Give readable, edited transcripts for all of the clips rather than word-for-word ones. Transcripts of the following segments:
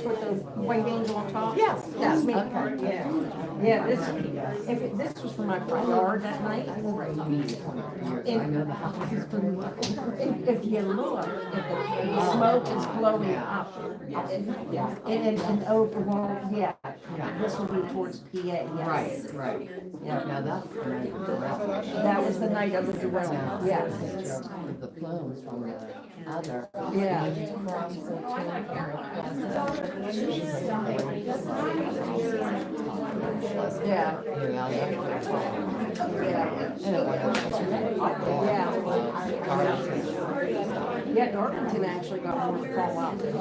box with the white angel on top? Yes. That's me. Okay. Yeah. Yeah, this was from my front yard that night. I know the house is pretty well. If you look, if the smoke is blowing up, and over, well, yeah, this will be towards PA, yes. Right. Yeah. Now that's the night of the refuge. That was the night of the dwelling, yeah. With the plumes from the other. Yeah. Yeah. Yeah, Darlington actually got more to fall out than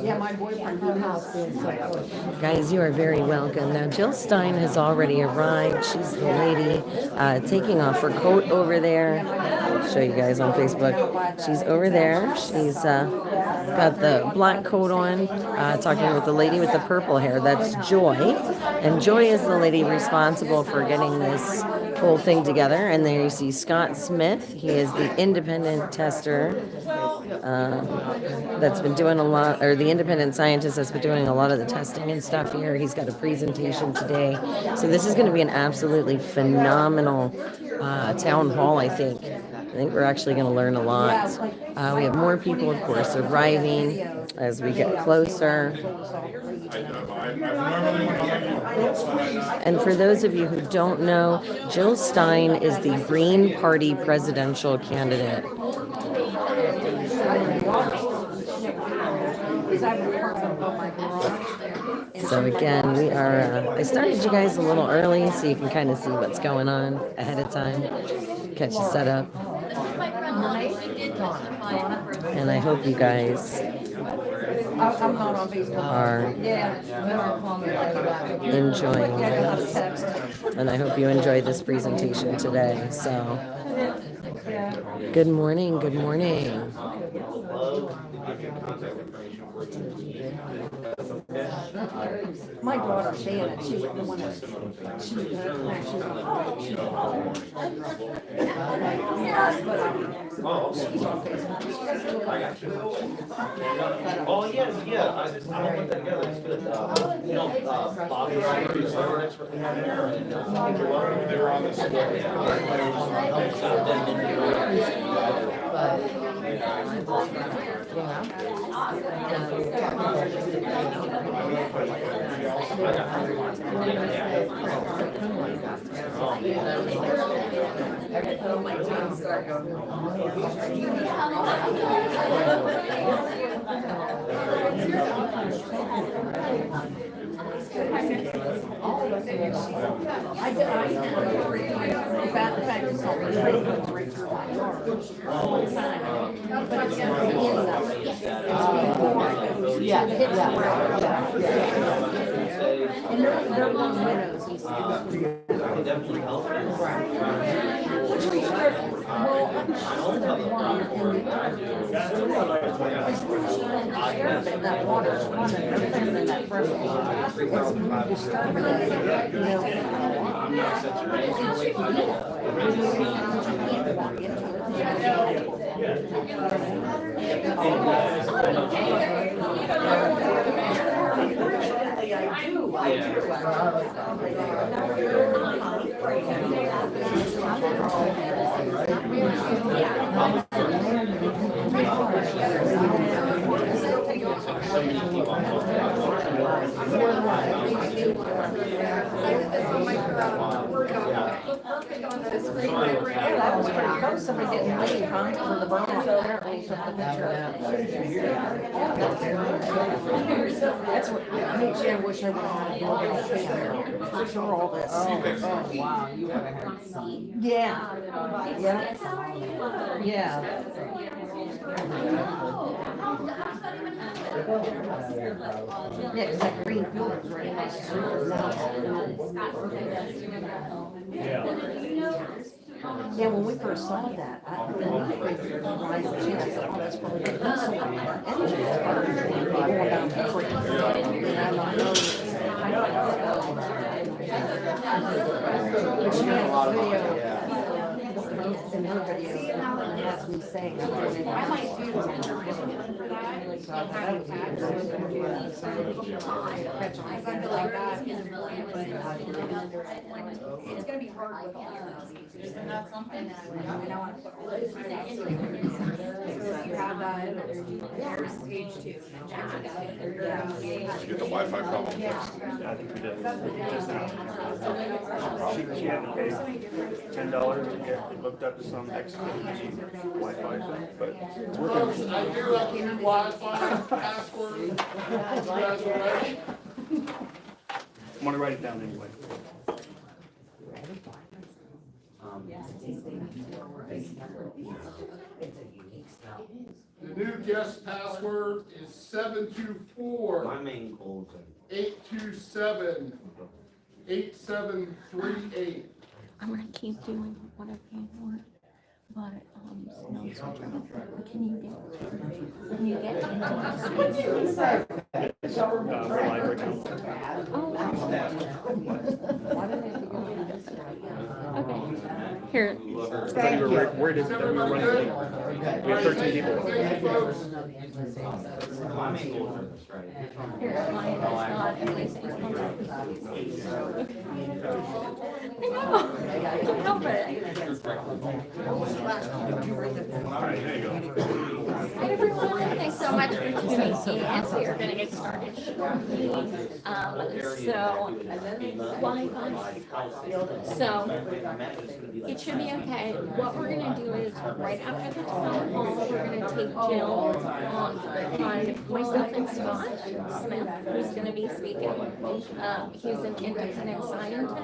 yeah, my boyfriend, Guys, you are very welcome. Now, Jill Stein has already arrived. She's the lady taking off her coat over there. I'll show you guys on Facebook. She's over there. She's got the black coat on, talking with the lady with the purple hair. That's Joy. And Joy is the lady responsible for getting this whole thing together. And there you see Scott Smith. He is the independent tester that's been doing a lot, or the independent scientist that's been doing a lot of the testing and stuff here. He's got a presentation today. So this is going to be an absolutely phenomenal town hall, I think. I think we're actually going to learn a lot. We have more people, of course, arriving as we get closer. And for those of you who don't know, Jill Stein is the Green Party presidential candidate. So again, we are, I started you guys a little early so you can kind of see what's going on ahead of time, catch you set up. And I hope you guys are enjoying this. And I hope you enjoy this presentation today. So, good morning, good morning. my daughter Shannon, she was the one that Oh, yeah, I put that together, it's good. Bobby, they're on this. and they're long widows. Definitely help. That water's running, everything in that fresh water. It's disturbing, that was pretty close. Somebody getting money for the burn. Apparently took the picture. That's what I wish I would have had for all this. Oh, wow, you would have had some. Yeah. Yeah. Yeah, 'cause that green field is right next to yeah, when we first saw that, I said, oh, that's probably good. That's what our engine is going down the creek. But she had a video, in her video, has me saying, I might do this. It's gonna be hard with all of these, and that's something that, I wanna put all this time out. So you have that, there's page 2. Get the Wi-Fi problem fixed. I think we did. Just now. She had to pay $10 to get hooked up to some XFCE Wi-Fi thing, but it's working. I hear that new Wi-Fi password. You guys are ready? I'm gonna write it down anyway. The new guest password is 724 My main goal is 827 8738. I'm gonna keep doing what I pay for, but, no, can you get into The library account. Okay, here, Where did we run? We have 13 people. Thank you, folks. my main goal is this, right? here, mine is not at least this one. I know, don't help it. Alright, there you go. Hi everyone, thanks so much for tuning in. We are gonna get started shortly. So it should be okay. What we're gonna do is right after the town hall, we're gonna take Jill on myself and Scott Smith, who's gonna be speaking. He's an independent scientist.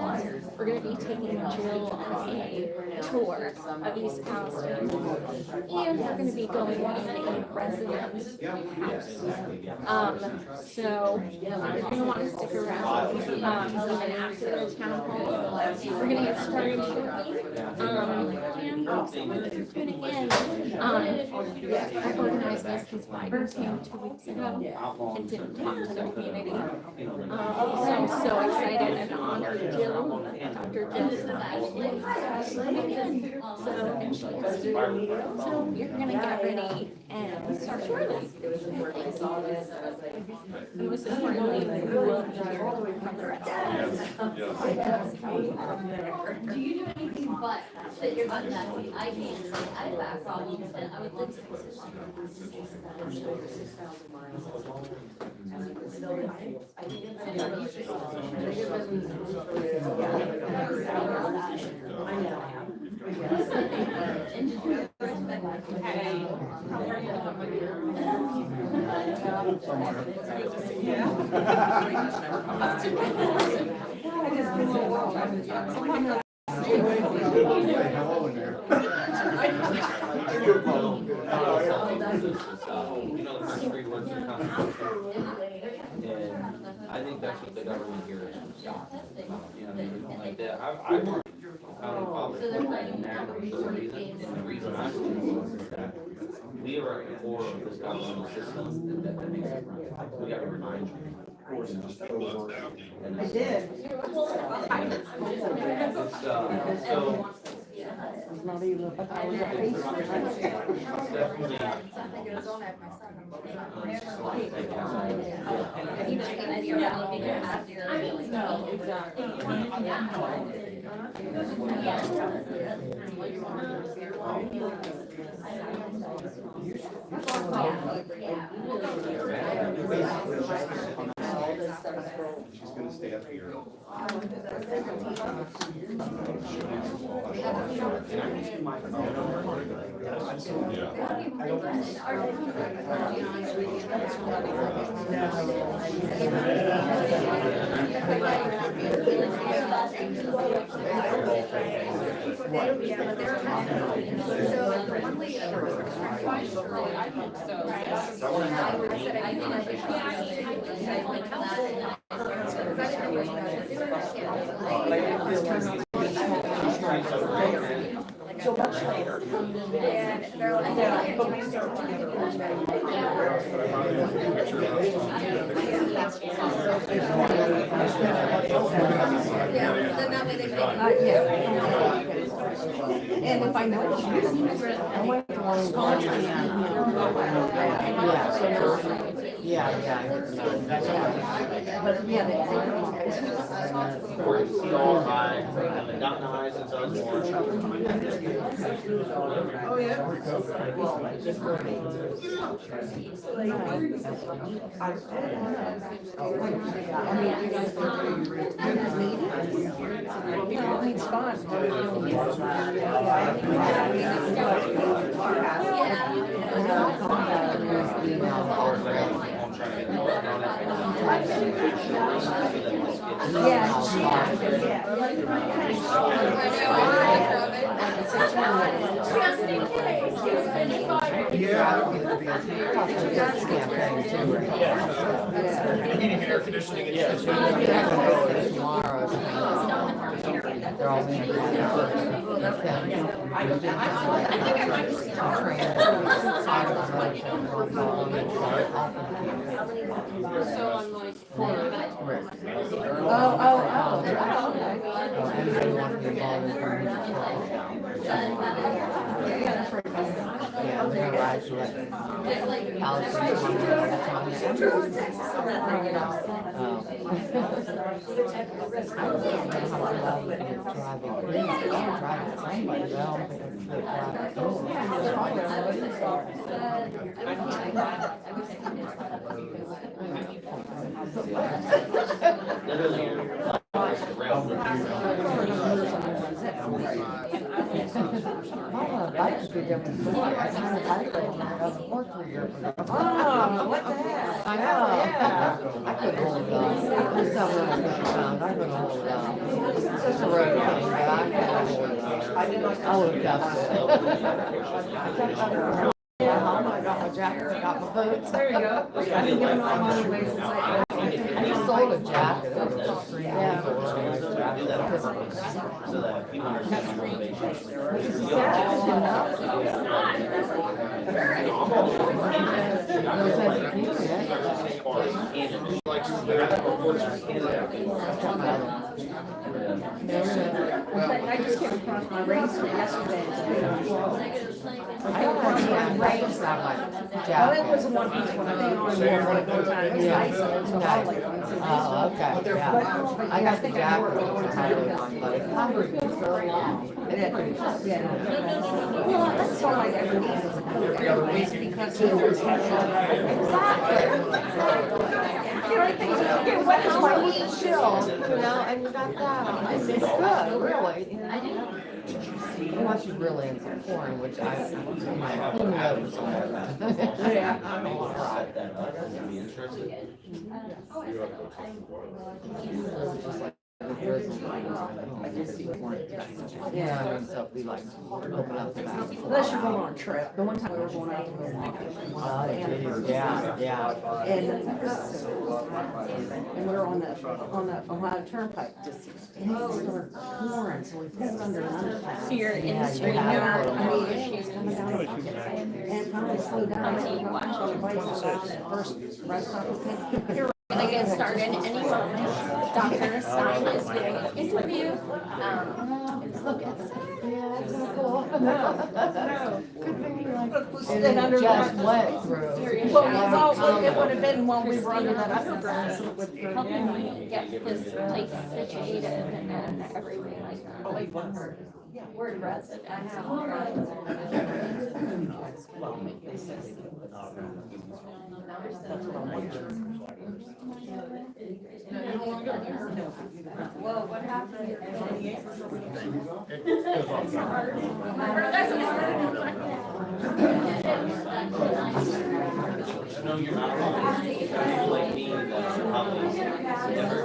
We're gonna be taking Jill on a tour of East Palestine. And we're gonna be going in a residence house. So you're gonna wanna stick around, even after the town hall. We're gonna get started shortly. And thanks so much for tuning in. I organized this because Biden came 2 weeks ago and didn't talk to the community. So I'm so excited and honored Jill, Dr. Jill. So you're gonna get ready and start shortly. And most importantly, we will hear from the rest of us. Do you do anything but that you're not that way? I can't say I have back problems, and I would like to. You know, the country wants to come. And I think that's what the government here is. You know, they don't like that. I work county politics in there for a reason, and the reason I'm doing this is that we are at the core of this government system that makes it run. We gotta remind you. I did. It's, so. Not even. She's gonna stay up here. So much later. And they're like, But we start together. yeah, then that way they make Yeah. And if I know, I went to one. Yeah, so Yeah. But yeah, they take them off. Or you see all high, and down the highs, and so it's more. Oh, yeah. It's fun. Heating and air conditioning. They're all So I'm like, Oh, what the heck? I know. I couldn't hold it on. There's somewhere I couldn't hold it on. It's just a road thing, but I couldn't hold it on. I would have kept it. Yeah, oh my God, my jacket, I got my boots. There you go. I didn't give them all my money. I just sold a jacket. Yeah. So that people understand my motivation. I just came across my race yesterday. I don't want to raise that much. Well, it was a one-piece one. I think on there one time. It's nice. So I like it. Oh, okay, yeah. I got the jacket, which is highly one, but it covered me so long. Yeah. Well, that's all I ever need is a coat. Everybody's because he was You know, I think you get wet as my heat chill, you know, and you got that. It's good, really. You know? Unless you're really into porn, which I, who knows? Yeah. I may want to set that up, because it'd be interesting. Yeah, I mean, so if we like open up the back. Unless you're going on a trip. The one time we were going out to Oh, geez, yeah. and we were on the Ohio Turnpike. And it started pouring, so we pulled under an underpass. so you're in the Yeah, street you have now. to. I mean, she was coming down the pocket, and finally slowed down. First rest stop we came. You're gonna get started any moment. Dr. Stein is doing an interview. Look at this. Yeah, that's so cool. Good thing you like. And And under it just went through. Well, it would have been when we were under that underpass with the. Helping me get this place situated and everything like that. Like word resident. Well, what happened? No, you're not wrong. It's like me, that probably never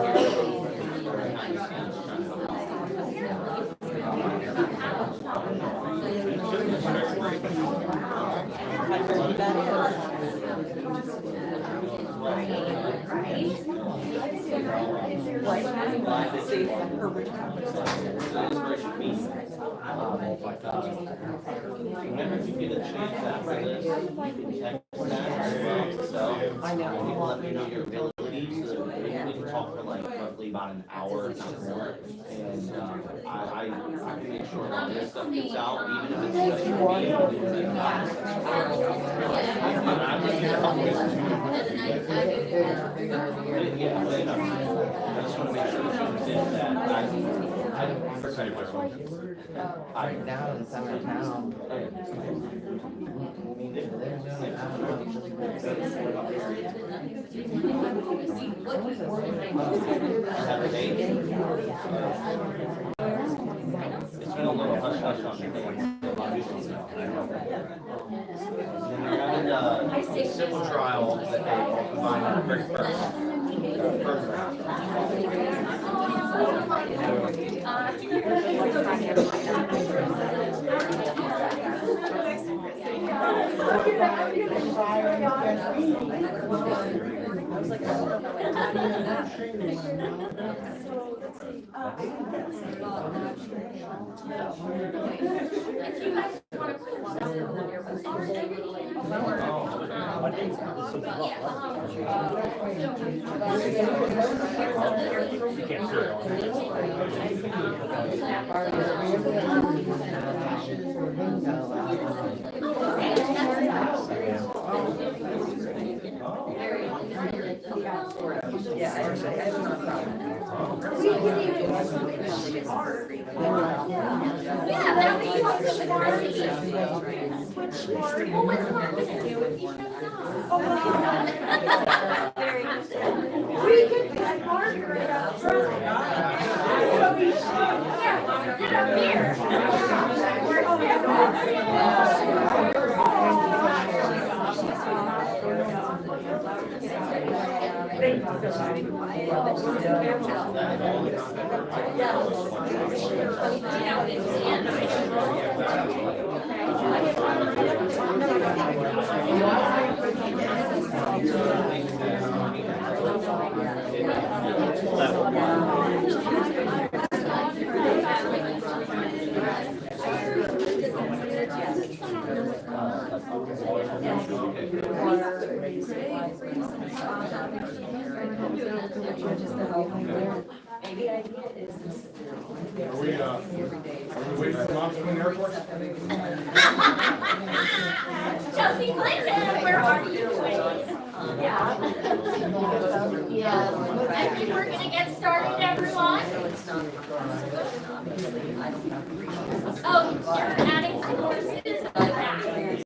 hear behind the scenes trying to help. Remember, if you get a chance after this, you can text that as well. So, you can let me know your availability, so that we can talk for like roughly roughly about an hour, if not more. And, I can make sure that this stuff gets out, even if it's just for me. Yeah, but, I just wanna make sure that you understand that Down in Summertown. have a date. It's been a little hush hush on the thing. And then we're having a civil trial that they combine on the very first round. Are we waiting for mom to come in the airport? Chelsea Clinton, where are you? Yeah. I think we're gonna get started, everyone. Oh, you're adding some courses in the back, in case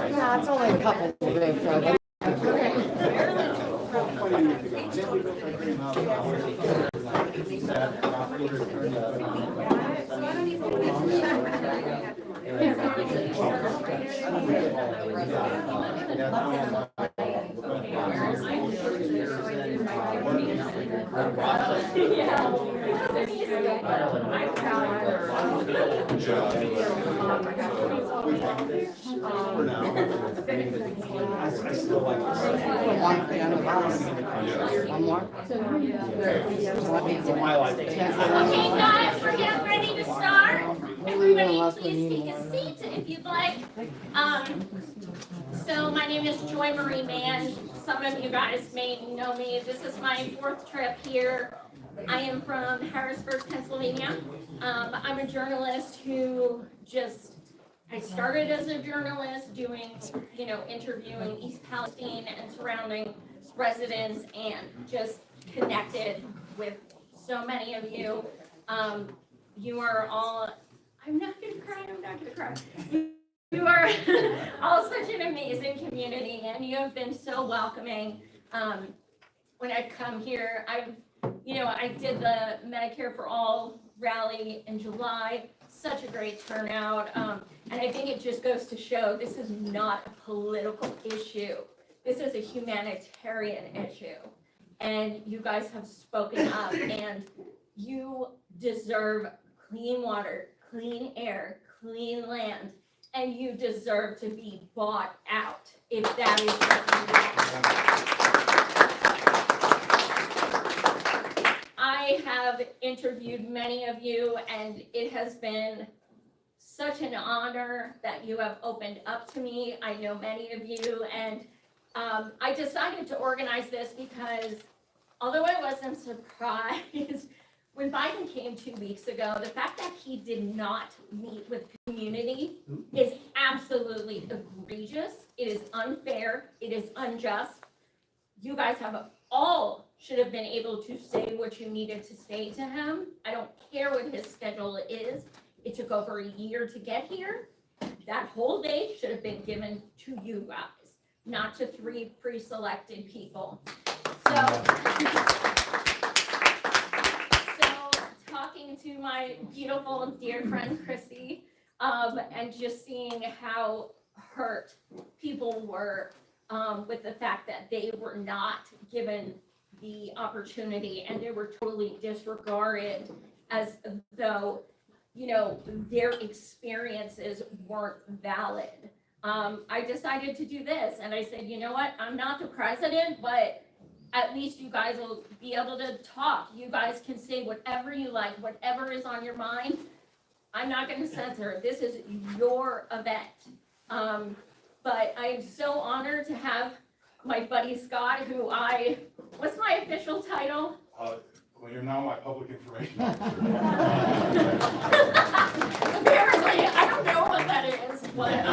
Yeah, it's only a couple of days. Okay, guys, we're getting ready to start. Everybody, please take a seat if you'd like. So my name is Joy Marie Mann. Some of you guys may know me. This is my 4th trip here. I am from Harrisburg, Pennsylvania. I'm a journalist who I started as a journalist doing, interviewing East Palestine and surrounding residents and just connected with so many of you. You are all, I'm not gonna cry. You are all such an amazing community and you have been so welcoming. When I've come here, I did the Medicare for All rally in July, such a great turnout. And I think it just goes to show this is not a political issue. This is a humanitarian issue. And you guys have spoken up, and you deserve clean water, clean air, clean land, and you deserve to be bought out if that is what you want. I have interviewed many of you, and it has been such an honor that you have opened up to me. I know many of you, and I decided to organize this because although I wasn't surprised when Biden came 2 weeks ago, the fact that he did not meet with community is absolutely egregious. It is unfair. It is unjust. You guys should have been able to say what you needed to say to him. I don't care what his schedule is. It took over a year to get here. That whole day should have been given to you guys, not to 3 pre-selected people. So talking to my beautiful and dear friend Chrissy, and just seeing how hurt people were with the fact that they were not given the opportunity and they were totally disregarded as though, you know, their experiences weren't valid. I decided to do this, and I said, you know what, I'm not the president, but at least you guys will be able to talk. You guys can say whatever you like, whatever is on your mind. I'm not going to censor it. This is your event. But I am so honored to have my buddy Scott, who what's my official title? Well, you're now my public information officer. Apparently, I don't know what that is, but,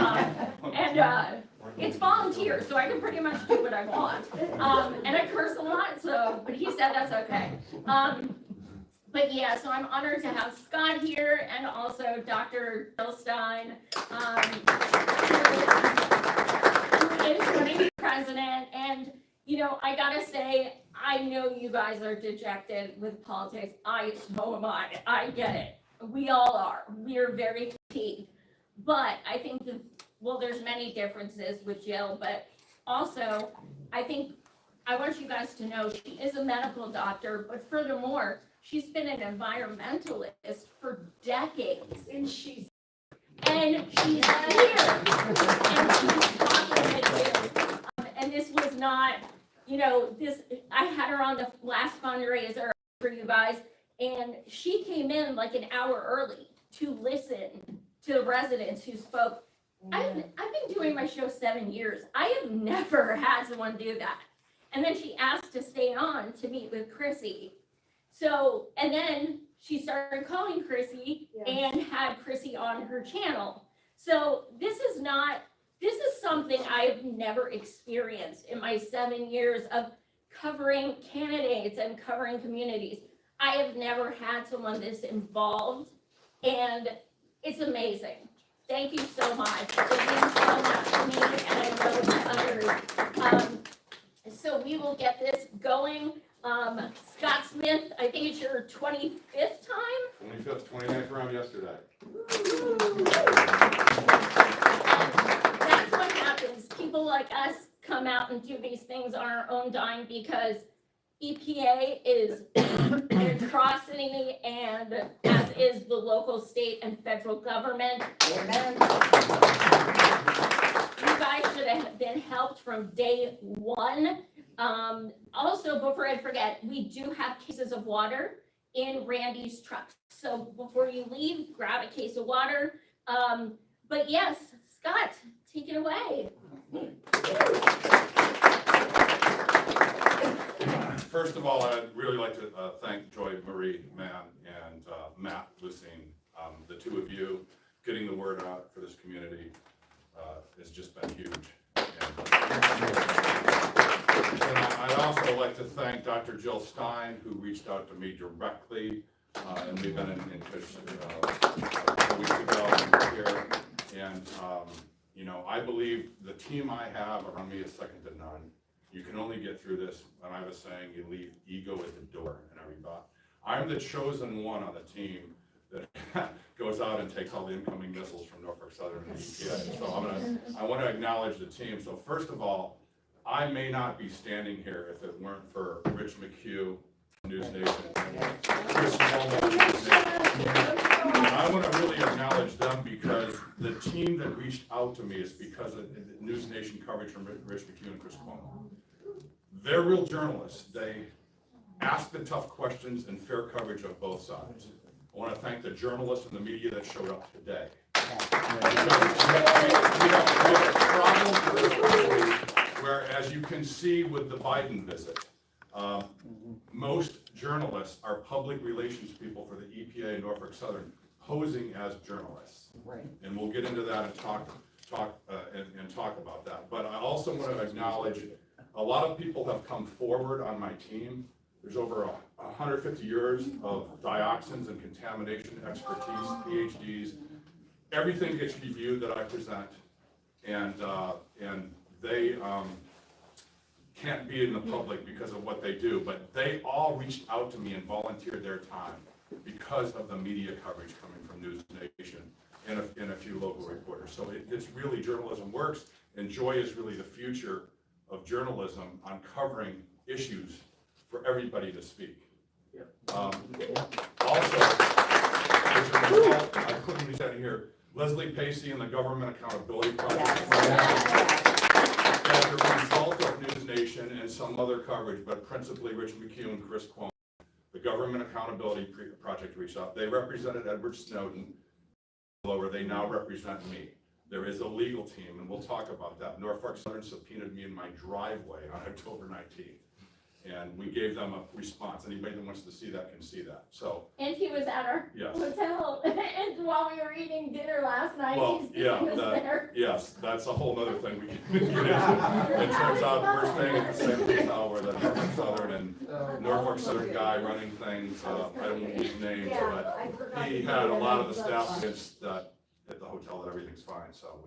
it's volunteer, so I can pretty much do what I want. And I curse a lot, but he said that's okay. But yeah, so I'm honored to have Scott here and also Dr. Stein, who is running for president. And, you know, I gotta say, I know you guys are dejected with politics. So am I. I get it. We all are. We're very fatigued. But I think there's many differences with Jill, but also I want you guys to know she is a medical doctor, but furthermore, she's been an environmentalist for decades. And she's here. And she's talking with you. And this was not, you know, I had her on the last fundraiser for you guys, and she came in like an hour early to listen to the residents who spoke. I've been doing my show 7 years. I have never had someone do that. And then she asked to stay on to meet with Chrissy. So, and then she started calling Chrissy and had Chrissy on her channel. So this is something I have never experienced in my 7 years of covering candidates and covering communities. I have never had someone this involved, and it's amazing. Thank you so much. It means so much to me, and I know to others. So we will get this going. Scott Smith, I think it's your 25th time? 25th, 29th round yesterday. That's what happens. People like us come out and do these things on our own dime because EPA is an atrocity, and as is the local, state, and federal government. Amen. You guys should have been helped from day one. Also, before I forget, we do have cases of water in Randy's truck. So before you leave, grab a case of water. But yes, Scott, take it away. First of all, I'd really like to thank Joy Marie Mann and Matt Lucine. The two of you getting the word out for this community has just been huge. And I'd also like to thank Dr. Jill Stein, who reached out to me directly, and we've been in touch a week ago here. And you know, I believe the team I have around me is second to none. You can only get through this, and I was saying, you leave ego at the door and everybody. I'm the chosen one on the team that goes out and takes all the incoming missiles from Norfolk Southern and EPA. So I want to acknowledge the team. So first of all, I may not be standing here if it weren't for Rich McHugh, News Nation, and Chris Cuomo, News Nation. I want to really acknowledge them because the team that reached out to me is because of the News Nation coverage from Rich McHugh and Chris Cuomo. They're real journalists. They ask the tough questions and fair coverage of both sides. I want to thank the journalists and the media that showed up today. We have a problem where, as you can see with the Biden visit, most journalists are public relations people for the EPA and Norfolk Southern, posing as journalists. Right. And we'll get into that and talk about that. But I also want to acknowledge a lot of people have come forward on my team. There's over 150 years of dioxins and contamination expertise, PhDs. Everything gets reviewed that I present, and they can't be in the public because of what they do, but they all reached out to me and volunteered their time because of the media coverage coming from News Nation and a few local reporters. So it's really, journalism works, and Joy is really the future of journalism on covering issues for everybody to speak. Also, I couldn't be standing here, Leslie Pacey and the Government Accountability Project. As a result of News Nation and some other coverage, but principally Rich McHugh and Chris Cuomo, the Government Accountability Project reached out. They represented Edward Snowden, where they now represent me. There is a legal team, and we'll talk about that. Norfolk Southern subpoenaed me in my driveway on October 19th. And we gave them a response. Anybody that wants to see that can see that. So. And he was at our Yes. hotel, and while we were eating dinner last night, Well, he was there. yes, that's a whole other thing we can get into. It turns out we're staying at the same hotel where the Norfolk Southern and Norfolk Southern guy running things, I don't want to use names, but he had a lot of the staff against that at the hotel that everything's fine, so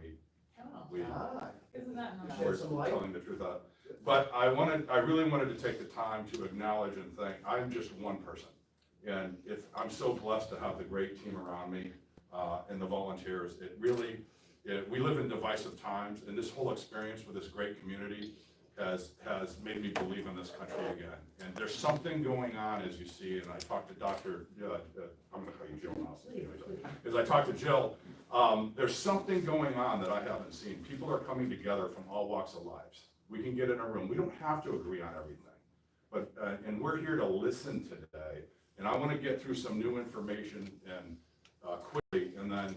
we're telling the truth. But I really wanted to take the time to acknowledge and thank, I'm just one person. And I'm so blessed to have the great team around me, and the volunteers. We live in divisive times, and this whole experience with this great community has made me believe in this country again. And there's something going on, as you see, and I talked to Dr., I'm gonna call you Jill now, as I talked to Jill, there's something going on that I haven't seen. People are coming together from all walks of lives. We can get in a room. We don't have to agree on everything, but and we're here to listen today. And I want to get through some new information and quickly, and then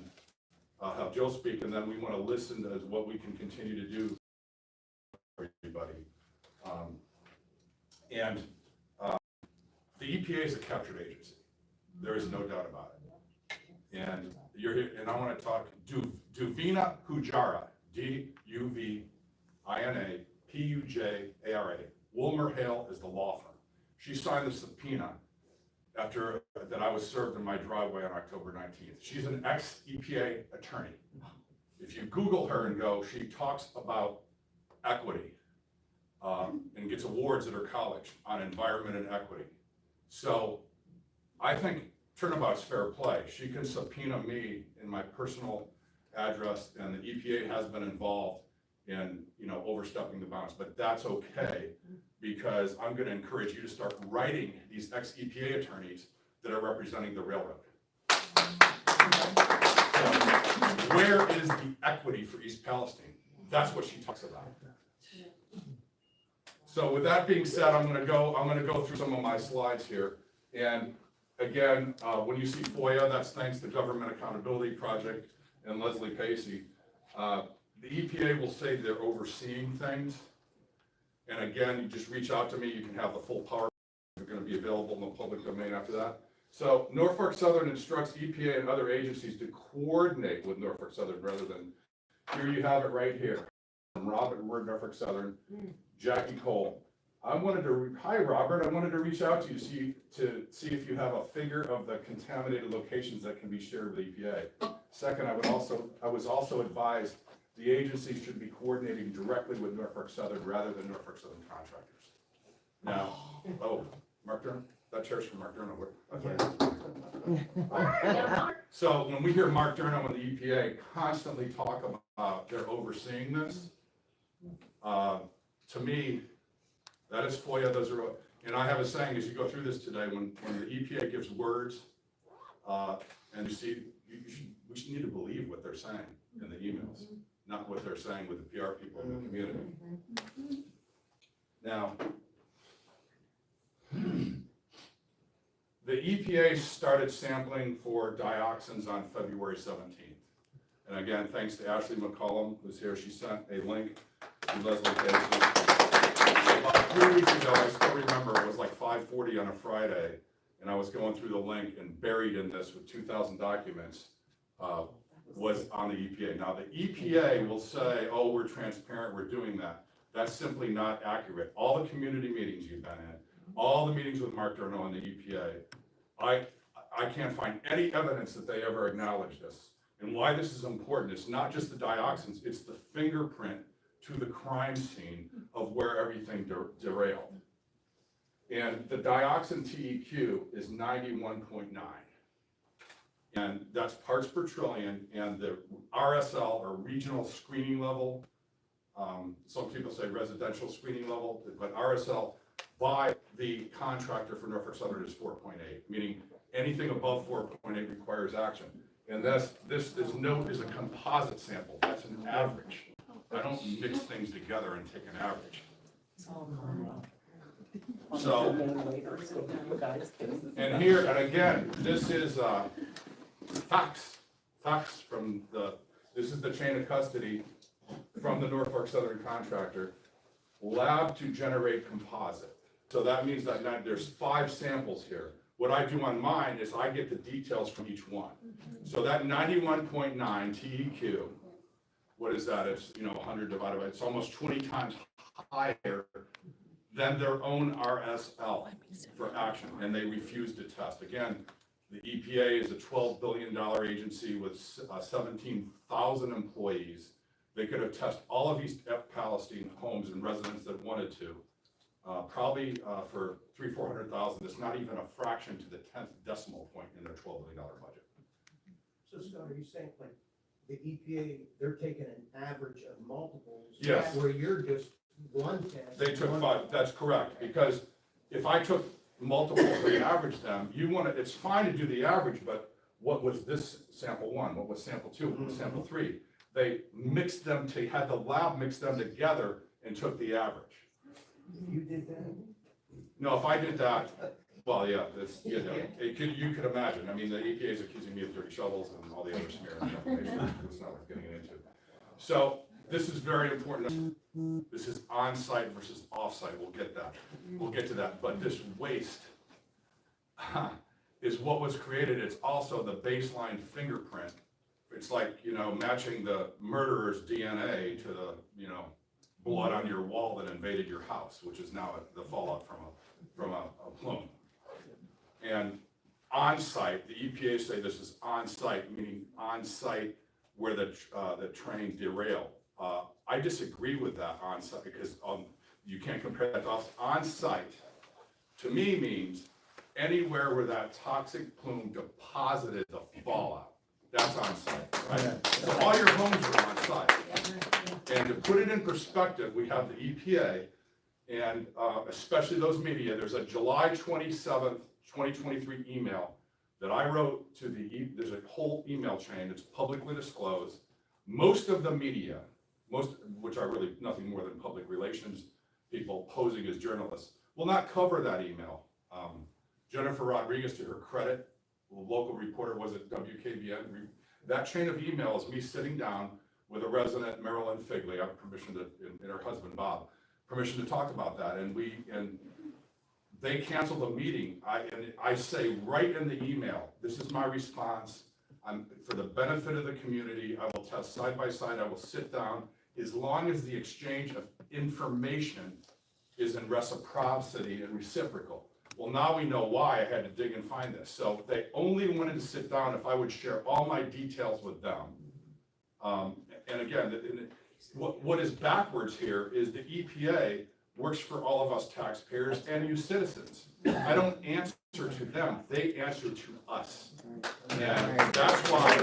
have Jill speak, and then we want to listen to what we can continue to do for everybody. The EPA is a captured agency. There is no doubt about it. And you're here, and I want to talk Duvina Pujara, DUVINA PUJARA. WilmerHale is the law firm. She signed the subpoena after that I was served in my driveway on October 19th. She's an ex-EPA attorney. If you Google her and go, she talks about equity and gets awards at her college on environment and equity. So I think turnabout's fair play. She can subpoena me in my personal address, and the EPA has been involved in, overstepping the bounds, but that's okay, because I'm going to encourage you to start writing these ex-EPA attorneys that are representing the railroad. So, where is the equity for East Palestine? That's what she talks about. So with that being said, I'm going to go through some of my slides here. And again, when you see FOIA, that's thanks to the Government Accountability Project and Leslie Pacey. The EPA will say they're overseeing things. And again, you just reach out to me. You can have the full power. They're going to be available in the public domain after that. So Norfolk Southern instructs EPA and other agencies to coordinate with Norfolk Southern rather than, here you have it right here. From Robert Word, Norfolk Southern, Jackie Cole. Hi Robert, I wanted to reach out to you to see if you have a figure of the contaminated locations that can be shared with EPA. Second, I was also advised the agency should be coordinating directly with Norfolk Southern rather than Norfolk Southern contractors. Now, Mark Turner? That chair's from Mark Durno. So when we hear Mark Durno and the EPA constantly talk about they're overseeing this, to me, that is FOIA. Those are, and I have a saying as you go through this today, when the EPA gives words, and you see, we should need to believe what they're saying in the emails, not what they're saying with the PR people in the community. Now, the EPA started sampling for dioxins on February 17th. And again, thanks to Ashley McCollum, who's here, she sent a link to Leslie Casey. About 3 weeks ago, I still remember, it was like 5:40 on a Friday, and I was going through the link, and buried in this with 2,000 documents was on the EPA. Now, the EPA will say, oh, we're transparent, we're doing that. That's simply not accurate. All the community meetings you've been in, all the meetings with Mark Durno and the EPA, I can't find any evidence that they ever acknowledged this. And why this is important, it's not just the dioxins, it's the fingerprint to the crime scene of where everything derailed. And the dioxin TEQ is 91.9. And that's parts per trillion, and the RSL, or regional screening level, some people say residential screening level, but RSL by the contractor for Norfolk Southern is 4.8, meaning anything above 4.8 requires action. And this is a composite sample, that's an average. I don't mix things together and take an average. So, and here, and again, this is facts from this is the chain of custody from the Norfolk Southern contractor, lab to generate composite. So that means that now there's 5 samples here. What I do on mine is I get the details from each one. So that 91.9 TEQ, what is that? It's 100 divided by, it's almost 20 times higher than their own RSL for action, and they refuse to test. Again, the EPA is a $12 billion agency with 17,000 employees. They could have tested all of East Palestine homes and residents that wanted to, probably for 300,000-400,000. It's not even a fraction to the 10th decimal point in their $12 billion budget. So Scott, are you saying like the EPA, they're taking an average of multiples? Yes. Where you're just one test? They took 5, that's correct, because if I took multiples and averaged them, it's fine to do the average, but what was this sample 1? What was sample 2? What was sample 3? They mixed them, had the lab mix them together and took the average. You did that? No, if I did that, well, yeah, you could imagine. I mean, the EPA is accusing me of dirty shovels and all the other smearing information. It's not worth getting into. So this is very important. This is on-site versus off-site. We'll get that. We'll get to that. But this waste is what was created. It's also the baseline fingerprint. It's like, matching the murderer's DNA to the, blood on your wall that invaded your house, which is now the fallout from a plume. And on-site, the EPA say this is on-site, meaning on-site where the train derailed. I disagree with that on-site because you can't compare that to off. On-site, to me, means anywhere where that toxic plume deposited the fallout. That's on-site, right? So all your homes are on-site. And to put it in perspective, we have the EPA and especially those media. There's a July 27th, 2023 email that I wrote to there's a whole email chain that's publicly disclosed. Most of the media, which are really nothing more than public relations people posing as journalists, will not cover that email. Jennifer Rodriguez, to her credit, the local reporter was at WKBN. That chain of email is me sitting down with a resident, Marilyn Figley. I have permission and her husband, Bob, permission to talk about that. And they canceled the meeting. I say right in the email, this is my response. For the benefit of the community, I will test side by side. I will sit down as long as the exchange of information is in reciprocity and reciprocal. Well, now we know why I had to dig and find this. So they only wanted to sit down if I would share all my details with them. And again, what is backwards here is the EPA works for all of us taxpayers and you citizens. I don't answer to them, they answer to us. And that's why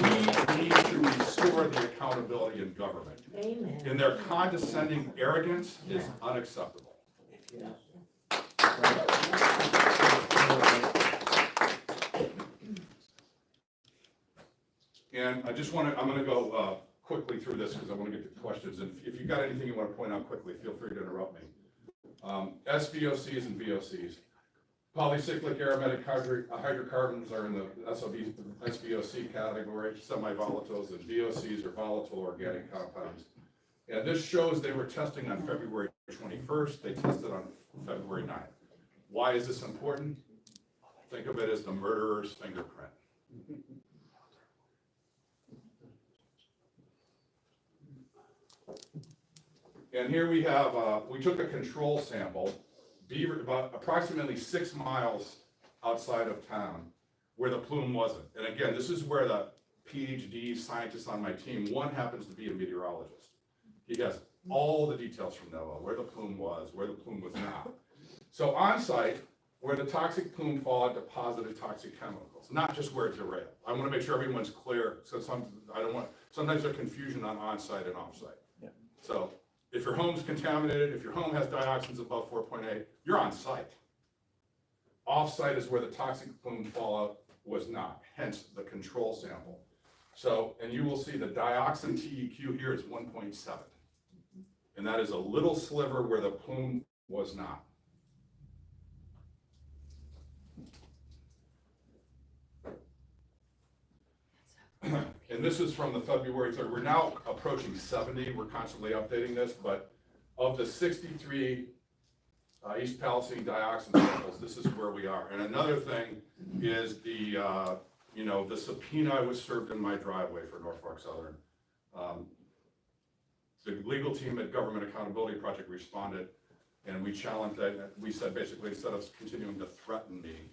we need to restore the accountability in government. Amen. And their condescending arrogance is unacceptable. And I just want to, I'm going to go quickly through this because I want to get to questions. And if you've got anything you want to point out quickly, feel free to interrupt me. SVOCs and VOCs. Polycyclic aromatic hydrocarbons are in the SVOC category. Semi-volatiles and VOCs are volatile organic compounds. And this shows they were testing on February 21st. They tested on February 9th. Why is this important? Think of it as the murderer's fingerprint. And here we have, we took a control sample, about approximately 6 miles outside of town, where the plume wasn't. And again, this is where the PhD scientists on my team, one happens to be a meteorologist. He has all the details from NOAA, where the plume was, where the plume was not. So on site, where the toxic plume fallout deposited toxic chemicals, not just where it derailed. I want to make sure everyone's clear, so sometimes there's confusion on site and off site. Yeah. So if your home's contaminated, if your home has dioxins above 4.8, you're on site. Off site is where the toxic plume fallout was not, hence the control sample. So, and you will see the dioxin TEQ here is 1.7. And that is a little sliver where the plume was not. And this is from the February 3rd. We're now approaching 70. We're constantly updating this, but of the 63 East Palestine dioxin samples, this is where we are. And another thing is the subpoena I was served in my driveway for Norfolk Southern. The legal team at Government Accountability Project responded, and we challenged that. We said basically, instead of continuing to threaten me,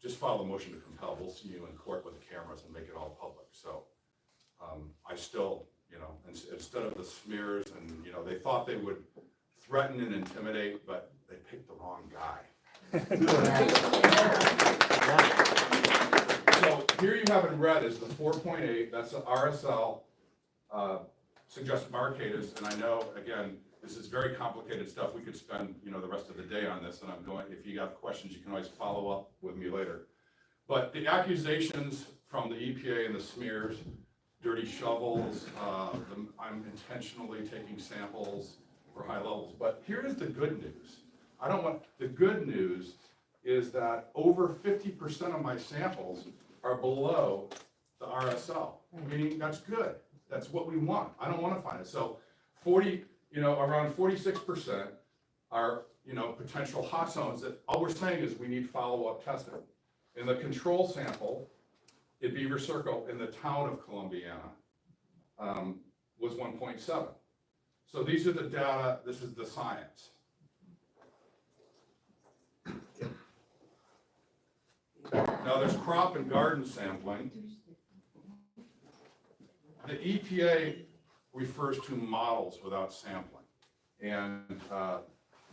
just file a motion to compel. We'll see you in court with the cameras and make it all public. So I still, instead of the smears and, they thought they would threaten and intimidate, but they picked the wrong guy. So here you have in red is the 4.8, that's the RSL suggested markators. And I know, again, this is very complicated stuff. We could spend, the rest of the day on this, and if you have questions, you can always follow up with me later. But the accusations from the EPA and the smears, dirty shovels, I'm intentionally taking samples for high levels. But here's the good news. The good news is that over 50% of my samples are below the RSL, meaning that's good. That's what we want. I don't want to find it. So around 46% are, potential hot zones that all we're saying is we need follow-up testing. In the control sample, at Beaver Circle in the town of Columbiana, was 1.7. So these are the data, this is the science. Now there's crop and garden sampling. The EPA refers to models without sampling. And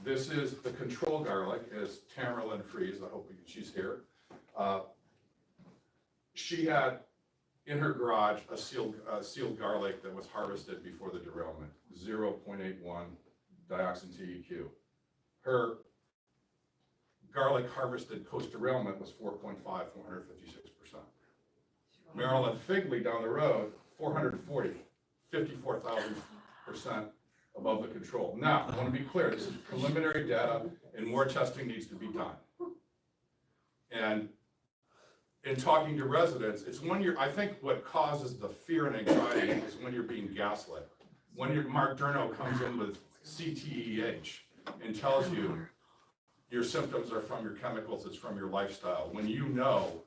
this is the control garlic, as Tamerlyn Fries, I hope she's here. She had in her garage a sealed garlic that was harvested before the derailment, 0.81 dioxin TEQ. Her garlic harvested post-derailment was 4.5, 456%. Marilyn Figley down the road, 440, 54,000% above the control. Now, I want to be clear, this is preliminary data and more testing needs to be done. And in talking to residents, it's when I think what causes the fear and anxiety is when you're being gaslit. When Mark Durno comes in with CTEH and tells you your symptoms are from your chemicals, it's from your lifestyle, when you know,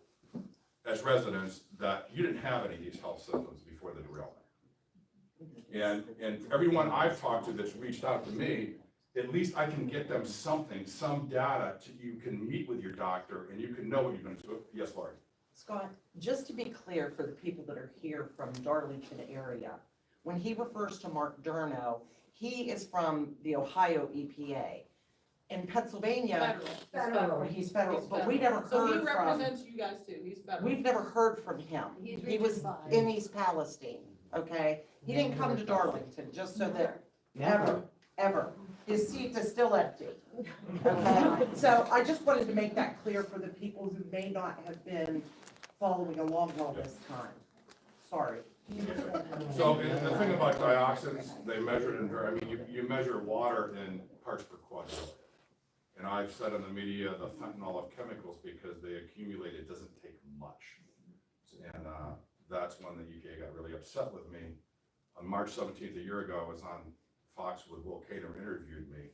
as residents, that you didn't have any of these health symptoms before the derailment. And everyone I've talked to that's reached out to me, at least I can get them something, some data, you can meet with your doctor and you can know what you're going to do. Yes, Laurie? Scott, just to be clear for the people that are here from Darlington area, when he refers to Mark Durno, He is from the Ohio EPA. In Pennsylvania, Federal. he's federal, He's but we never So he heard from, represents you guys too, he's federal. we've never heard from him. He was in East Palestine, okay? He didn't come to Darlington, just so that, ever. His seat is still empty. Okay, so I just wanted to make that clear for the people who may not have been following along all this time. Sorry. So and the thing about dioxins, they measure it in, I mean, you measure water in parts per quadrillion. And I've said in the media, the fentanyl of chemicals, because they accumulate, it doesn't take much. And that's when the EPA got really upset with me. On March 17th, a year ago, I was on Fox with Will Cater, interviewed me.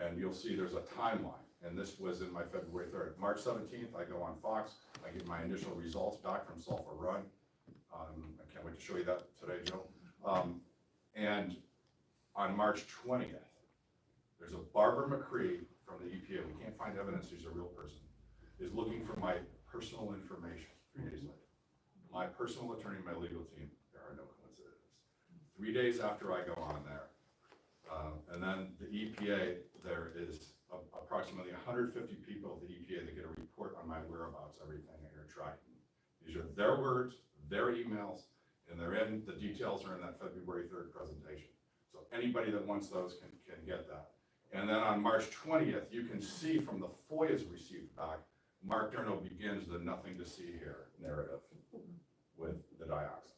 And you'll see there's a timeline. And this was in my February 3rd. March 17th, I go on Fox, I get my initial results back from Sulphur Run. I can't wait to show you that today, Joe. And on March 20th, there's a Barbara McCree from the EPA, we can't find evidence she's a real person, is looking for my personal information 3 days later. My personal attorney, my legal team, there are no coincidences. 3 days after I go on there, and then the EPA, there is approximately 150 people at the EPA that get a report on my whereabouts, everything that you're tracking. These are their words, their emails, and the details are in that February 3rd presentation. So anybody that wants those can get that. And then on March 20th, you can see from the FOIAs received back, Mark Durno begins the nothing to see here narrative with the dioxins.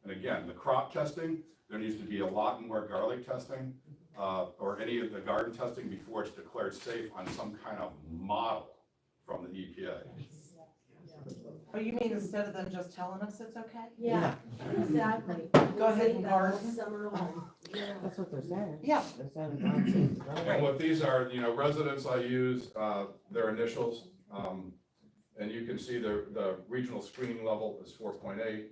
And again, the crop testing, there needs to be a lot more garlic testing, or any of the garden testing before it's declared safe on some kind of model from the EPA. Oh, you mean instead of them just telling us it's okay? Yeah, exactly. Go ahead and garden. Summer long. That's what they're saying. Yeah. They're saying. And what these are, residents I use, their initials, and you can see the regional screening level is 4.8.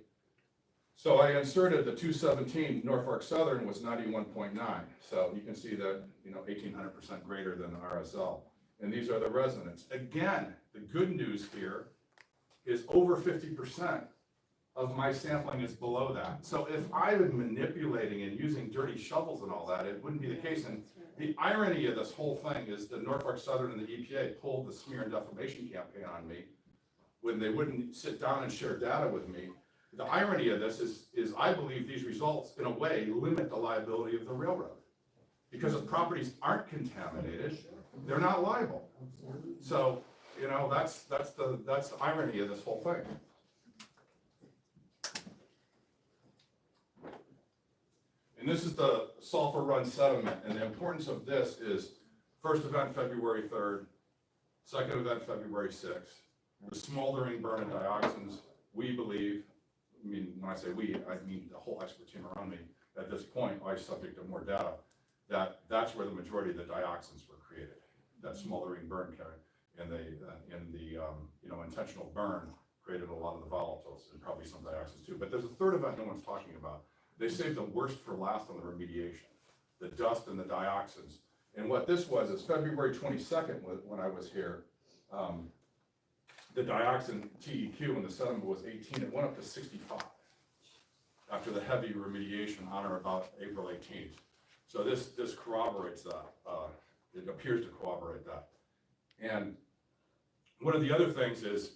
So I inserted the 217, Norfolk Southern was 91.9. So you can see that, 1,800% greater than the RSL. And these are the residents. Again, the good news here is over 50% of my sampling is below that. So if I was manipulating and using dirty shovels and all that, it wouldn't be the case. And the irony of this whole thing is the Norfolk Southern and the EPA pulled the smear and defamation campaign on me when they wouldn't sit down and share data with me. The irony of this is I believe these results, in a way, limit the liability of the railroad. Because if properties aren't contaminated, they're not liable. So, that's the irony of this whole thing. And this is the Sulphur Run sediment, and the importance of this is first event February 3rd, second event February 6th. The smoldering burn of dioxins, we believe, when I say we, I mean the whole expert team around me, at this point, I subject to more data, that's where the majority of the dioxins were created. That smoldering burn and the intentional burn created a lot of the volatiles and probably some dioxins too. But there's a third event no one's talking about. They saved the worst for last on the remediation, the dust and the dioxins. And what this was is February 22nd when I was here, the dioxin TEQ in the sediment was 18, it went up to 65 after the heavy remediation on or about April 18th. So this corroborates that, it appears to corroborate that. And one of the other things is,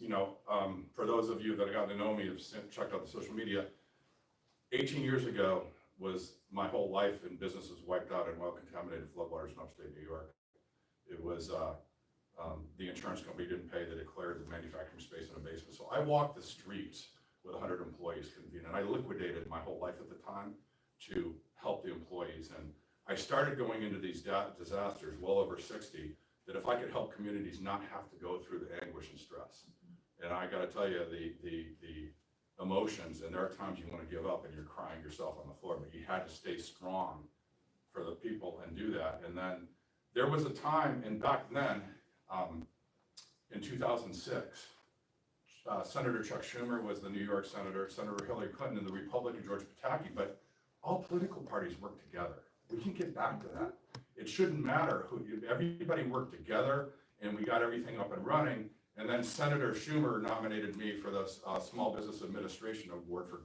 for those of you that have gotten to know me, have checked out the social media, 18 years ago was my whole life in business was wiped out in well-contaminated floodwaters in upstate New York. It was, the insurance company didn't pay, they declared the manufacturing space in a basement. So I walked the streets with 100 employees convened, and I liquidated my whole life at the time to help the employees. And I started going into these disasters, well over 60, that if I could help communities not have to go through the anguish and stress. And I gotta tell you, the emotions, and there are times you wanna give up and you're crying yourself on the floor, but you had to stay strong for the people and do that. And then there was a time, and back then, in 2006, Senator Chuck Schumer was the New York senator, Senator Hillary Clinton and the Republican George Pataki, but all political parties work together. We can get back to that. It shouldn't matter who, everybody worked together and we got everything up and running. And then Senator Schumer nominated me for the Small Business Administration Award for,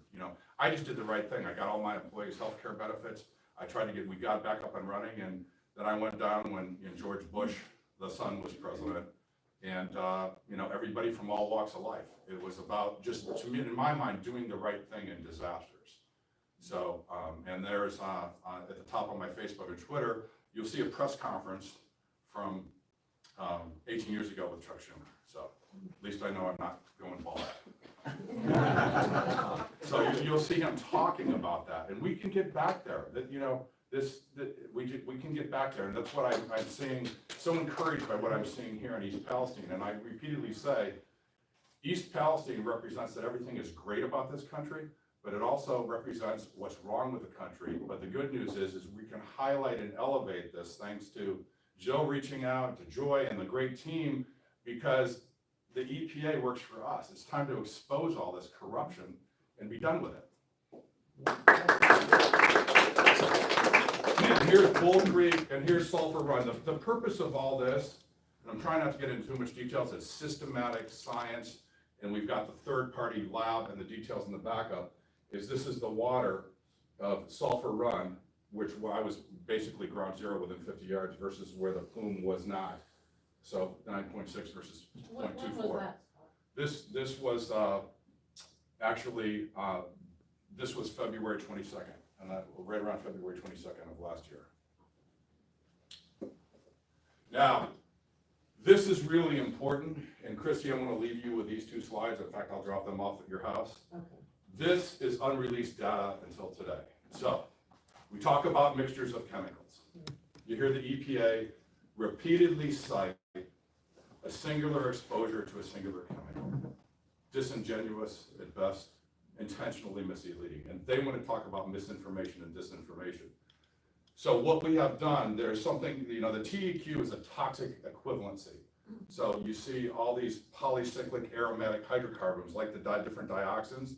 I just did the right thing. I got all my employees' health care benefits. I tried to get, we got back up and running, and then I went down when, you know, George Bush, the son, was president. And, you know, everybody from all walks of life. It was about just, to me, in my mind, doing the right thing in disasters. So, and there's, at the top of my Facebook and Twitter, you'll see a press conference from 18 years ago with Chuck Schumer. So at least I know I'm not going bald. So you'll see him talking about that, and we can get back there. That, you know, we can get back there, and that's what I'm seeing. So encouraged by what I'm seeing here in East Palestine, and I repeatedly say, East Palestine represents that everything is great about this country, but it also represents what's wrong with the country. But the good news is we can highlight and elevate this thanks to Joe reaching out, to Joy and the great team, because the EPA works for us. It's time to expose all this corruption and be done with it. And here's Bull Creek and here's Sulphur Run. The purpose of all this, and I'm trying not to get into too much details, it's systematic science, and we've got the third-party lab and the details in the backup, is this is the water of Sulphur Run, which I was basically ground zero within 50 yards versus where the plume was not. So 9.6 versus 0.24. This was actually, this was February 22nd, and right around February 22nd of last year. Now, this is really important, and Christy, I'm gonna leave you with these two slides. In fact, I'll drop them off at your house. Okay. This is unreleased data until today. So, we talk about mixtures of chemicals. You hear the EPA repeatedly cite a singular exposure to a singular chemical. Disingenuous at best, intentionally misleading. And they want to talk about misinformation and disinformation. So what we have done, there's something, you know, the TEQ is a toxic equivalency. So you see all these polycyclic aromatic hydrocarbons, like the different dioxins.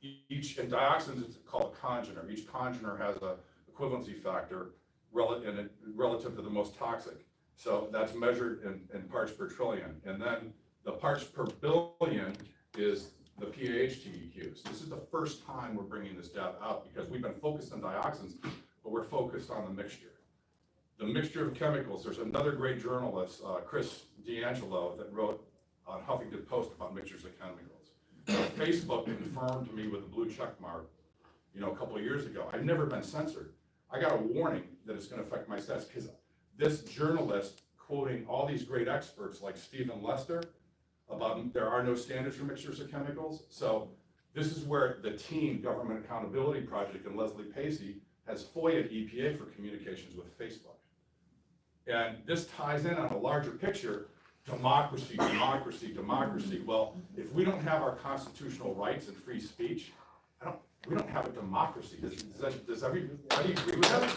In dioxins, it's called a congener. Each congener has a equivalency factor relative to the most toxic. So that's measured in parts per trillion. And then the parts per billion is the PAH TEQs. This is the first time we're bringing this data out because we've been focused on dioxins, but we're focused on the mixture. The mixture of chemicals, there's another great journalist, Chris D'Angelo, that wrote on Huffington Post about mixtures of chemicals. Facebook confirmed to me with a blue check mark, you know, a couple of years ago. I've never been censored. I got a warning that it's going to affect my stats because this journalist quoting all these great experts like Stephen Lester about there are no standards for mixtures of chemicals. So this is where the team, Government Accountability Project, and Leslie Pacey has FOIA'd EPA for communications with Facebook. And this ties in on a larger picture. Democracy, democracy, democracy. Well, if we don't have our constitutional rights and free speech, we don't have a democracy. Does everybody agree with that?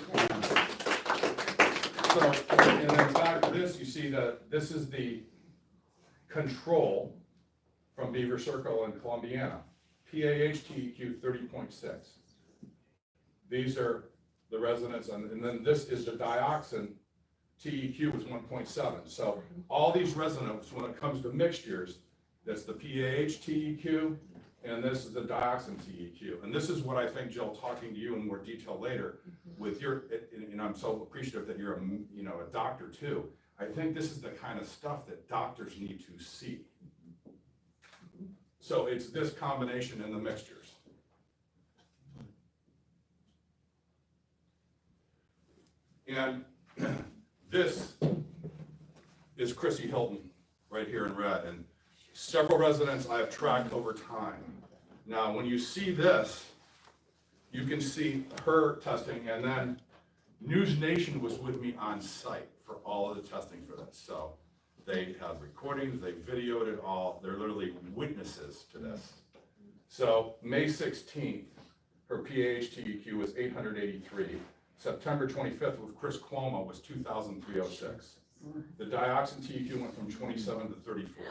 So, and then back to this, you see that this is the control from Beaver Circle in Columbiana. PAH TEQ 30.6. These are the residents, and then this is the dioxin TEQ was 1.7. So all these residents, when it comes to mixtures, that's the PAH TEQ, and this is the dioxin TEQ. And this is what I think, Jill, talking to you in more detail later, with your, and I'm so appreciative that you're a doctor too. I think this is the kind of stuff that doctors need to see. So it's this combination in the mixtures. And this is Chrissy Hilton right here in red, and several residents I have tracked over time. Now, when you see this, you can see her testing, and then News Nation was with me on site for all of the testing for this. So they have recordings, they videoed it all. They're literally witnesses to this. So May 16th, her PAH TEQ was 883. September 25th with Chris Cuomo was 2,306. The dioxin TEQ went from 27 to 34.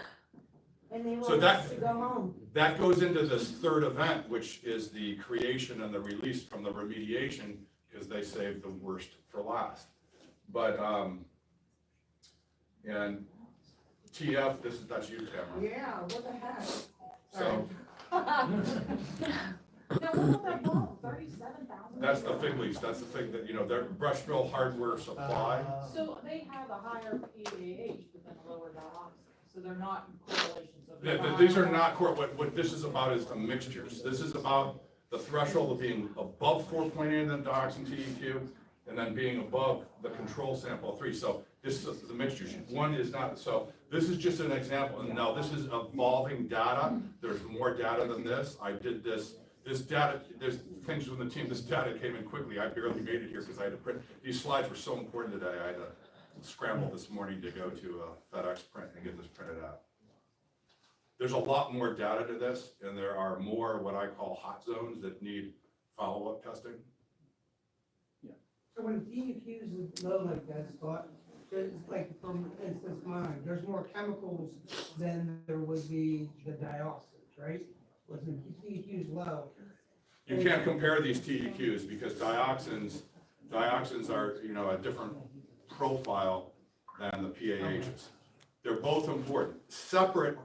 And they So want us to go home. that goes into this third event, which is the creation and the release from the remediation, because they saved the worst for last. But, and TF, that's you, Tamara. Yeah, what the heck? So, Now, what about that ball, 37,000? That's the fig leaf, that's the thing that, you know, their Brushville Hardware Supply. So they have a higher PAH, but then a lower dioxin, so they're not in correlation, so. These are not, what this is about is the mixtures. This is about the threshold of being above 4.8 in the dioxin TEQ, and then being above the control sample of 3. So this is the mixtures. One is not, so this is just an example. And now this is evolving data. There's more data than this. I did this data, there's things from the team, this data came in quickly. I barely made it here because I had to print. These slides were so important today. I had to scramble this morning to go to FedEx print and get this printed out. There's a lot more data to this, and there are more what I call hot zones that need follow-up testing. So when DEQs is low like that, Scott, it's like, for instance, mine, there's more chemicals than there would be the dioxins, right? When the DEQ's low. You can't compare these TEQs because dioxins are, you know, a different profile than the PAHs. They're both important. Separate,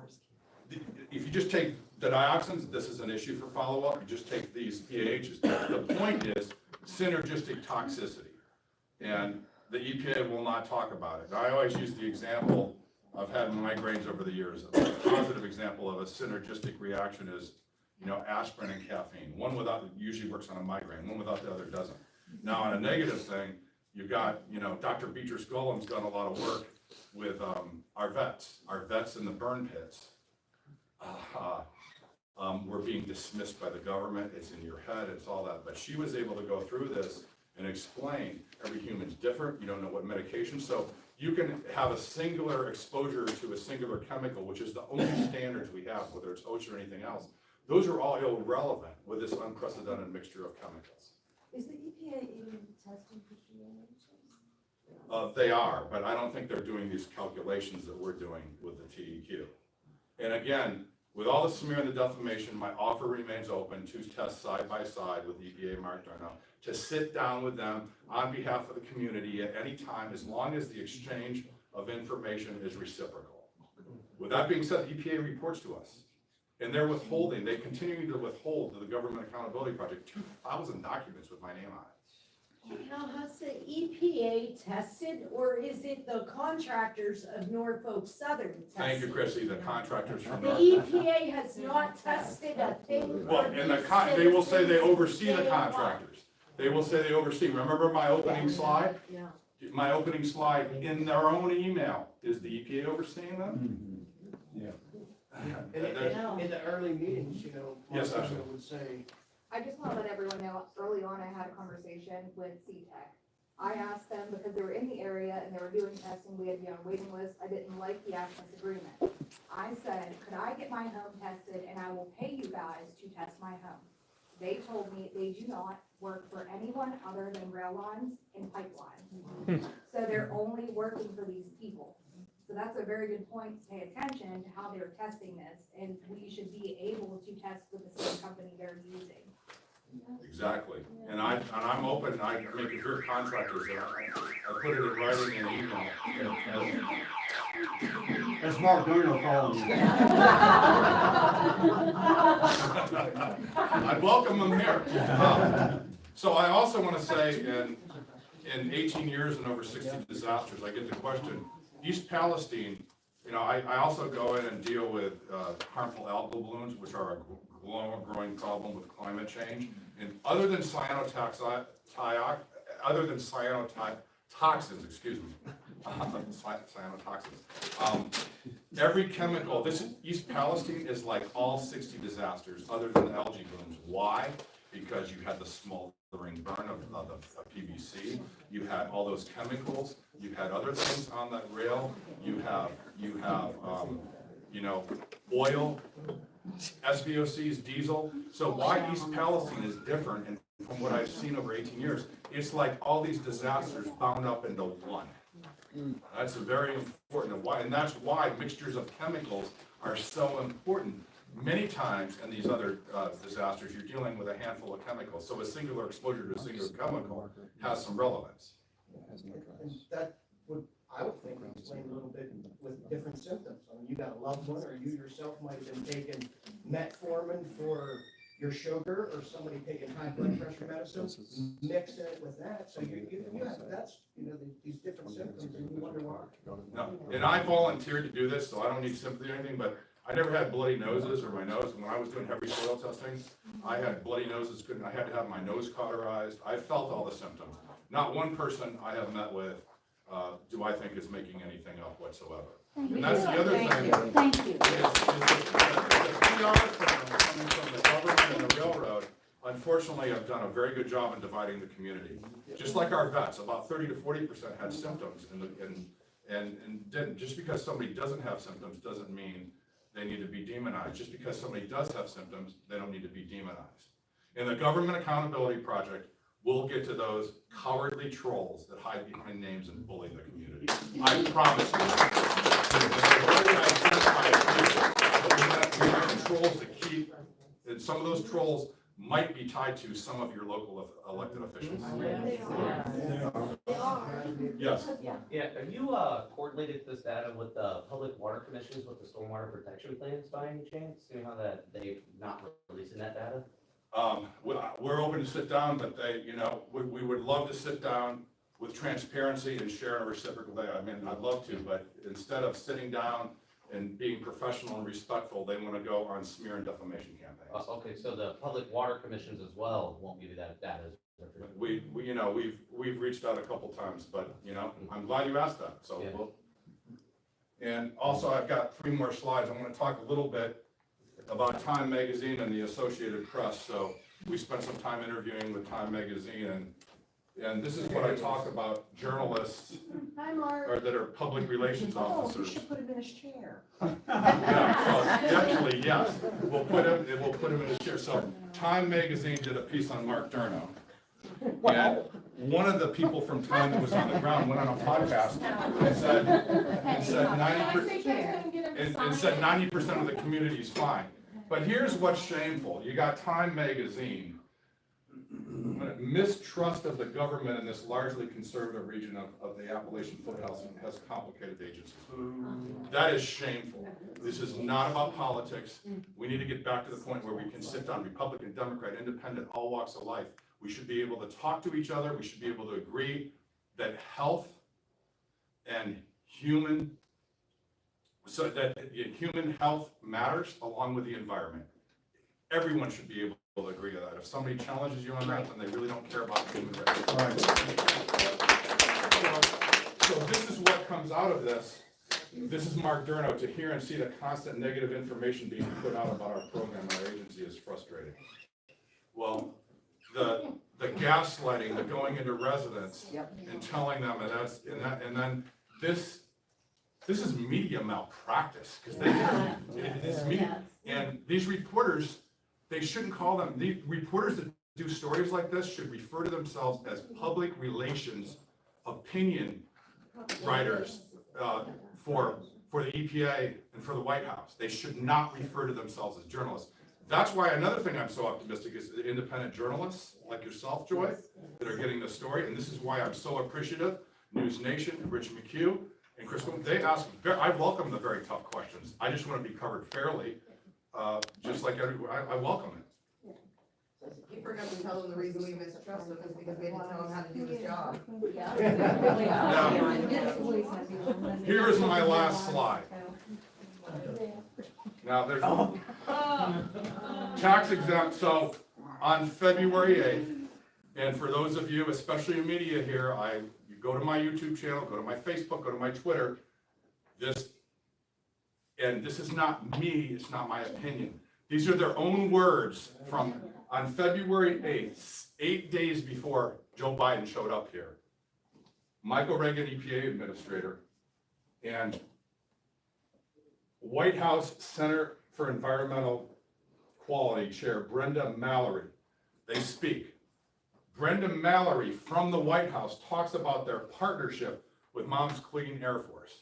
if you just take the dioxins, this is an issue for follow-up, you just take these PAHs. The point is synergistic toxicity. And the EPA will not talk about it. I always use the example, I've had migraines over the years. A positive example of a synergistic reaction is, you know, aspirin and caffeine. One without, usually works on a migraine, one without the other doesn't. Now on a negative thing, you've got, you know, Dr. Beecher Skolom's done a lot of work with our vets in the burn pits. We're being dismissed by the government, it's in your head, it's all that. But she was able to go through this and explain every human's different, you don't know what medication, so you can have a singular exposure to a singular chemical, which is the only standards we have, whether it's OSHA or anything else. Those are all irrelevant with this unprecedented mixture of chemicals. Is the EPA even testing for PAHs? They are, but I don't think they're doing these calculations that we're doing with the TEQ. And again, with all the smear and the defamation, my offer remains open to test side by side with EPA Mark Darno, to sit down with them on behalf of the community at any time, as long as the exchange of information is reciprocal. With that being said, the EPA reports to us, and they're withholding, they continue to withhold to the Government Accountability Project 2,000 documents with my name on it. Now, has the EPA tested, or is it the contractors of Norfolk Southern testing? Thank you, Chrissy, the contractors from The EPA has not tested a thing. Well, and they will say they oversee the contractors. They will say they oversee. Remember my opening slide? Yeah. My opening slide in their own email, is the EPA overseeing them? In the early meetings, you know, Yes, Mark absolutely. would say, I just want to let everyone know, early on, I had a conversation with CTEC. I asked them, because they were in the area and they were doing testing, we had to be on a waiting list, I didn't like the access agreement. I said, could I get my home tested and I will pay you guys to test my home? They told me they do not work for anyone other than rail lines and pipelines. So they're only working for these people. So that's a very good point to pay attention to how they're testing this, and we should be able to test with the same company they're using. Exactly. And I'm open, I make it clear contractors, and I put it in writing in email. That's Mark Darno calling you. I welcome them here. So I also want to say, in 18 years and over 60 disasters, I get the question, East Palestine, you know, I also go in and deal with harmful algal blooms, which are a growing problem with climate change. And other than cyanotoxins, excuse me, cyanotoxins, every chemical, East Palestine is like all 60 disasters other than the algae blooms. Why? Because you had the smoldering burn of the PVC, you had all those chemicals, you had other things on that rail, you have you know, oil, SVOCs, diesel. So why East Palestine is different, and from what I've seen over 18 years, it's like all these disasters bound up into one. That's a very important, and that's why mixtures of chemicals are so important. Many times in these other disasters, you're dealing with a handful of chemicals, so a singular exposure to a singular chemical has some relevance. and that would, I would think, explain a little bit with different symptoms. I mean, you got a loved one, or you yourself might have been taking metformin for your sugar or somebody taking high blood pressure medicine, mixing it with that, so that's, these different symptoms, and you wonder why. No, and I volunteered to do this, so I don't need sympathy or anything, but I never had bloody noses or my nose. When I was doing heavy soil testing, I had bloody noses, I had to have my nose cauterized. I felt all the symptoms. Not one person I have met with, do I think is making anything up whatsoever. And that's the other thing. Thank you. Is the PR firm coming from the government and the railroad, unfortunately, have done a very good job in dividing the community. Just like our vets, about 30 to 40% had symptoms and didn't. Just because somebody doesn't have symptoms doesn't mean they need to be demonized. Just because somebody does have symptoms, they don't need to be demonized. In the Government Accountability Project, we'll get to those cowardly trolls that hide behind names and bully the community. I promise you. We have trolls that keep, and some of those trolls might be tied to some of your local elected officials. Yes. Yeah, have you coordinated this data with the public water commissions with the stormwater protection plans by any chance? You know how that they're not releasing that data? We're open to sit down, but we would love to sit down with transparency and share in a reciprocal way. I mean, I'd love to, but instead of sitting down and being professional and respectful, they want to go on smear and defamation campaigns. Okay, so the public water commissions as well won't give you that data. We've reached out a couple times, but I'm glad you asked that. So, Yeah. And also I've got 3 more slides. I'm going to talk a little bit about Time Magazine and the Associated Press. So we spent some time interviewing with Time Magazine, and this is what I talk about journalists Hi, Mark. or that are public relations Oh, you officers. should put him in his chair. Yeah, so actually, yes, we'll put him in his chair. So Time Magazine did a piece on Mark Durno. And one of the people from Time that was on the ground went on a podcast and said 90% of the community is fine. But here's what's shameful. You got Time Magazine, mistrust of the government in this largely conservative region of the Appalachian Foothills has complicated agencies. That is shameful. This is not about politics. We need to get back to the point where we can sit down, Republican, Democrat, Independent, all walks of life. We should be able to talk to each other. We should be able to agree that health and human health matters along with the environment. Everyone should be able to agree to that. If somebody challenges you on that, then they really don't care about human rights. So this is what comes out of this. This is Mark Durno. To hear and see the constant negative information being put out about our program and our agency is frustrating. Well, the gaslighting, the going into residents and telling them, and then this is media malpractice, because it's media, and these reporters, they shouldn't call them, the reporters that do stories like this should refer to themselves as public relations opinion writers for the EPA and for the White House. They should not refer to themselves as journalists. That's why another thing I'm so optimistic is the independent journalists like yourself, Joy, that are getting the story, and this is why I'm so appreciative. News Nation, Rich McHugh, and Chris, they ask, I welcome the very tough questions. I just want to be covered fairly, just like everyone. I welcome it. You forgot to tell them the reason we mistrust them is because we didn't tell them how to do his job. Now, here is my last slide. Now, there's tax exempt, so on February 8th, and for those of you, especially in media here, you go to my YouTube channel, go to my Facebook, go to my Twitter, this is not me, it's not my opinion. These are their own words from on February 8th, 8 days before Joe Biden showed up here. Michael Reagan, EPA administrator, and White House Center for Environmental Quality Chair Brenda Mallory. They speak. Brenda Mallory from the White House talks about their partnership with Moms Clean Air Force.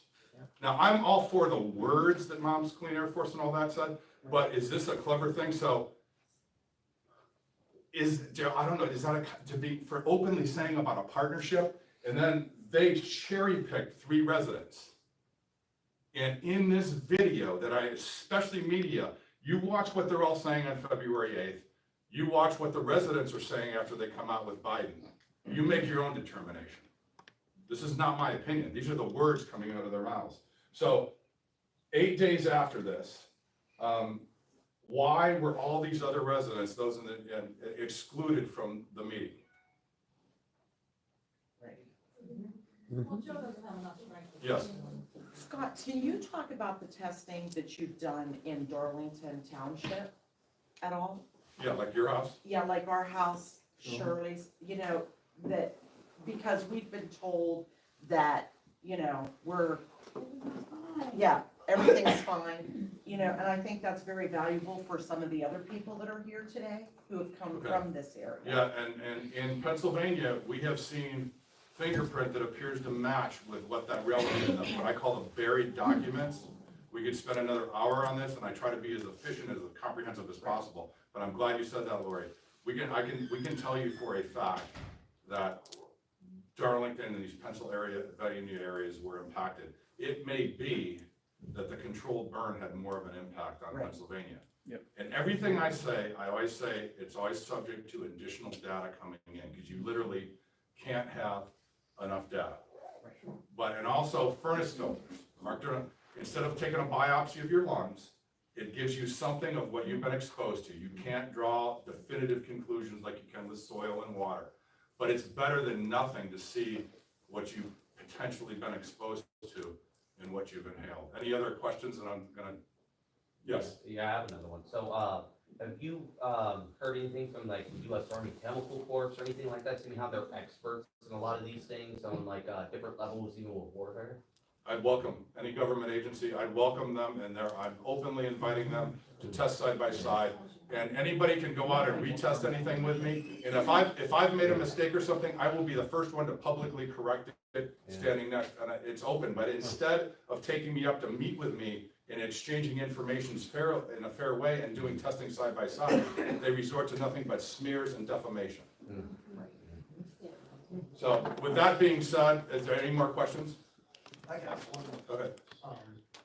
Now, I'm all for the words that Moms Clean Air Force and all that said, but is this a clever thing? So, I don't know, is that for openly saying about a partnership? And then they cherry-picked 3 residents. And in this video that especially media, you watch what they're all saying on February 8th, You watch what the residents are saying after they come out with Biden. You make your own determination. This is not my opinion. These are the words coming out of their mouths. So 8 days after this, why were all these other residents, those in the, excluded from the meeting? Yes. Scott, can you talk about the testing that you've done in Darlington Township at all? Yeah, like your house? Yeah, like our house, Shirley's, you know, that, because we've been told that, you know, everything's fine, you know, and I think that's very valuable for some of the other people that are here today who have come Okay. from this area. Yeah, and in Pennsylvania, we have seen fingerprint that appears to match with what that relative, what I call the buried documents. We could spend another hour on this, and I try to be as efficient, as comprehensive as possible, but I'm glad you said that, Lori. We can tell you for a fact that Darlington and these Pennsylvania areas were impacted. It may be that the controlled burn had more of an impact on Pennsylvania. Yep. And everything I say, I always say, it's always subject to additional data coming in, because you literally can't have enough data. But, and also furnace filters. Mark, instead of taking a biopsy of your lungs, it gives you something of what you've been exposed to. You can't draw definitive conclusions like you can with soil and water. But it's better than nothing to see what you've potentially been exposed to and what you've inhaled. Any other questions? And I'm gonna, yes. Yeah, I have another one. So, have you, heard anything from like the U.S. Army Chemical Corps or anything like that? Seeing how they're experts in a lot of these things on like, different levels, even with warfare? I'd welcome any government agency, I'd welcome them, and I'm openly inviting them to test side by side. And anybody can go out and retest anything with me, and if I've made a mistake or something, I will be the first one to publicly correct it, standing next, and it's open. But instead of taking me up to meet with me and exchanging information in a fair way and doing testing side by side, they resort to nothing but smears and defamation. So with that being said, is there any more questions? I got one, Okay.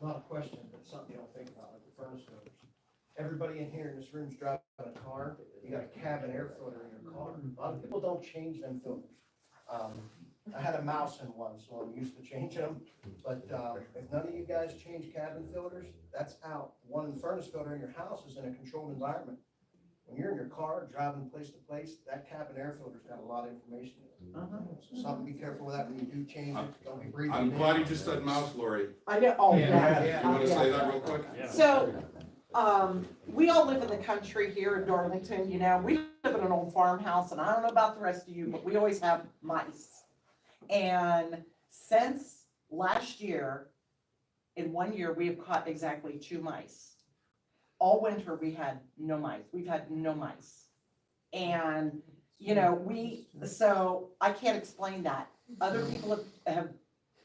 not a question, but something you don't think about, like the furnace filters. Everybody in here in this room's driving a car, you got a cabin air filter in your car. A lot of people don't change them filters. I had a mouse in one, so I'm used to changing them, but, if none of you guys change cabin filters, that's out. One furnace filter in your house is in a controlled environment. When you're in your car, driving place to place, that cabin air filter's got a lot of information in it. So something, be careful with that when you do change it, don't be breathing. I'm glad you just said mouse, Lori. I know, oh, You wanna say that real quick? So, we all live in the country here in Darlington, you know, we live in an old farmhouse, and I don't know about the rest of you, but we always have mice. And since last year, in 1 year, we have caught exactly 2 mice. All winter, we had no mice, we've had no mice. And, you know, so I can't explain that. Other people have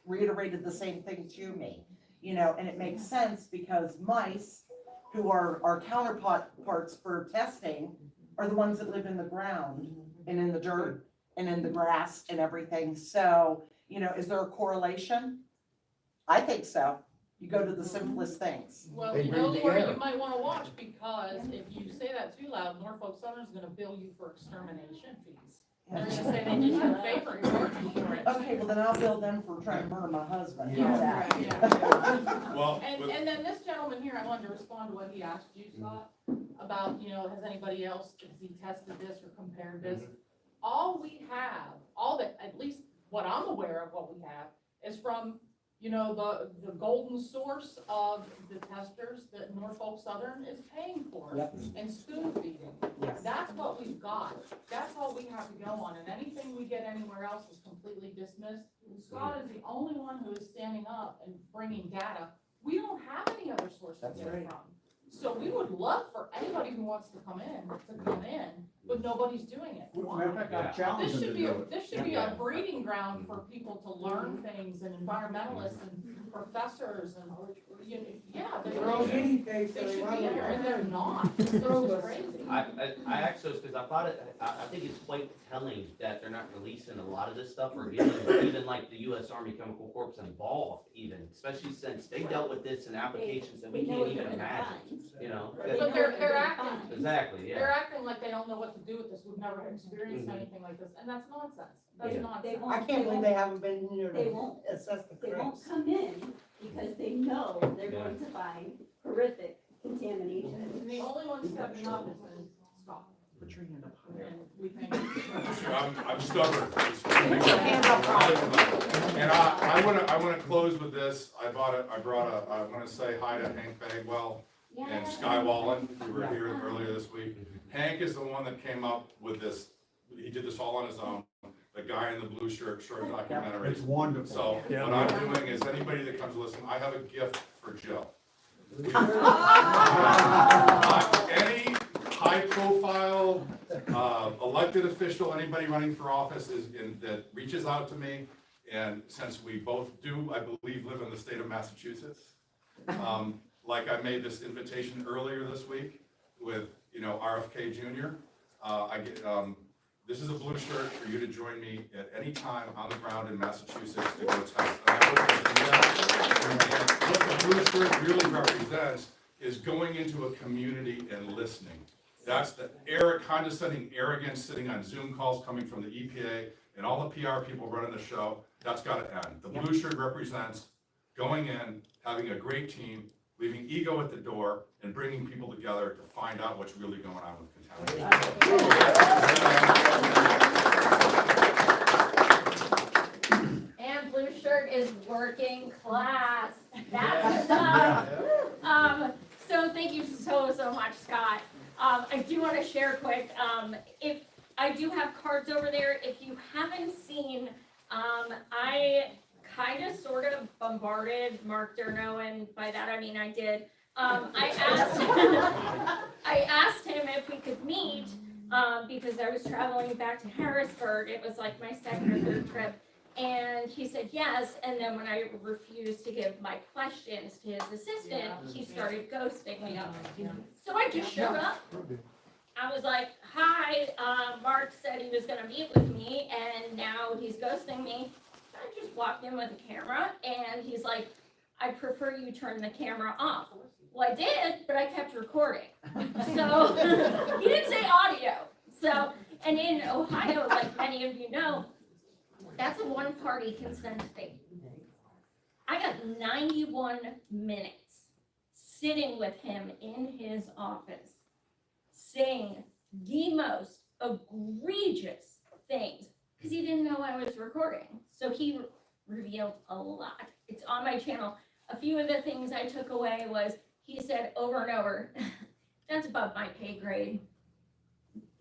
reiterated the same thing to me, you know, and it makes sense because mice, who are our counterparts for testing, are the ones that live in the ground and in the dirt and in the grass and everything. So, you know, is there a correlation? I think so. You go to the simplest things. Well, They you know, breathe the Lori, air. you might wanna watch, because if you say that too loud, Norfolk Southern's gonna bill you for extermination fees. They're gonna say they did you a favor and charge you for it. Okay, well then I'll bill them for trying to murder my husband. How's Yeah, that? yeah. Well, And then this gentleman here, I wanted to respond to what he asked you, Scott, about, you know, has anybody else, has he tested this or compared this? All we have, all that, at least what I'm aware of what we have, is from, you know, the golden source of the testers that Norfolk Southern is paying for and spoon feeding. Yes. That's what we've got. That's all we have to go on, and anything we get anywhere else is completely dismissed. Scott is the only one who is standing up and bringing data. We don't have any other source to get it from. So we would love for anybody who wants to come in, but nobody's doing it. Why? This should be a breeding ground for people to learn things, and environmentalists and professors and, yeah, all guinea pigs, so They they should want be, and they're not, it's crazy. I asked those because I thought I think it's quite telling that they're not releasing a lot of this stuff or getting even like the U.S. Army Chemical Corps involved even, especially since they dealt with this in applications that we can't even imagine, you know? But they're acting, Exactly, they're yeah. acting like they don't know what to do with this, we've never experienced anything like this, and that's nonsense, that's Yeah. nonsense. I can't believe they haven't been here They to won't. assess the They won't cracks. come in because they know they're going to find horrific contamination. And the only one stepping up is Scott. Put your hand up higher. And we think. I'm stubborn. And I wanna close with this. I brought I wanna say hi to Hank Bagwell and Sky Wallen, who were here earlier this week. Hank is the one that came up with this, he did this all on his own, the guy in the blue shirt, short documentary. It's wonderful. So what I'm doing is, anybody that comes to listen, I have a gift for Jill. Any high-profile, elected official, anybody running for office that reaches out to me, and since we both do, I believe, live in the state of Massachusetts, like I made this invitation earlier this week with, RFK Jr. This is a blue shirt for you to join me at any time on the ground in Massachusetts to go test. And I hope you do that. And what the blue shirt really represents is going into a community and listening. That's the condescending arrogance sitting on Zoom calls coming from the EPA and all the PR people running the show. That's got to end. The blue shirt represents going in, having a great team, leaving ego at the door, and bringing people together to find out what's really going on with contamination. And blue shirt is working class. That's what's up. So thank you so much, Scott. I do want to share quick, if I do have cards over there, if you haven't seen, I kind of sort of bombarded Mark Durno, and by that I mean I did. I asked him if we could meet, because I was traveling back to Harrisburg. It was like my second or third trip. And he said yes, and then when I refused to give my questions to his assistant, he started ghosting me. So I just showed up. I was like, hi, Mark said he was gonna meet with me, and now he's ghosting me. I just walked in with a camera, and he's like, I prefer you turn the camera off. Well, I did, but I kept recording. So he didn't say audio. So, and in Ohio, like many of you know, that's a one-party consent state. I got 91 minutes sitting with him in his office, saying the most egregious things, because he didn't know I was recording. So he revealed a lot. It's on my channel. A few of the things I took away was, he said over and over, that's above my pay grade.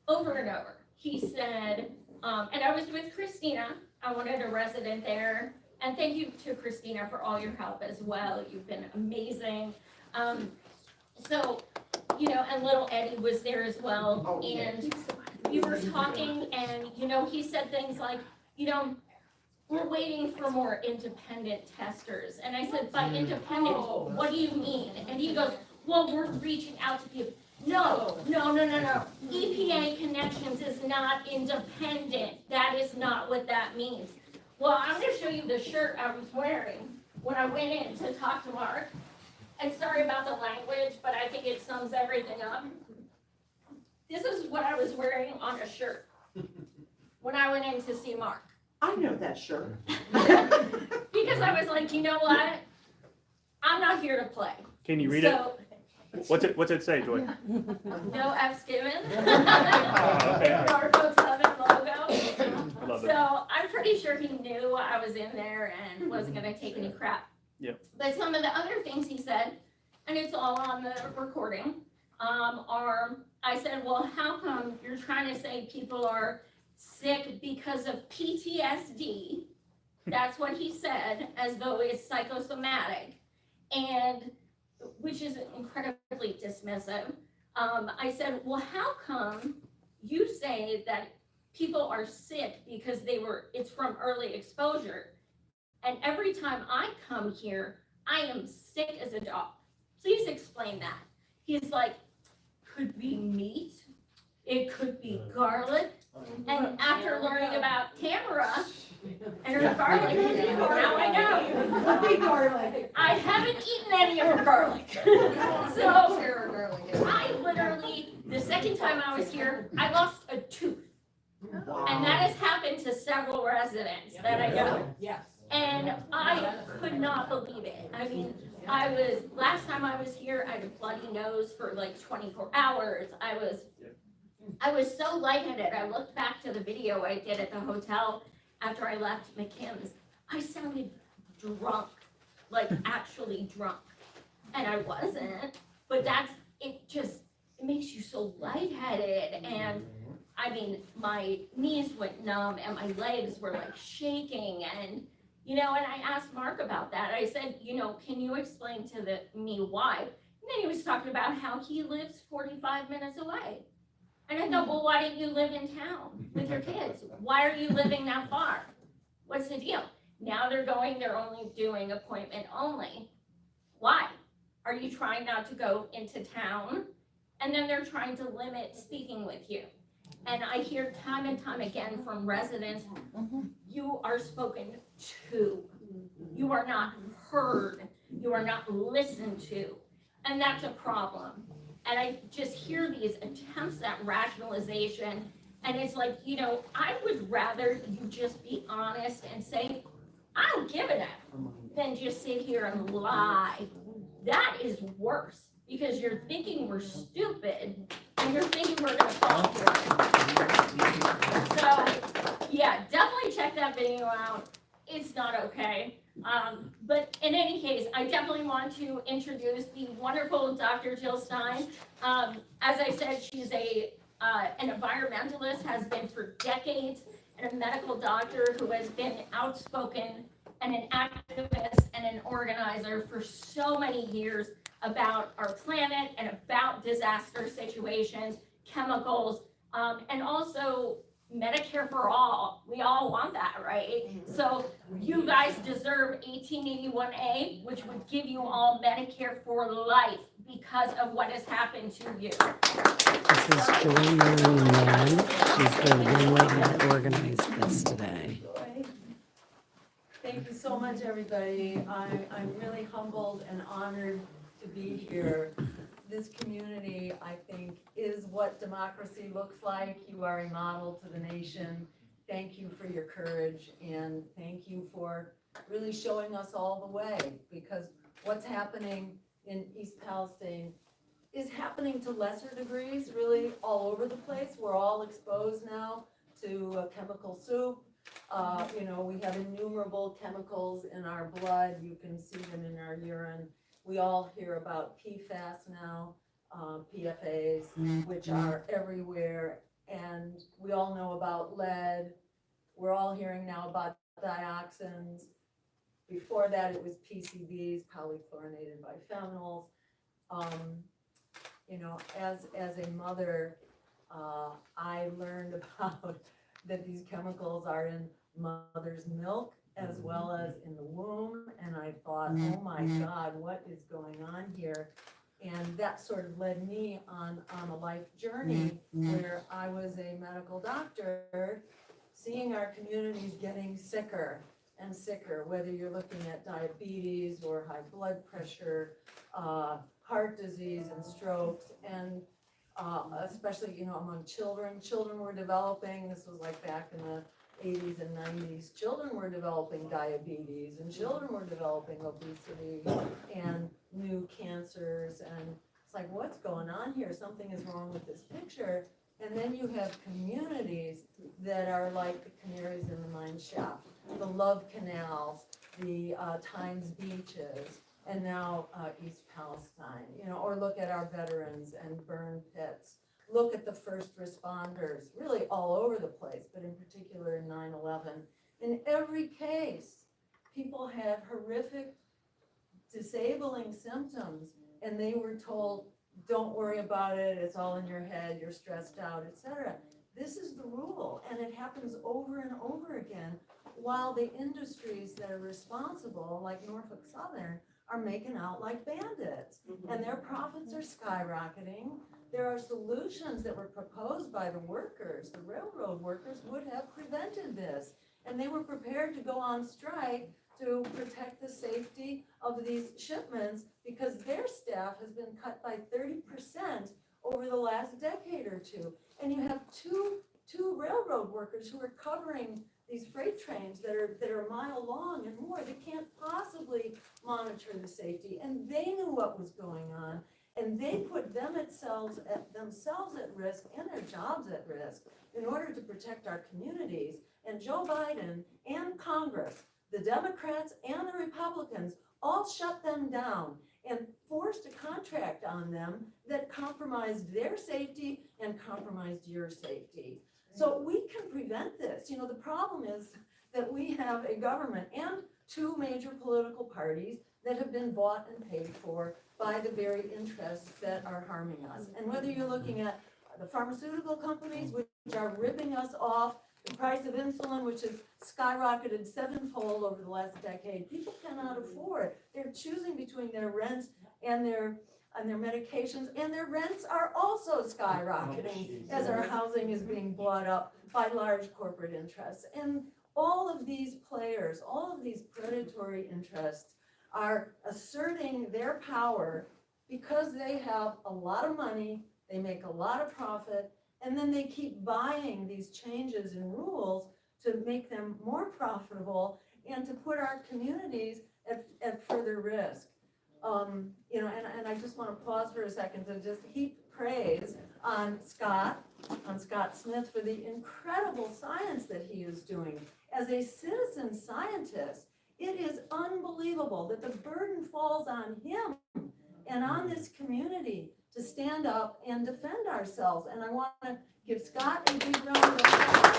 Over and over. He said, and I was with Christina. I wanted a resident there. And thank you to Christina for all your help as well. You've been amazing. So, and little Eddie was there as well. And we were talking, and, he said things like, we're waiting for more independent testers. And I said, by independent, what do you mean? And he goes, well, we're reaching out to people. No. EPA Connections is not independent. That is not what that means. Well, I'm gonna show you the shirt I was wearing when I went in to talk to Mark. And sorry about the language, but I think it sums everything up. This is what I was wearing on a shirt when I went in to see Mark. I know that shirt. Because I was like, you know what? I'm not here to play. Can you read it? What's it say, Joy? No F's given. okay. Our folks 7 logo. Love it. So I'm pretty sure he knew I was in there and wasn't gonna take any crap. Yep. But some of the other things he said, and it's all on the recording, are, I said, well, how come you're trying to say people are sick because of PTSD? That's what he said, as though it's psychosomatic, and which is incredibly dismissive. I said, well, how come you say that people are sick because it's from early exposure? And every time I come here, I am sick as a dog. please explain that. He's like, could be meat, it could be garlic, and after learning about Tamara and her garlic, now I know. I haven't eaten any of her garlic. So, I literally, the second time I was here, I lost a tooth. And that has happened to several residents that I know. Yes. And I could not believe it. I mean, last time I was here, I had a bloody nose for like 24 hours. I was so lightheaded. I looked back to the video I did at the hotel after I left McKim's. I sounded drunk, like actually drunk. And I wasn't, but it makes you so lightheaded. And I mean, my knees went numb and my legs were like shaking. And and I asked Mark about that. I said, can you explain to me why? And then he was talking about how he lives 45 minutes away. And I thought, well, why don't you live in town with your kids? Why are you living that far? What's the deal? Now they're only doing appointment only. Why? Are you trying not to go into town? And then they're trying to limit speaking with you. And I hear time and time again from residents, you are spoken to. You are not heard. You are not listened to. And that's a problem. And I just hear these attempts at rationalization. And it's like, I would rather you just be honest and say, I don't give a F, than just sit here and lie. That is worse. Because you're thinking we're stupid, and you're thinking we're gonna fall for it. So, yeah, definitely check that video out. It's not okay. But in any case, I definitely want to introduce the wonderful Dr. Jill Stein. As I said, she's an environmentalist, has been for decades, and a medical doctor who has been outspoken and an activist and an organizer for so many years about our planet and about disaster situations, chemicals, and also Medicare for all. We all want that, right? So you guys deserve 1881A, which would give you all Medicare for life because of what has happened to you. This is Joy Marie Mann. She's the young lady that organized this today. Thank you so much, everybody. I'm really humbled and honored to be here. This community, I think, is what democracy looks like. You are a model to the nation. Thank you for your courage, and thank you for really showing us all the way, because what's happening in East Palestine is happening to lesser degrees, really all over the place. We're all exposed now to a chemical soup. We have innumerable chemicals in our blood. You can see them in our urine. We all hear about PFAS now, PFAs, which are everywhere. And we all know about lead. We're all hearing now about dioxins. Before that, it was PCBs, polychlorinated biphenyls. As a mother, I learned about that these chemicals are in mother's milk as well as in the womb, and I thought, oh my God, what is going on here? And that sort of led me on a life journey where I was a medical doctor, seeing our communities getting sicker and sicker, whether you're looking at diabetes or high blood pressure, heart disease and strokes, and especially, among children. Children were developing, this was like back in the 80s and 90s, children were developing diabetes, and children were developing obesity and new cancers, and it's like, what's going on here? Something is wrong with this picture. And then you have communities that are like the canaries in the mine shaft, the love canals, the Tynes beaches, and now East Palestine, or look at our veterans and burn pits. Look at the first responders, really all over the place, but in particular in 9/11. In every case, people had horrific, disabling symptoms, and they were told, don't worry about it, it's all in your head, you're stressed out, etc. This is the rule, and it happens over and over again, while the industries that are responsible, like Norfolk Southern, are making out like bandits. and their profits are skyrocketing. There are solutions that were proposed by the workers. The railroad workers would have prevented this, and they were prepared to go on strike to protect the safety of these shipments because their staff has been cut by 30% over the last decade or two. And you have two railroad workers who are covering these freight trains that are a mile long and more. They can't possibly monitor the safety, and they knew what was going on, and they put themselves at risk and their jobs at risk in order to protect our communities. And Joe Biden and Congress, the Democrats and the Republicans, all shut them down and forced a contract on them that compromised their safety and compromised your safety. So we can prevent this. You know, the problem is that we have a government and two major political parties that have been bought and paid for by the very interests that are harming us. And whether you're looking at the pharmaceutical companies, which are ripping us off, the price of insulin, which has skyrocketed sevenfold over the last decade, people cannot afford. They're choosing between their rents and their medications, and their rents are also skyrocketing as our housing is being bought up by large corporate interests. And all of these players, all of these predatory interests are asserting their power because they have a lot of money, they make a lot of profit, and then they keep buying these changes in rules to make them more profitable and to put our communities at further risk. You know, and I just want to pause for a second to just heap praise on Scott Smith for the incredible science that he is doing. As a citizen scientist, it is unbelievable that the burden falls on him and on this community to stand up and defend ourselves. And I want to give Scott a big round of applause.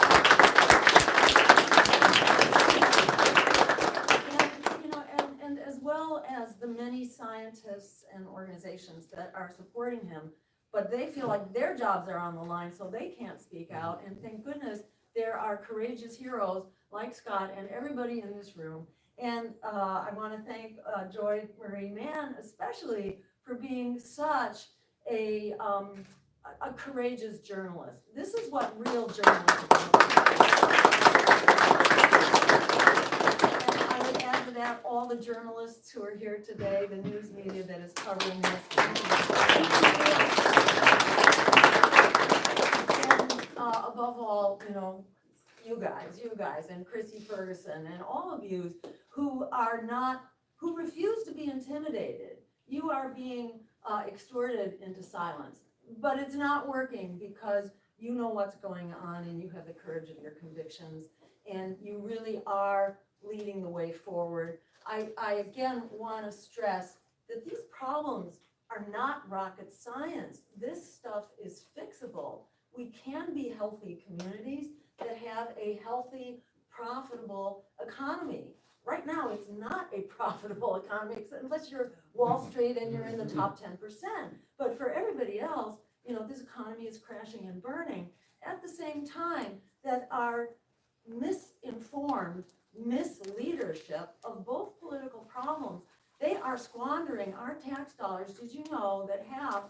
And as well as the many scientists and organizations that are supporting him, but they feel like their jobs are on the line, so they can't speak out. And thank goodness there are courageous heroes like Scott and everybody in this room. And I want to thank Joy Marie Mann especially for being such a courageous journalist. This is what real journalists do. And I would add to that all the journalists who are here today, the news media that is covering this. And above all, you know, you guys, and Chrissy Ferguson, and all of you who refuse to be intimidated. You are being extorted into silence, but it's not working because you know what's going on and you have the courage of your convictions, and you really are leading the way forward. I again want to stress that these problems are not rocket science. This stuff is fixable. We can be healthy communities that have a healthy, profitable economy. Right now, it's not a profitable economy, unless you're Wall Street and you're in the top 10%. But for everybody else, you know, this economy is crashing and burning. At the same time that our misinformed misleadership of both political problems, they are squandering our tax dollars. Did you know that half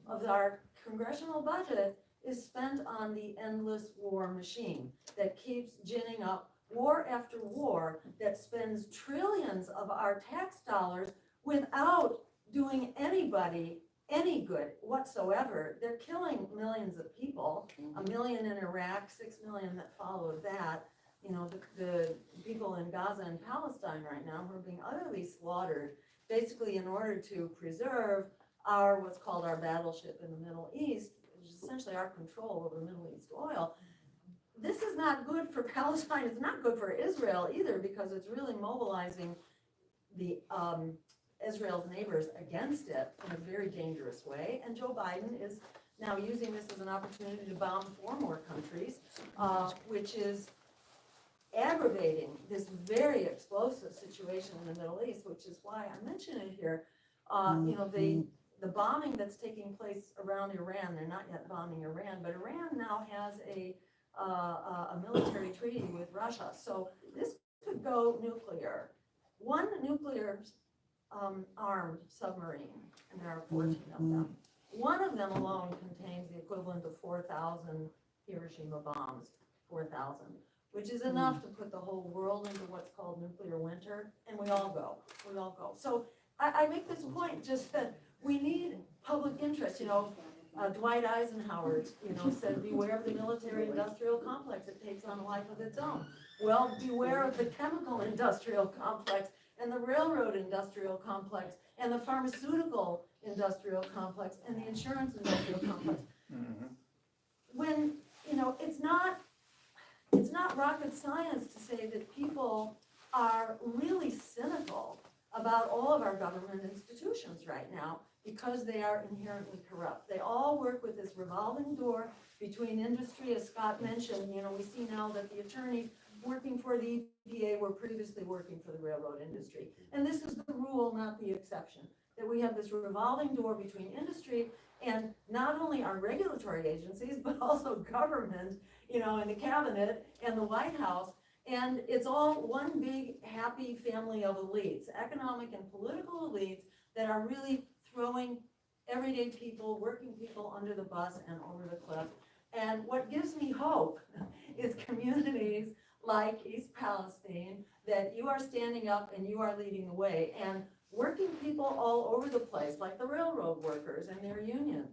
of our congressional budget is spent on the endless war machine that keeps ginning up war after war, that spends trillions of our tax dollars without doing anybody any good whatsoever? They're killing millions of people, 1 million in Iraq, 6 million that followed that. You know, the people in Gaza and Palestine right now who are being utterly slaughtered, basically in order to preserve our, what's called our battleship in the Middle East, which is essentially our control over Middle East oil. This is not good for Palestine. It's not good for Israel either, because it's really mobilizing the Israel's neighbors against it in a very dangerous way. And Joe Biden is now using this as an opportunity to bomb 4 more countries, which is aggravating this very explosive situation in the Middle East, which is why I mention it here. You know, the bombing that's taking place around Iran, they're not yet bombing Iran, but Iran now has a military treaty with Russia. So this could go nuclear. One nuclear armed submarine, and there are 14 of them. One of them alone contains the equivalent of 4,000 Hiroshima bombs, 4,000, which is enough to put the whole world into what's called nuclear winter, and we all go. So I make this point just that we need public interest, Dwight Eisenhower, said, beware of the military-industrial complex, it takes on a life of its own. Well, beware of the chemical industrial complex and the railroad industrial complex and the pharmaceutical industrial complex and the insurance industrial complex. When, it's not rocket science to say that people are really cynical about all of our government institutions right now because they are inherently corrupt. They all work with this revolving door between industry, as Scott mentioned. We see now that the attorneys working for the EPA were previously working for the railroad industry. And this is the rule, not the exception, that we have this revolving door between industry and not only our regulatory agencies, but also government, and the cabinet and the White House. And it's all one big happy family of elites, economic and political elites that are really throwing everyday people, working people under the bus and over the cliff. And what gives me hope is communities like East Palestine, that you are standing up and you are leading the way, and working people all over the place, like the railroad workers and their union.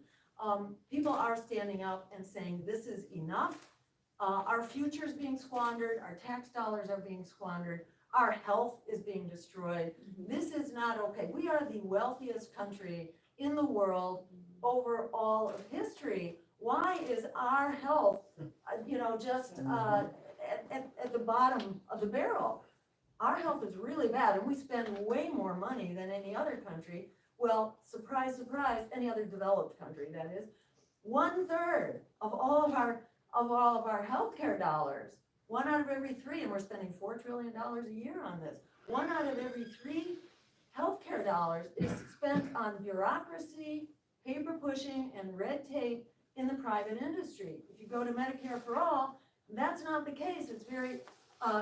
People are standing up and saying, this is enough. Our future is being squandered, our tax dollars are being squandered, our health is being destroyed. This is not okay. We are the wealthiest country in the world over all of history. Why is our health, just at the bottom of the barrel? Our health is really bad, and we spend way more money than any other country. Well, surprise, surprise, any other developed country, that is. 1/3 of all of our healthcare dollars, 1 out of every 3, and we're spending $4 trillion a year on this. 1 out of every 3 healthcare dollars is spent on bureaucracy, paper pushing, and red tape in the private industry. If you go to Medicare for All, that's not the case. It's very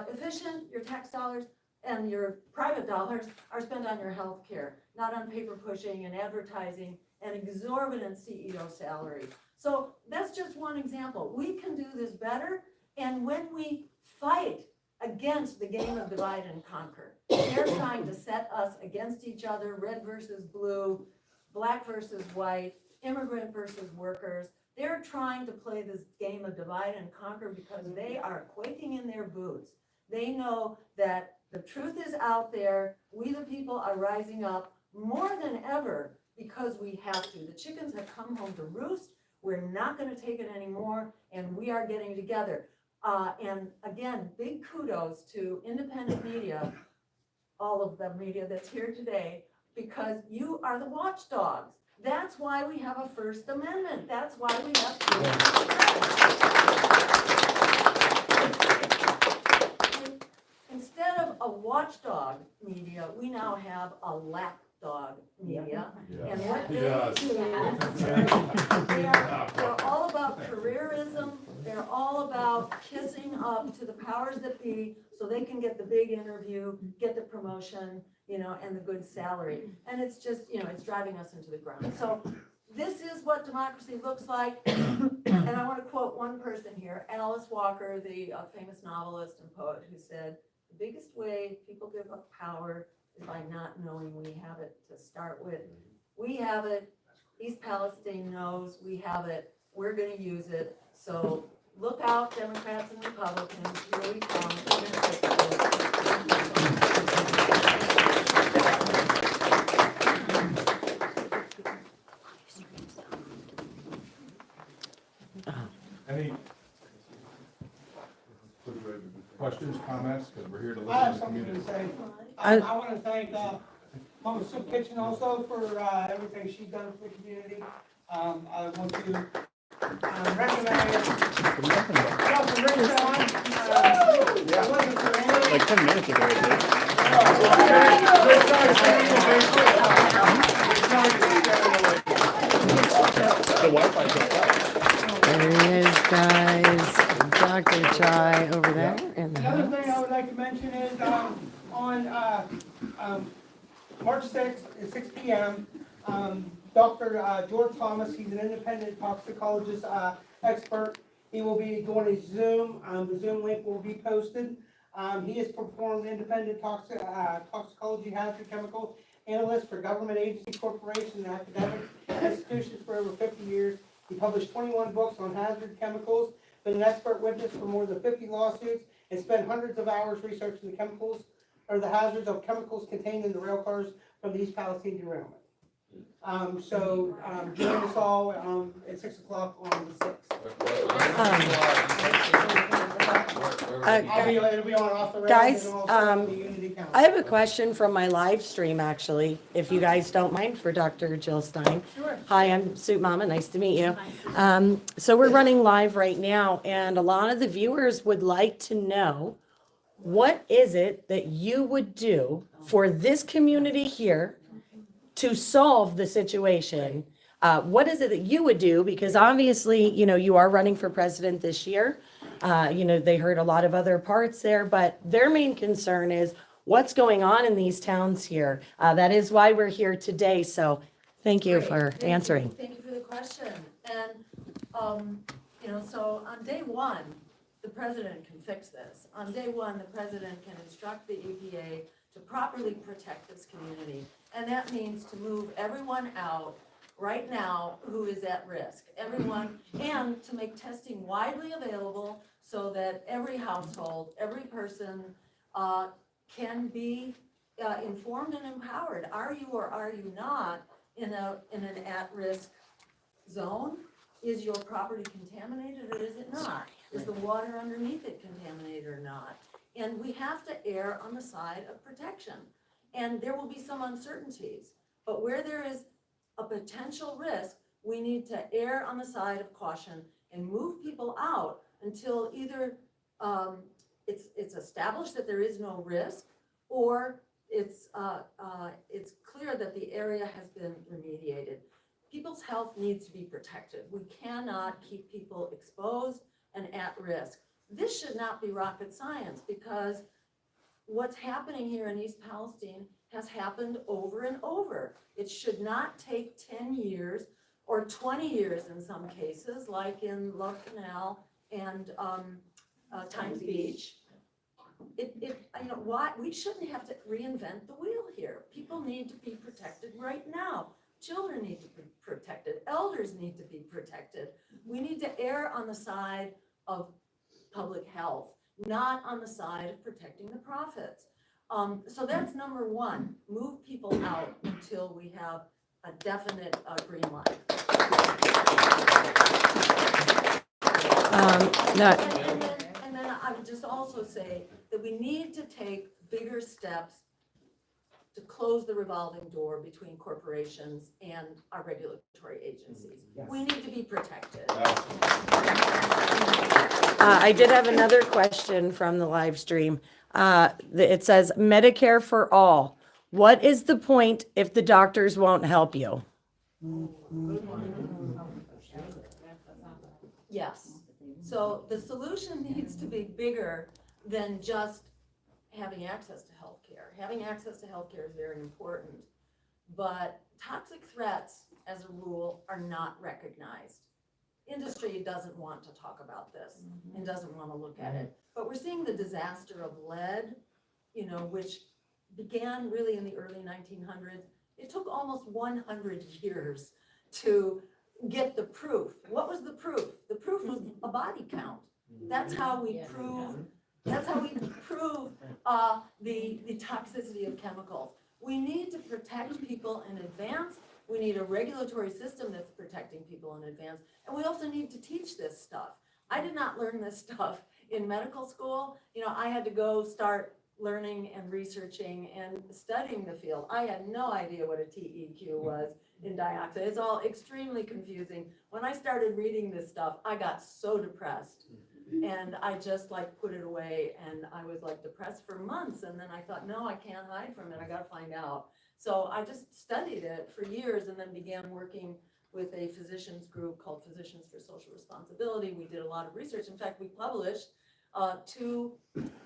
efficient. Your tax dollars and your private dollars are spent on your health care, not on paper pushing and advertising and exorbitant CEO salaries. So that's just one example. We can do this better, and when we fight against the game of divide and conquer, they're trying to set us against each other, red versus blue, black versus white, immigrant versus workers. They're trying to play this game of divide and conquer because they are quaking in their boots. They know that the truth is out there. We, the people, are rising up more than ever because we have to. The chickens have come home to roost. We're not going to take it anymore, and we are getting together. And again, big kudos to independent media, all of the media that's here today, because you are the watchdogs. That's why we have a First Amendment. That's why we have Instead of a watchdog media, we now have a lapdog media. And what they do is they're all about careerism. They're all about kissing up to the powers that be so they can get the big interview, get the promotion, and the good salary. And it's just, it's driving us into the ground. So this is what democracy looks like. And I want to quote one person here, Alice Walker, the famous novelist and poet, who said, the biggest way people give up power is by not knowing we have it to start with. We have it. East Palestine knows we have it. We're going to use it. So look out, Democrats and Republicans. Here we come. We're going to fix this. Any questions, comments? Because we're here to I listen have to the something to community. say. I want to thank Mama Soup Kitchen also for everything she's done for the community. I want to recognize Dr. Richard. It wasn't for him. Like 10 minutes ago, I did. The Wi-Fi goes out. There he is, guys. Dr. Chai over there in the Another thing I house. would like to mention is on March 6th at 6 p.m. Dr. George Thomas, he's an independent toxicologist expert. He will be doing a Zoom. The Zoom link will be posted. He has performed independent toxicology hazard chemical analyst for government agency, corporation, and academic institutions for over 50 years. He published 21 books on hazard chemicals, been an expert witness for more than 50 lawsuits, and spent hundreds of hours researching the chemicals or the hazards of chemicals contained in the rail cars from the East Palestine derailment. Join us all at 6 o'clock on the 6th. It'll be on off the rails Guys, and also on the Unity Council. I have a question from my live stream, actually, if you guys don't mind, for Dr. Jill Stein. Sure. Hi, I'm Soup Mama. Nice to meet you. So we're running live right now, and a lot of the viewers would like to know, what is it that you would do for this community here to solve the situation? What is it that you would do? Because obviously, you are running for president this year. They heard a lot of other parts there, but their main concern is what's going on in these towns here. That is why we're here today. So thank you for answering. Thank you for the question. And, so on day one, the president can fix this. On day one, the president can instruct the EPA to properly protect this community. And that means to move everyone out right now who is at risk, everyone, and to make testing widely available so that every household, every person can be informed and empowered. Are you or are you not in an at-risk zone? Is your property contaminated or is it not? Is the water underneath it contaminated or not? And we have to err on the side of protection. And there will be some uncertainties, but where there is a potential risk, we need to err on the side of caution and move people out until either it's established that there is no risk, or it's clear that the area has been remediated. People's health needs to be protected. We cannot keep people exposed and at risk. This should not be rocket science, because what's happening here in East Palestine has happened over and over. It should not take 10 years or 20 years in some cases, like in Love Canal and Times Beach. Why we shouldn't have to reinvent the wheel here. People need to be protected right now. Children need to be protected. Elders need to be protected. We need to err on the side of public health, not on the side of protecting the profits. So that's number one, move people out until we have a definite green light. And then I would just also say that we need to take bigger steps to close the revolving door between corporations and our regulatory agencies. Yes. We need to be protected. I did have another question from the live stream. It says Medicare for all. What is the point if the doctors won't help you? Yes. So the solution needs to be bigger than just having access to health care. Having access to health care is very important, but toxic threats, as a rule, are not recognized. Industry doesn't want to talk about this and doesn't want to look at it. But we're seeing the disaster of lead, which began really in the early 1900s. It took almost 100 years to get the proof. What was the proof? The proof was a body count. That's how we prove. That's how we prove the toxicity of chemicals. We need to protect people in advance. We need a regulatory system that's protecting people in advance. And we also need to teach this stuff. I did not learn this stuff in medical school. I had to go start learning and researching and studying the field. I had no idea what a TEQ was in dioxide. It's all extremely confusing. When I started reading this stuff, I got so depressed. And I just put it away, and I was depressed for months. And then I thought, no, I can't hide from it. I got to find out. So I just studied it for years and then began working with a physicians group called Physicians for Social Responsibility. We did a lot of research. In fact, we published 2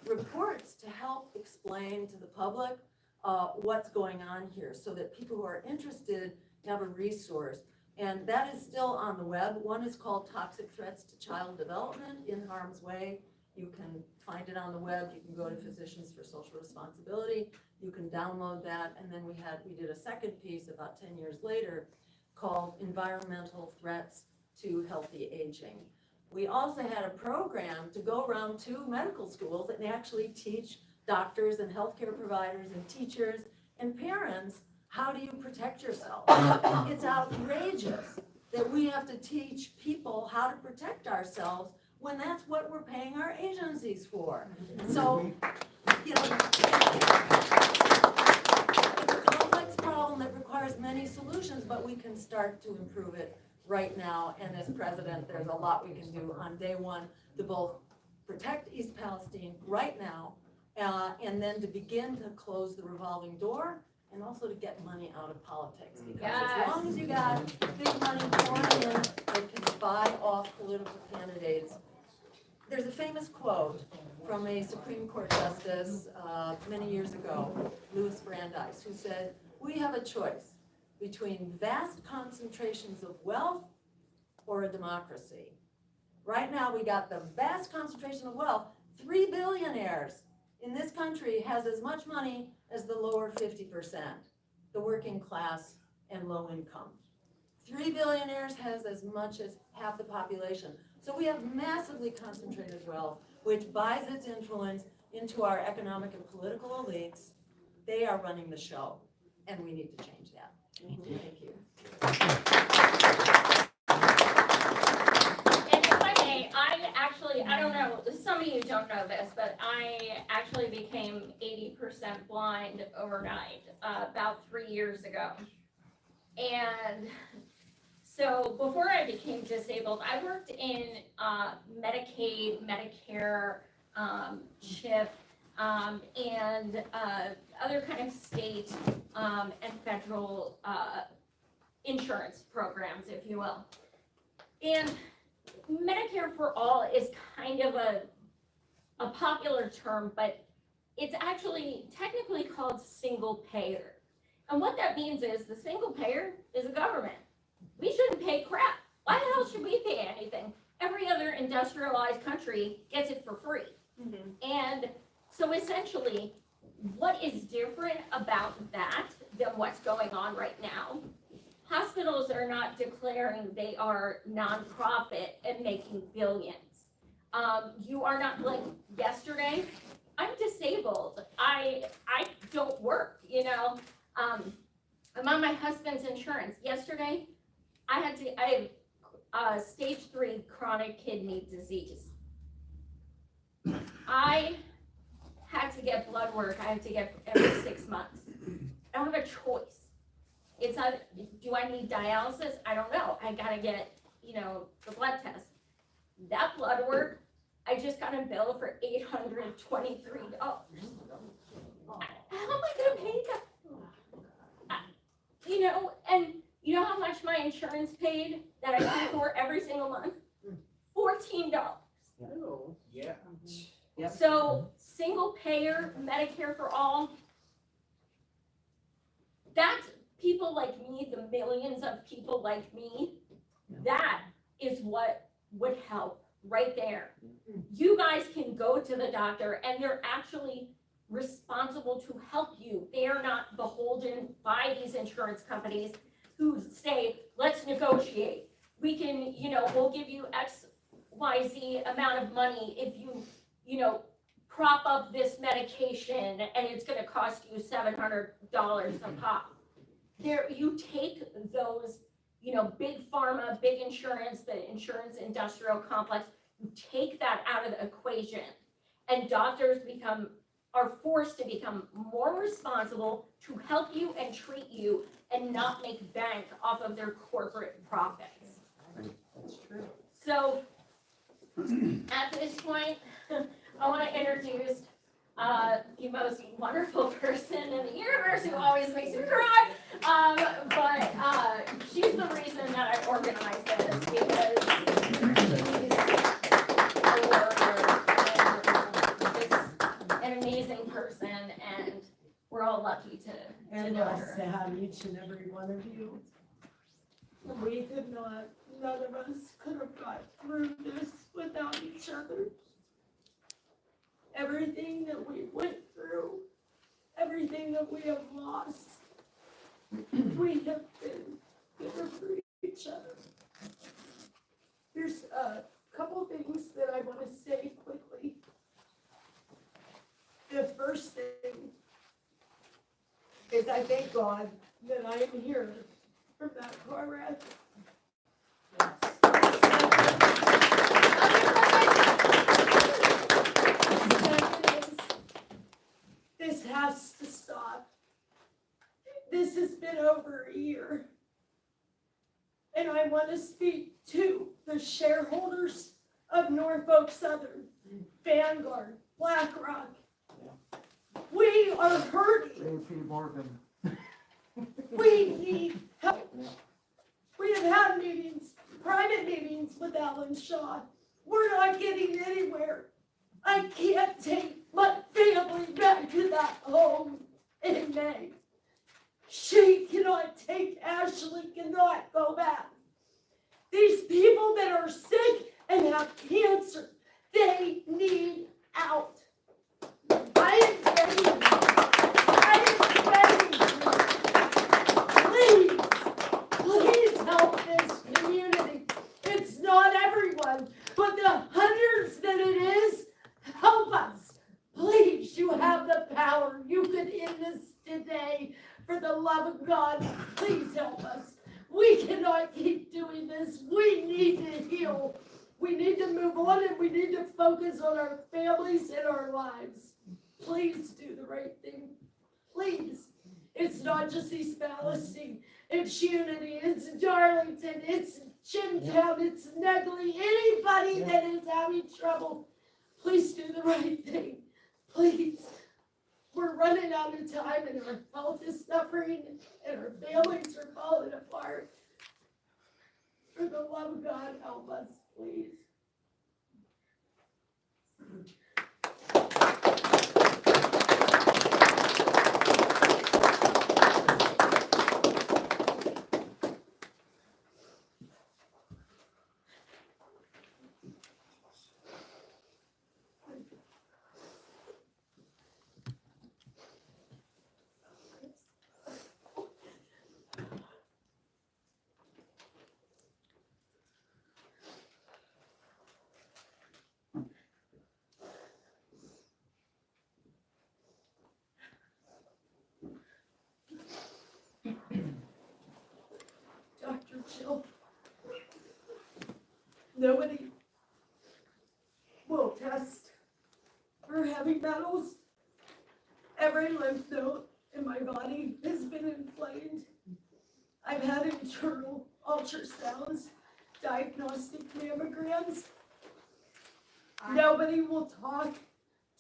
reports to help explain to the public what's going on here, so that people who are interested have a resource. And that is still on the web. One is called Toxic Threats to Child Development in Harm's Way. You can find it on the web. You can go to Physicians for Social Responsibility. You can download that. And then we did a second piece about 10 years later called Environmental Threats to Healthy Aging. We also had a program to go around to medical schools and actually teach doctors and healthcare providers and teachers and parents, how do you protect yourself? It's outrageous that we have to teach people how to protect ourselves when that's what we're paying our agencies for. So, you know, it's a complex problem that requires many solutions, but we can start to improve it right now. And as president, there's a lot we can do on day one to both protect East Palestine right now, and then to begin to close the revolving door, and also to get money out of politics. Because as long as you got big money pouring in that can buy off political candidates. There's a famous quote from a Supreme Court justice many years ago, Louis Brandeis, who said, "We have a choice between vast concentrations of wealth or a democracy." Right now, we got the vast concentration of wealth. 3 billionaires in this country has as much money as the lower 50%, the working class and low income. 3 billionaires has as much as half the population. So we have massively concentrated wealth, which buys its influence into our economic and political elites. They are running the show, and we need to change that. Thank you. And if I may, I don't know, some of you don't know this, but I actually became 80% blind overnight, about 3 years ago. And so before I became disabled, I worked in Medicaid, Medicare, CHIP, and other kind of state and federal insurance programs, if you will. And Medicare for All is kind of a popular term, but it's actually technically called single payer. And what that means is the single payer is a government. We shouldn't pay crap. Why the hell should we pay anything? Every other industrialized country gets it for free. And so essentially, what is different about that than what's going on right now? Hospitals are not declaring they are nonprofit and making billions. You are not, like yesterday, I'm disabled. I don't work, you know. I'm on my husband's insurance. Yesterday, I have stage 3 chronic kidney disease. I had to get blood work. I have to get every 6 months. I don't have a choice. It's not, do I need dialysis? I don't know. I gotta get, you know, the blood test. That blood work, I just got a bill for $823. How am I gonna pay that? You know, and you know how much my insurance paid that I pay for every single month? $14. Oh, yeah. Yep. So single payer, Medicare for all, that's people like me, the millions of people like me, that is what would help right there. You guys can go to the doctor and they're actually responsible to help you. They are not beholden by these insurance companies who say, let's negotiate. We can, you know, we'll give you XYZ amount of money if you know, prop up this medication and it's gonna cost you $700 a pop. There, you take those, you know, big pharma, big insurance, the insurance industrial complex, you take that out of the equation, and doctors are forced to become more responsible to help you and treat you and not make bank off of their corporate profits. That's true. So, at this point, I want to introduce the most wonderful person in the universe who always makes me cry. But she's the reason that I organized this, because she's a worker and just an amazing person, and we're all lucky lucky to And know nice her. to have each and every one of you. We could not, none of us could have got through this without each other. Everything that we went through, everything that we have lost, we have been there for each other. There's a couple things that I want to say quickly. The first thing is I thank God that I am here from that car wreck. This has to stop. This has been over a year. And I want to speak to the shareholders of Norfolk Southern, Vanguard, BlackRock. We are hurting. JP Morgan. We need help. We have had meetings, private meetings with Alan Shaw. We're not getting anywhere. I can't take my family back to that home in May. She cannot take, Ashley cannot go back. These people that are sick and have cancer, they need out. I am begging. Please help this community. It's not everyone, but the hundreds that it is, help us. Please, you have the power. You could end this today. For the love of God, please help us. We cannot keep doing this. We need to heal. We need to move on and we need to focus on our families and our lives. Please do the right thing. Please. It's not just East Palestine. It's Unity. It's Darlington. It's Jimtown. It's Negley. Anybody that is having trouble, please do the right thing. Please. We're running out of time and our health is suffering and our families are falling apart. For the love of God, help us, please. Dr. Jill, nobody will test for heavy metals. Every lymph node in my body has been inflamed. I've had internal ultrasounds, diagnostic mammograms. Nobody will talk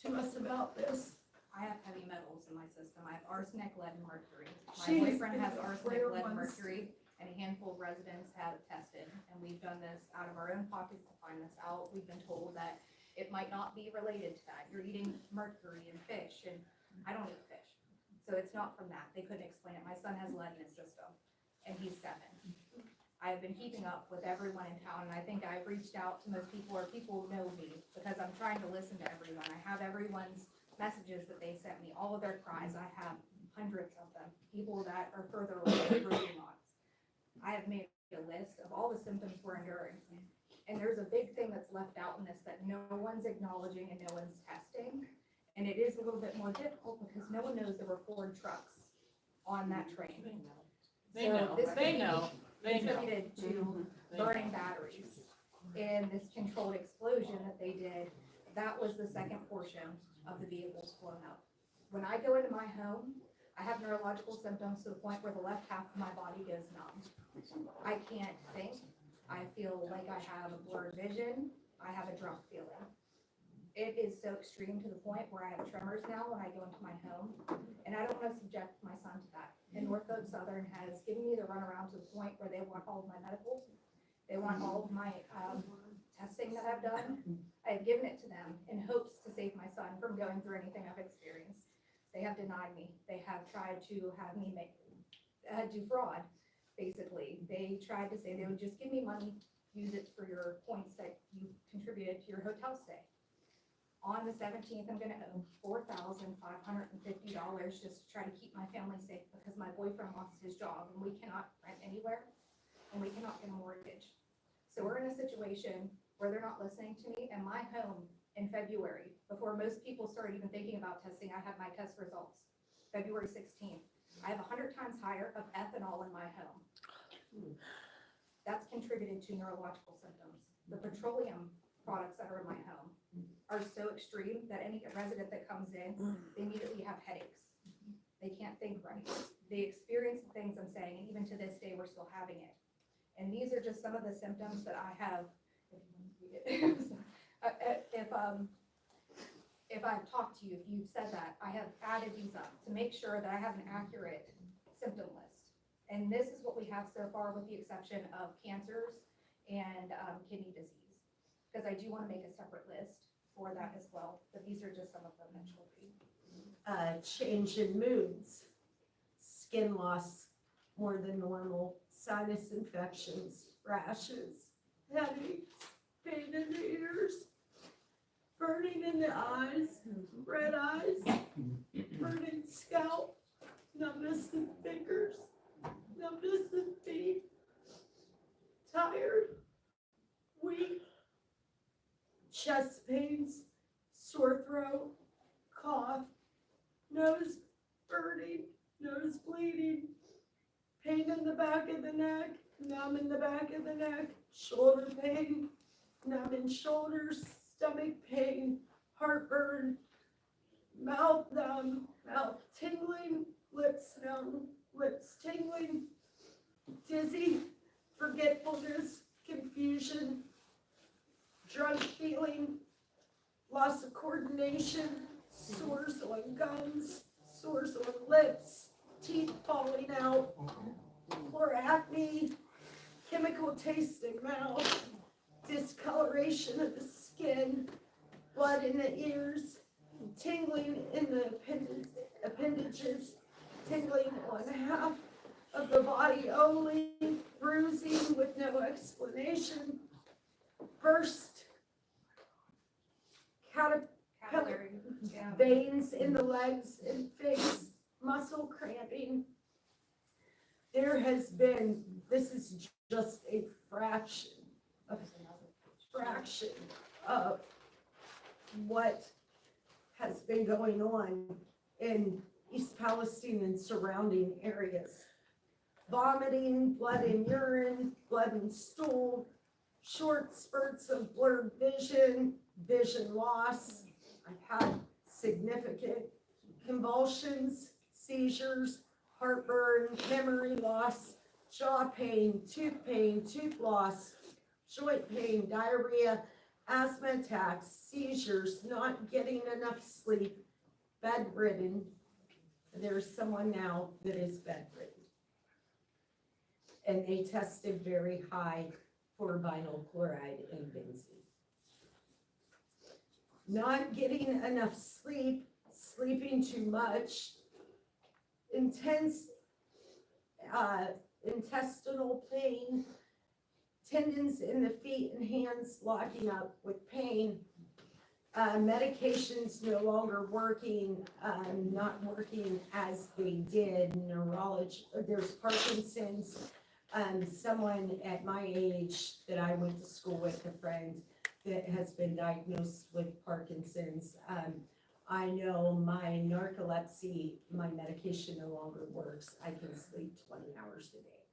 to us about this. I have heavy metals in my system. I have arsenic, lead, and mercury. My She's boyfriend has been arsenic, rare lead, and ones. mercury, and a handful of residents have tested. And we've done this out of our own pockets to find this out. We've been told that it might not be related to that. You're eating mercury and fish, and I don't eat fish. So it's not from that. They couldn't explain it. My son has lead in his system, and he's 7. I have been keeping up with everyone in town, and I think I've reached out to most people, or people know me, because I'm trying to listen to everyone. I have everyone's messages that they sent me, all of their cries. I have hundreds of them, people that are further away, broken hearts. I have made a list of all the symptoms we're enduring. And there's a big thing that's left out in this that no one's acknowledging and no one's testing. And it is a little bit more difficult because no one knows there were Ford trucks on that train. They know, this they could be know, they know. Contributed to burning batteries. And this controlled explosion that they did, that was the second portion of the vehicles blown up. When I go into my home, I have neurological symptoms to the point where the left half of my body goes numb. I can't think. I feel like I have a blurred vision. I have a drunk feeling. It is so extreme to the point where I have tremors now when I go into my home, and I don't want to subject my son to that. And Norfolk Southern has given me the runaround to the point where they want all of my medical, they want all of my testing that I've done. I have given it to them in hopes to save my son from going through anything I've experienced. They have denied me. They have tried to have me do fraud, basically. They tried to say they would just give me money, use it for your points that you contributed to your hotel stay. On the 17th, I'm gonna owe $4,550 just to try to keep my family safe because my boyfriend lost his job and we cannot rent anywhere and we cannot get a mortgage. So we're in a situation where they're not listening to me, and my home in February, before most people started even thinking about testing, I had my test results, February 16th. I have 100 times higher of ethanol in my home. That's contributed to neurological symptoms. The petroleum products that are in my home are so extreme that any resident that comes in, they immediately have headaches. They can't think right. They experience the things I'm saying, and even to this day, we're still having it. And these are just some of the symptoms that I have. If I've talked to you, if you've said that, I have added these up to make sure that I have an accurate symptom list. And this is what we have so far, with the exception of cancers and kidney disease. Because I do want to make a separate list for that as well, but these are just some of them that she'll read. Change in moods, skin loss more than normal, sinus infections, rashes, headaches, pain in the ears, burning in the eyes, red eyes, burning scalp, numbness in fingers, numbness in feet, tired, weak, chest pains, sore throat, cough, nose burning, nose bleeding, pain in the back of the neck, numb in the back of the neck, shoulder pain, numb in shoulders, stomach pain, heartburn, mouth numb, mouth tingling, lips numb, lips tingling, dizzy, forgetfulness, confusion, drunk feeling, loss of coordination, sores on gums, sores on lips, teeth falling out, or acne, chemical taste in mouth, discoloration of the skin, blood in the ears, tingling in the appendages, tingling on half of the body only, bruising with no explanation, burst, Capillary, veins in the legs and face, muscle cramping. There has been, this is just a fraction of what has been going on in East Palestine and surrounding areas. Vomiting, blood in urine, blood in stool, short spurts of blurred vision, vision loss. I've had significant convulsions, seizures, heartburn, memory loss, jaw pain, tooth loss, joint pain, diarrhea, asthma attacks, seizures, not getting enough sleep, bedridden. There's someone now that is bedridden. And they tested very high for vinyl chloride and benzene. Not getting enough sleep, sleeping too much, intense intestinal pain, tendons in the feet and hands locking up with pain, medications no longer working, not working as they did, neurology, there's Parkinson's. Someone at my age that I went to school with, a friend that has been diagnosed with Parkinson's. I know my narcolepsy, my medication no longer works. I can sleep 20 hours a day.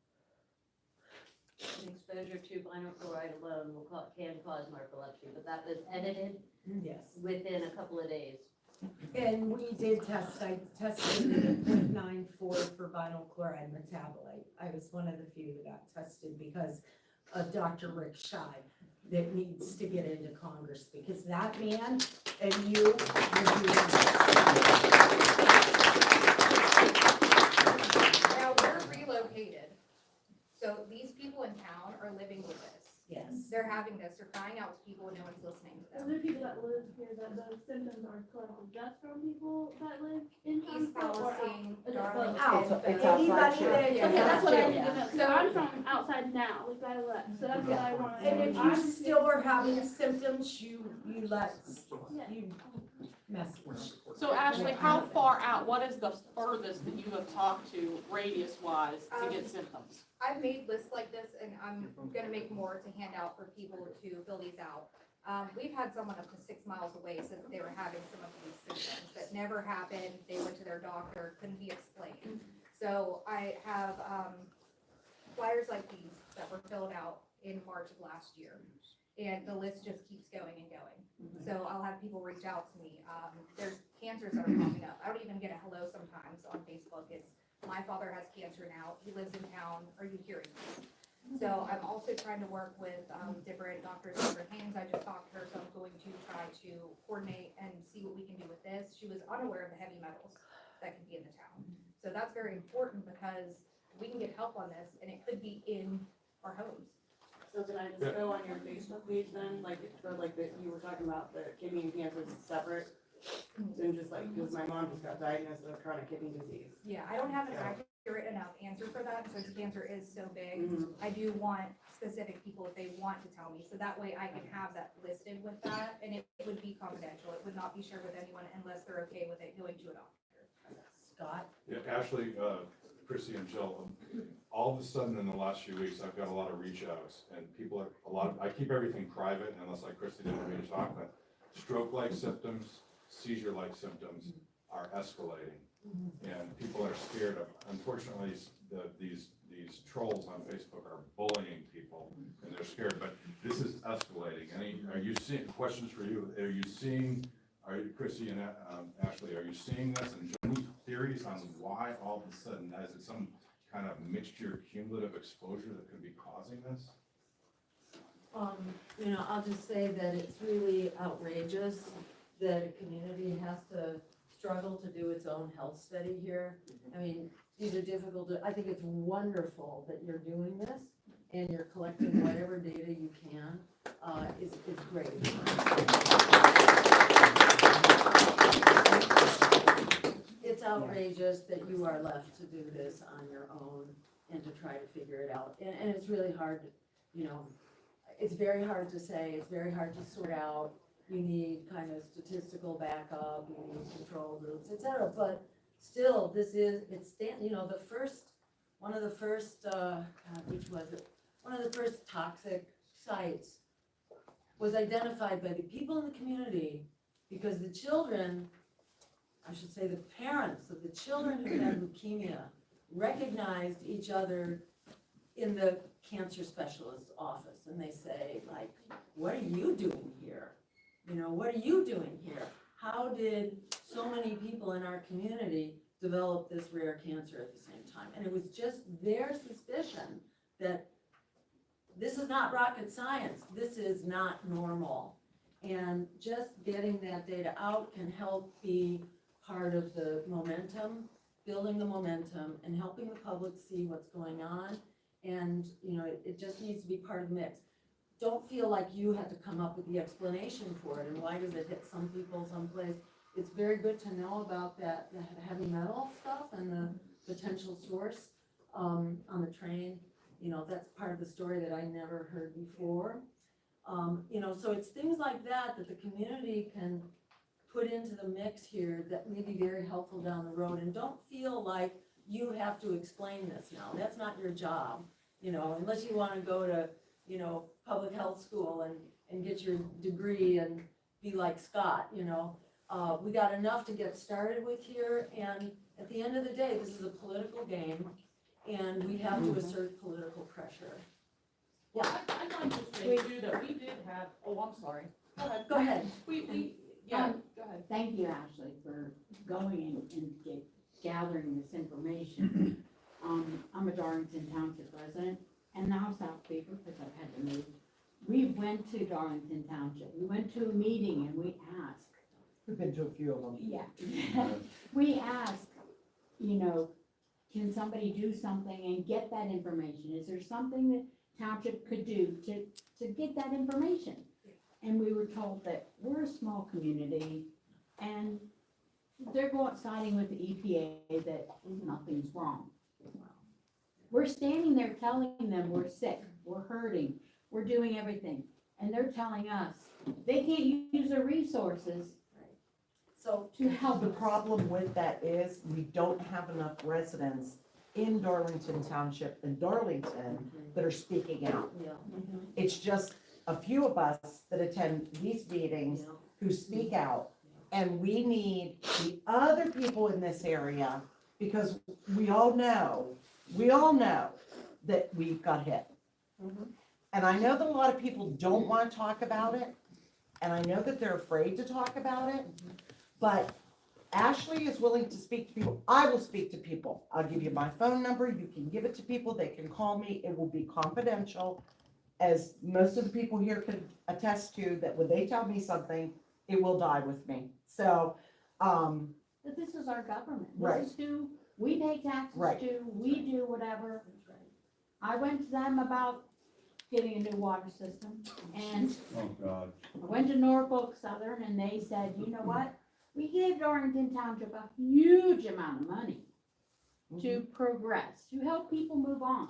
Exposure to vinyl chloride alone can cause narcolepsy, but that was edited Yes. within a couple of days. And we did test, I tested 0.94 for vinyl chloride metabolite. I was one of the few that got tested because of Dr. Rick Scheid that needs to get into Congress, because that man and you will do Now, we're relocated, so these people in town are living with us. Yes. They're having this, they're crying out to people and no one's listening to Are them. there people that live here that the symptoms are collected just from people that live in East Townsville or out? Palestine, Is it Darlington. both? Anybody that. Yeah. Okay, that's what I need Yeah. to know. So I'm from outside now, like I left, so that's what I want to know. And if you still are having symptoms, you message. So Ashley, how far out, what is the furthest that you have talked to radius wise to get symptoms? I've made lists like this and I'm gonna make more to hand out for people to fill these out. We've had someone up to 6 miles away said that they were having some of these symptoms that never happened. They went to their doctor, couldn't be explained. So I have, flyers like these that were filled out in March of last year. And the list just keeps going and going. So I'll have people reach out to me. There's cancers that are popping up. I don't even get a hello sometimes on Facebook. It's, my father has cancer now. He lives in town. Are you hearing this? So I'm also trying to work with different doctors. Dr. Haynes, I just talked to her, so I'm going to try to coordinate and see what we can do with this. She was unaware of the heavy metals that could be in the town. So that's very important because we can get help on this and it could be in our homes. So can I just go on your Facebook page then, like, for like the, you were talking about the kidney cancer is separate? So just like, because my mom just got diagnosed with chronic kidney disease. Yeah, I don't have an accurate enough answer for that, since cancer is so big. I do want specific people if they want to tell me, so that way I can have that listed with that, and it would be confidential. It would not be shared with anyone unless they're okay with it going to a doctor. Scott? Yeah, Ashley, Chrissy and Jill, all of a sudden in the last few weeks, I've got a lot of reach outs and people are, I keep everything private unless like Chrissy didn't want me to talk, but stroke-like symptoms, seizure-like symptoms are escalating. And people are scared of, unfortunately, these trolls on Facebook are bullying people and they're scared, but this is escalating. Are you seeing, questions for you, Chrissy and Ashley, are you seeing this and any theories on why all of a sudden, is it some kind of mixture, cumulative exposure that could be causing this? I'll just say that it's really outrageous that a community has to struggle to do its own health study here. I mean, these are difficult I think it's wonderful that you're doing this and you're collecting whatever data you can. It's great. It's outrageous that you are left to do this on your own and to try to figure it out. And it's really hard, it's very hard to say, it's very hard to sort out. You need kind of statistical backup, you need control groups, et cetera. But still, one of the first toxic sites was identified by the people in the community because the children, I should say the parents of the children who had leukemia recognized each other in the cancer specialist's office. And they say, like, what are you doing here? What are you doing here? How did so many people in our community develop this rare cancer at the same time? And it was just their suspicion that this is not rocket science. This is not normal. And just getting that data out can help be part of the momentum, building the momentum and helping the public see what's going on. And, it just needs to be part of the mix. Don't feel like you have to come up with the explanation for it and why does it hit some people someplace. It's very good to know about the heavy metal stuff and the potential source on the train. That's part of the story that I never heard before. So it's things like that the community can put into the mix here that may be very helpful down the road. And don't feel like you have to explain this now. That's not your job, unless you want to go to, public health school and get your degree and be like Scott, we got enough to get started with here. And at the end of the day, this is a political game and we have to assert political pressure. Well, I'd like to say too that we did have, I'm sorry. Go ahead. Go ahead. Thank you, Ashley, for going and gathering this information. I'm a Darlington Township resident, and now South Beaver, because I've had to move. We went to Darlington Township. We went to a meeting and we asked. We've been to a few of them. Yeah. We asked, can somebody do something and get that information? Is there something township could do to get that information. And we were told that we're a small community and they're siding with the EPA that nothing's wrong. We're standing there telling them we're sick, we're hurting, we're doing everything, and they're telling us they can't use their resources So to how help the us. problem with that is we don't have enough residents in Darlington Township and Darlington that are speaking out. It's just a few of us that attend these meetings who speak out. And we need the other people in this area because we all know that we've got hit. And I know that a lot of people don't want to talk about it. And I know that they're afraid to talk about it. But Ashley is willing to speak to people. I will speak to people. I'll give you my phone number. You can give it to people. They can call me. It will be confidential. As most of the people here can attest to, that when they tell me something, it will die with me. So, But this is our government. Right. This is who we pay taxes Right. to, we do whatever. I went to them about getting a new water system and Oh, God. I went to Norfolk Southern and they said, you know what? We gave Darlington Township a huge amount of money to progress, to help people move on.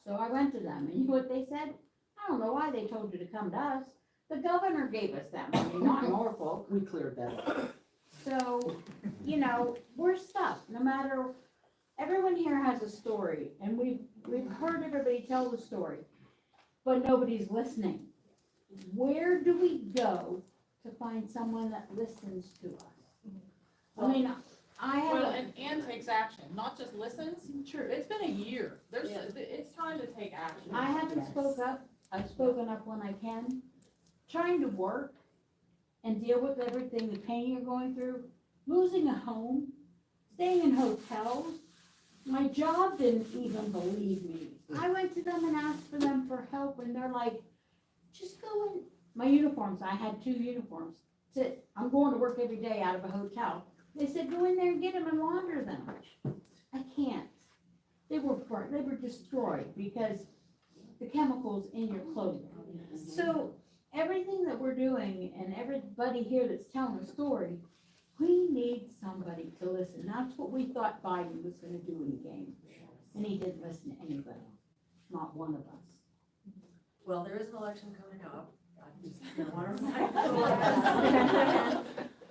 So I went to them and you know what they said? I don't know why they told you to come to us. The governor gave us that money, not Norfolk. we cleared that. So, you know, we're stuck, no matter, everyone here has a story, and we've heard everybody tell the story, but nobody's listening. Where do we go to find someone that listens to us? I mean, I Well, have, and takes action, not just listens. Sure. It's been a year. It's time to take action. I haven't spoke up, I've spoken up when I can, trying to work and deal with everything, the pain you're going through, losing a home, staying in hotels. My job didn't even believe me. I went to them and asked for them for help and they're like, just go in. My uniforms, I had 2 uniforms. Said, I'm going to work every day out of a hotel. They said, go in there and get them and launder them. I can't. They were destroyed because the chemicals in your clothing. So everything that we're doing and everybody here that's telling a story, we need somebody to listen. That's what we thought Biden was gonna do when he came. And he didn't listen to anybody, not one of us. Well, there is an election coming up. I just don't want to remind you.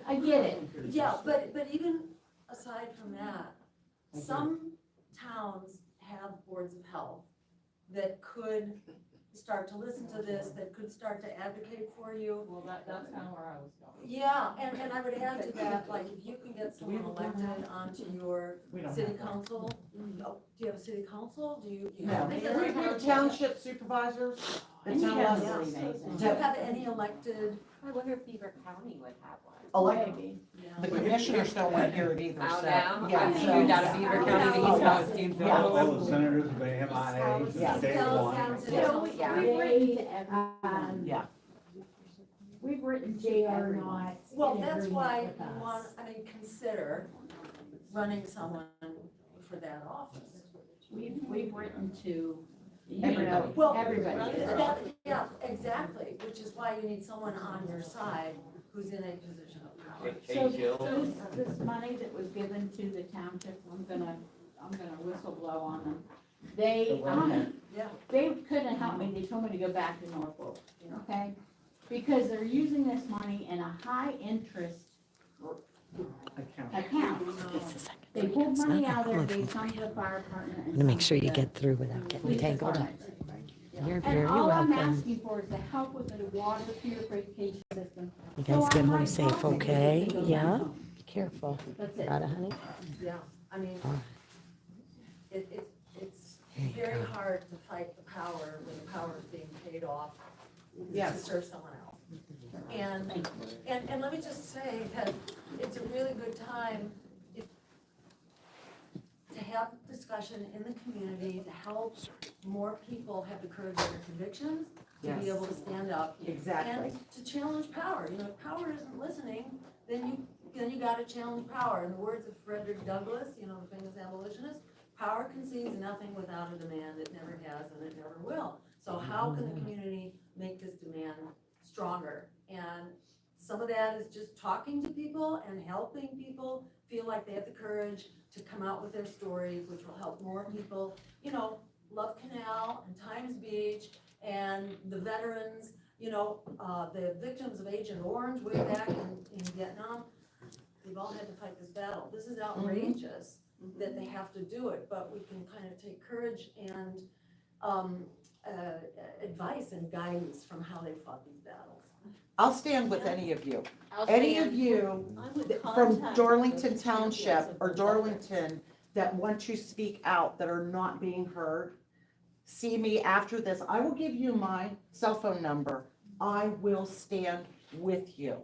I get it. Yeah, but even aside from that, some towns have boards of health that could start to listen to this, that could start to advocate for you. Well, that's kind of where I was going. Yeah, and I would add to that, like, if you can get someone elected onto your city council, do you have a city council? Do you? No, we have township supervisors. The town Yeah, levels. do you have any elected? I wonder if Beaver County would have one. Elected. The commissioners don't want to hear it either, so. now? Yeah, I think so- you're down at Beaver County, the East Coast, Yeah. All the senators, they MIA, Yeah. day one. So we've written to everyone. Yeah. We've written they are not. Well, in that's agreement why with you us. want, consider running someone for that office. We've written to, Everybody. Well, everybody. yeah, exactly, which is why you need someone on your side who's in a position of power. So this money that was given to the township, I'm gonna whistle blow on them. They, Yeah. they couldn't help me, they told me to go back to Norfolk, okay? Because they're using this money in a high interest account. They pulled money out of there, gave some to the fire department. I'm gonna make sure you get through without getting Police tangled up. department. You're very And all I'm welcome. asking for is the help with the water purification system. You So guys I get home might safe, talk to them okay? to go back Yeah? home. Be careful. That's it. Got it, honey? Yeah, I mean, All right. it's There you very go. hard to fight the power when the power is being paid off to Yes. serve someone else. And let me just say that it's a really good time to have discussion in the community to help more people have the courage of their convictions, to be Yes. able to stand up. Exactly. And to challenge power. You know, if power isn't listening, then you gotta challenge power. In the words of Frederick Douglass, the famous abolitionist, power concedes nothing without a demand, it never has and it never will. So how can the community make this demand stronger? And some of that is just talking to people and helping people feel like they have the courage to come out with their stories, which will help more people. You know, Love Canal and Times Beach and the veterans, you know, the victims of Agent Orange way back in Vietnam, they've all had to fight this battle. This is outrageous that they have to do it, but we can kind of take courage and advice and guidance from how they fought these battles. I'll stand with any of you. I'll Any stand. of you I would from contact Darlington those Township champions or of the Darlington that want to speak out, that are not being heard, see me after this. I will give you my cell phone number. I will stand with you.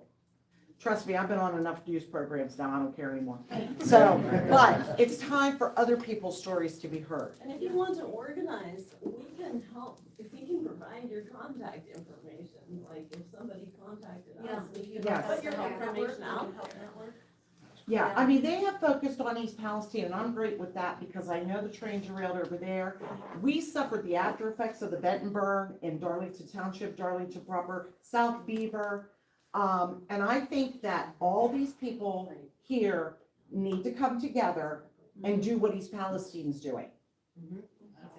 Trust me, I've been on enough news programs now, I don't care anymore. So, but it's time for other people's stories to be heard. And if you want to organize, we can help, if we can provide your contact information, like if somebody contacted us, we can Yes. put your information out there. Yeah, I mean, they have focused on East Palestine, and I'm great with that because I know the train derailed over there. We suffered the after effects of the Bentonburg in Darlington Township, Darlington proper, South Beaver. And I think that all these people here need to come together and do what East Palestine's doing.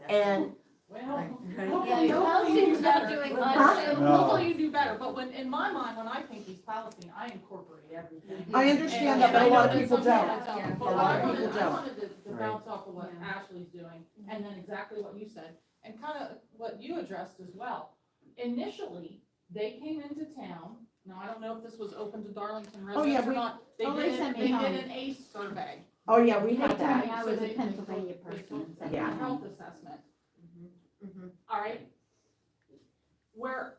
And Well, Yeah, your Palestine's not doing much. hopefully you do better, but when, in my mind, when I think East Palestine, I incorporate everything. I understand that, And but a I lot know of that people some don't. don't. But A what lot I of wanted, people I don't. wanted to bounce off of what Ashley's doing, and then exactly what you said, and kind of what you addressed as well. Initially, they came into town, now I don't know if this was open to Darlington Oh, yeah, residents or we- not, they oh, they did, sent me they home. did an ACE survey. Oh, yeah, we They had told me that. I So was a they Pennsylvania took person. a Yeah. health assessment. All right? Where,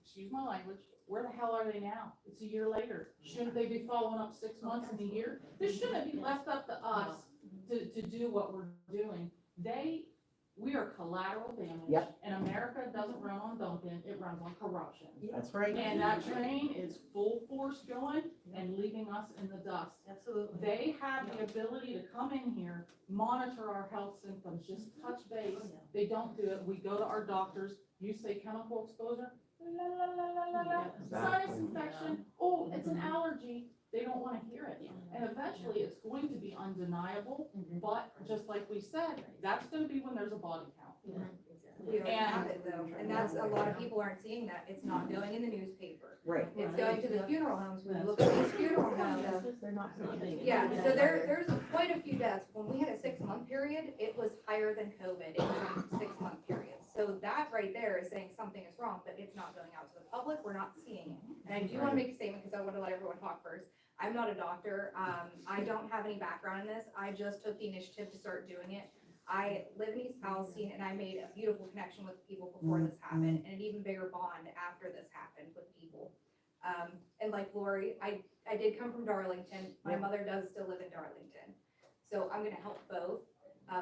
excuse my language, where the hell are they now? It's a year later. Shouldn't they be following up 6 months in a year? This shouldn't be left up to us to do what we're doing. We are collateral damage. Yep. And America doesn't run on Duncan, it runs on corruption. That's right. And that train is full force going and leaving us in the dust. Absolutely. They have the ability to come in here, monitor our health symptoms, just touch base. They don't do it. We go to our doctors. You say chemical exposure, la, la, la, la, la, la. Sinus infection, oh, it's an allergy. They don't want to hear it. And eventually it's going to be undeniable, but just like we said, that's going to be when there's a body count. We already And- have it though, and that's, a lot of people aren't seeing that, it's not going in the newspaper. Right. It's going to the funeral homes, when you look at these funeral homes. They're not something. Yeah, so there's quite a few deaths, when we had a 6-month period, it was higher than COVID, it was a 6-month period. So that right there is saying something is wrong, but it's not going out to the public, we're not seeing it. And I do wanna make a statement, because I wanna let everyone talk first. I'm not a doctor, I don't have any background in this, I just took the initiative to start doing it. I live in East Palestine and I made a beautiful connection with people before this happened and an even bigger bond after this happened with people. And like Lori, I did come from Darlington. My mother does still live in Darlington. So I'm gonna help both.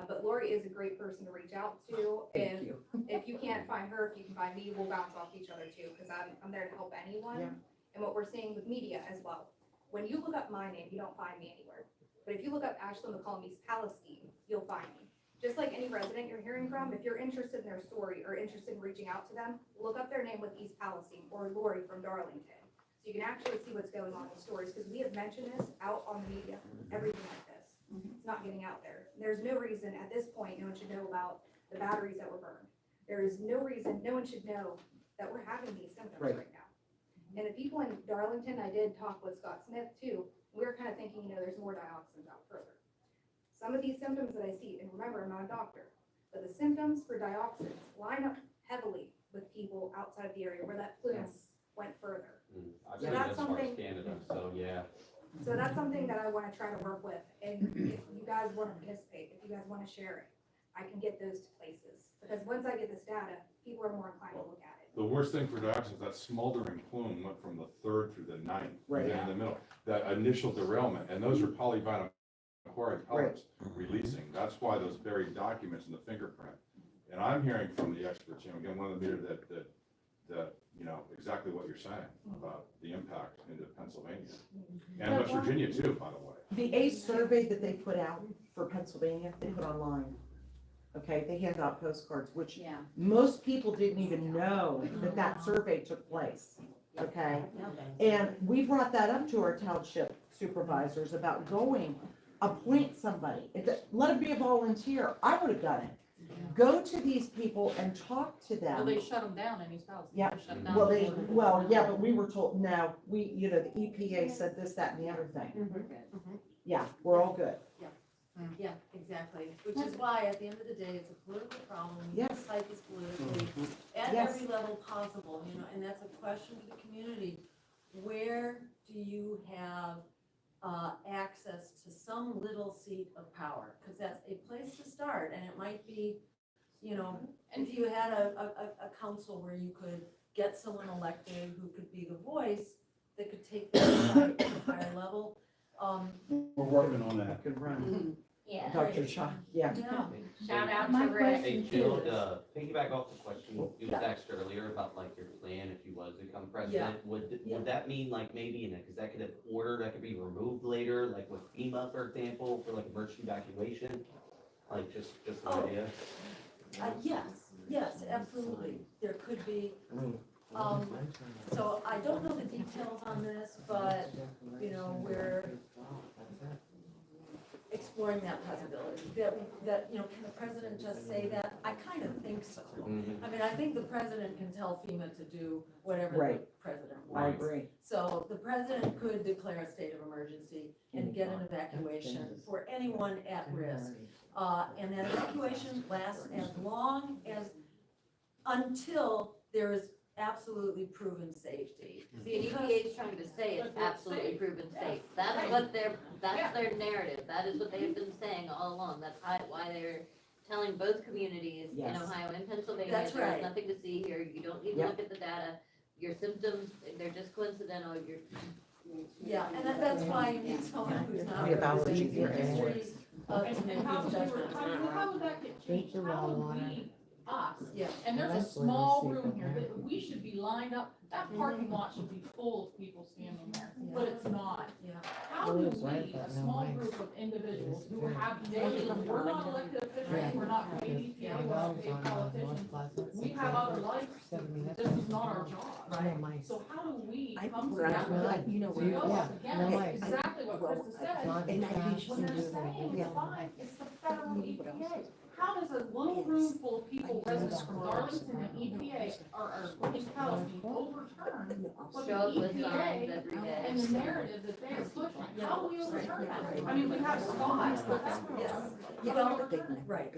But Lori is a great person to reach out to. If you can't find her, if you can find me, we'll bounce off each other too, because I'm there to help anyone. Yeah. And what we're seeing with media as well. When you look up my name, you don't find me anywhere. But if you look up Ashley McCollum East Palestine, you'll find me. Just like any resident you're hearing from, if you're interested in their story or interested in reaching out to them, look up their name with East Palestine or Lori from Darlington. So you can actually see what's going on in stories, because we have mentioned this out on the media, everything like this. It's not getting out there. There's no reason at this point no one should know about the batteries that were burned. There is no reason no one should know that we're having these symptoms Right. right now. And the people in Darlington, I did talk with Scott Smith too, we were kind of thinking, there's more dioxins out further. Some of these symptoms that I see, and remember, I'm not a doctor, but the symptoms for dioxins line up heavily with people outside of the area where that plume went further. I've So seen that's it as far as something- Canada, so yeah. So that's something that I want to try to work with, and if you guys want to participate, if you guys want to share it, I can get those to places. Because once I get this data, people are more inclined to look at it. The worst thing for dioxins, that smoldering plume went from the 3rd through the 9th, Right. in the middle. That initial derailment, and those are polyvinyl chloride pellets releasing. That's why those buried documents in the fingerprint. And I'm hearing from the experts, again, one of the meters that exactly what you're saying about the impact into Pennsylvania. And West Virginia too, by the way. The ACE survey that they put out for Pennsylvania, they put online. okay? They hand out postcards, which Yeah. most people didn't even know that that survey took place, okay? And we brought that up to our township supervisors about going, appoint somebody, let it be a volunteer, I would have done it. Go to these people and talk to Well, them. they shut them down in East Palestine. Yeah, They shut down well, the- yeah, but we were told, no, the EPA said this, that, and the other thing. Yeah, we're all good. Yeah, exactly, which is why, at the end of the day, it's a political problem. Yes. Fight this politically, at Yes. every level possible, you know, and that's a question to the community. Where do you have, access to some little seat of power? Because that's a place to start, and it might be, you know, if you had a council where you could get someone elected who could be the voice that could take the fight to a higher level, We're working on that. Could run. Yeah. Dr. Shaw, yeah. yeah. Shout out My to Rick. Hey, question Jill, too is- to piggyback off the question you was asked earlier about like your plan if you was to become president, would that mean like maybe an executive order that could be removed later, like with FEMA, for example, for like emergency evacuation? Like just an Oh. idea? Yes, absolutely, there could be, so I don't know the details on this, but, you know, we're exploring that possibility, that, you know, can the president just say that? I kind of think so. I mean, I think the president can tell FEMA to do whatever the Right. president I wants. agree. So the president could declare a state of emergency and get an evacuation for anyone at risk. And that evacuation lasts as long as, until there is absolutely proven safety. See, and EPA is trying to say it's absolutely proven safe. That's what that's their narrative. That is what they have been saying all along. That's why they're telling both communities in Yes. Ohio and Pennsylvania, That's there's right. nothing to see here. You don't need to Yep. look at the data. Your symptoms, they're just coincidental. Yeah, and that's why you need someone who's not We have allergies representing the here. industry to And make how these would judgments. how would that get changed? How would we, us, Yeah. and there's a small room here, that we should be lined up, that parking lot should be full of people standing there, but it's not. Yeah. How do we, a small group of individuals who have daily, we're not elected officials, we're not paid EPA, we're not paid politicians, we have other lives, this is not our job. So how do we come together to go against exactly what Krista said? When they're saying, fine, it's the federal EPA. How does a little room full of people, residents from Darlington and EPA, or East Palestine, overturn what the Show up with signs EPA every day. and the narrative that they're pushing? How do we overturn that? I mean, we have Scott, but that's not. Yes. How do we overturn it? Right.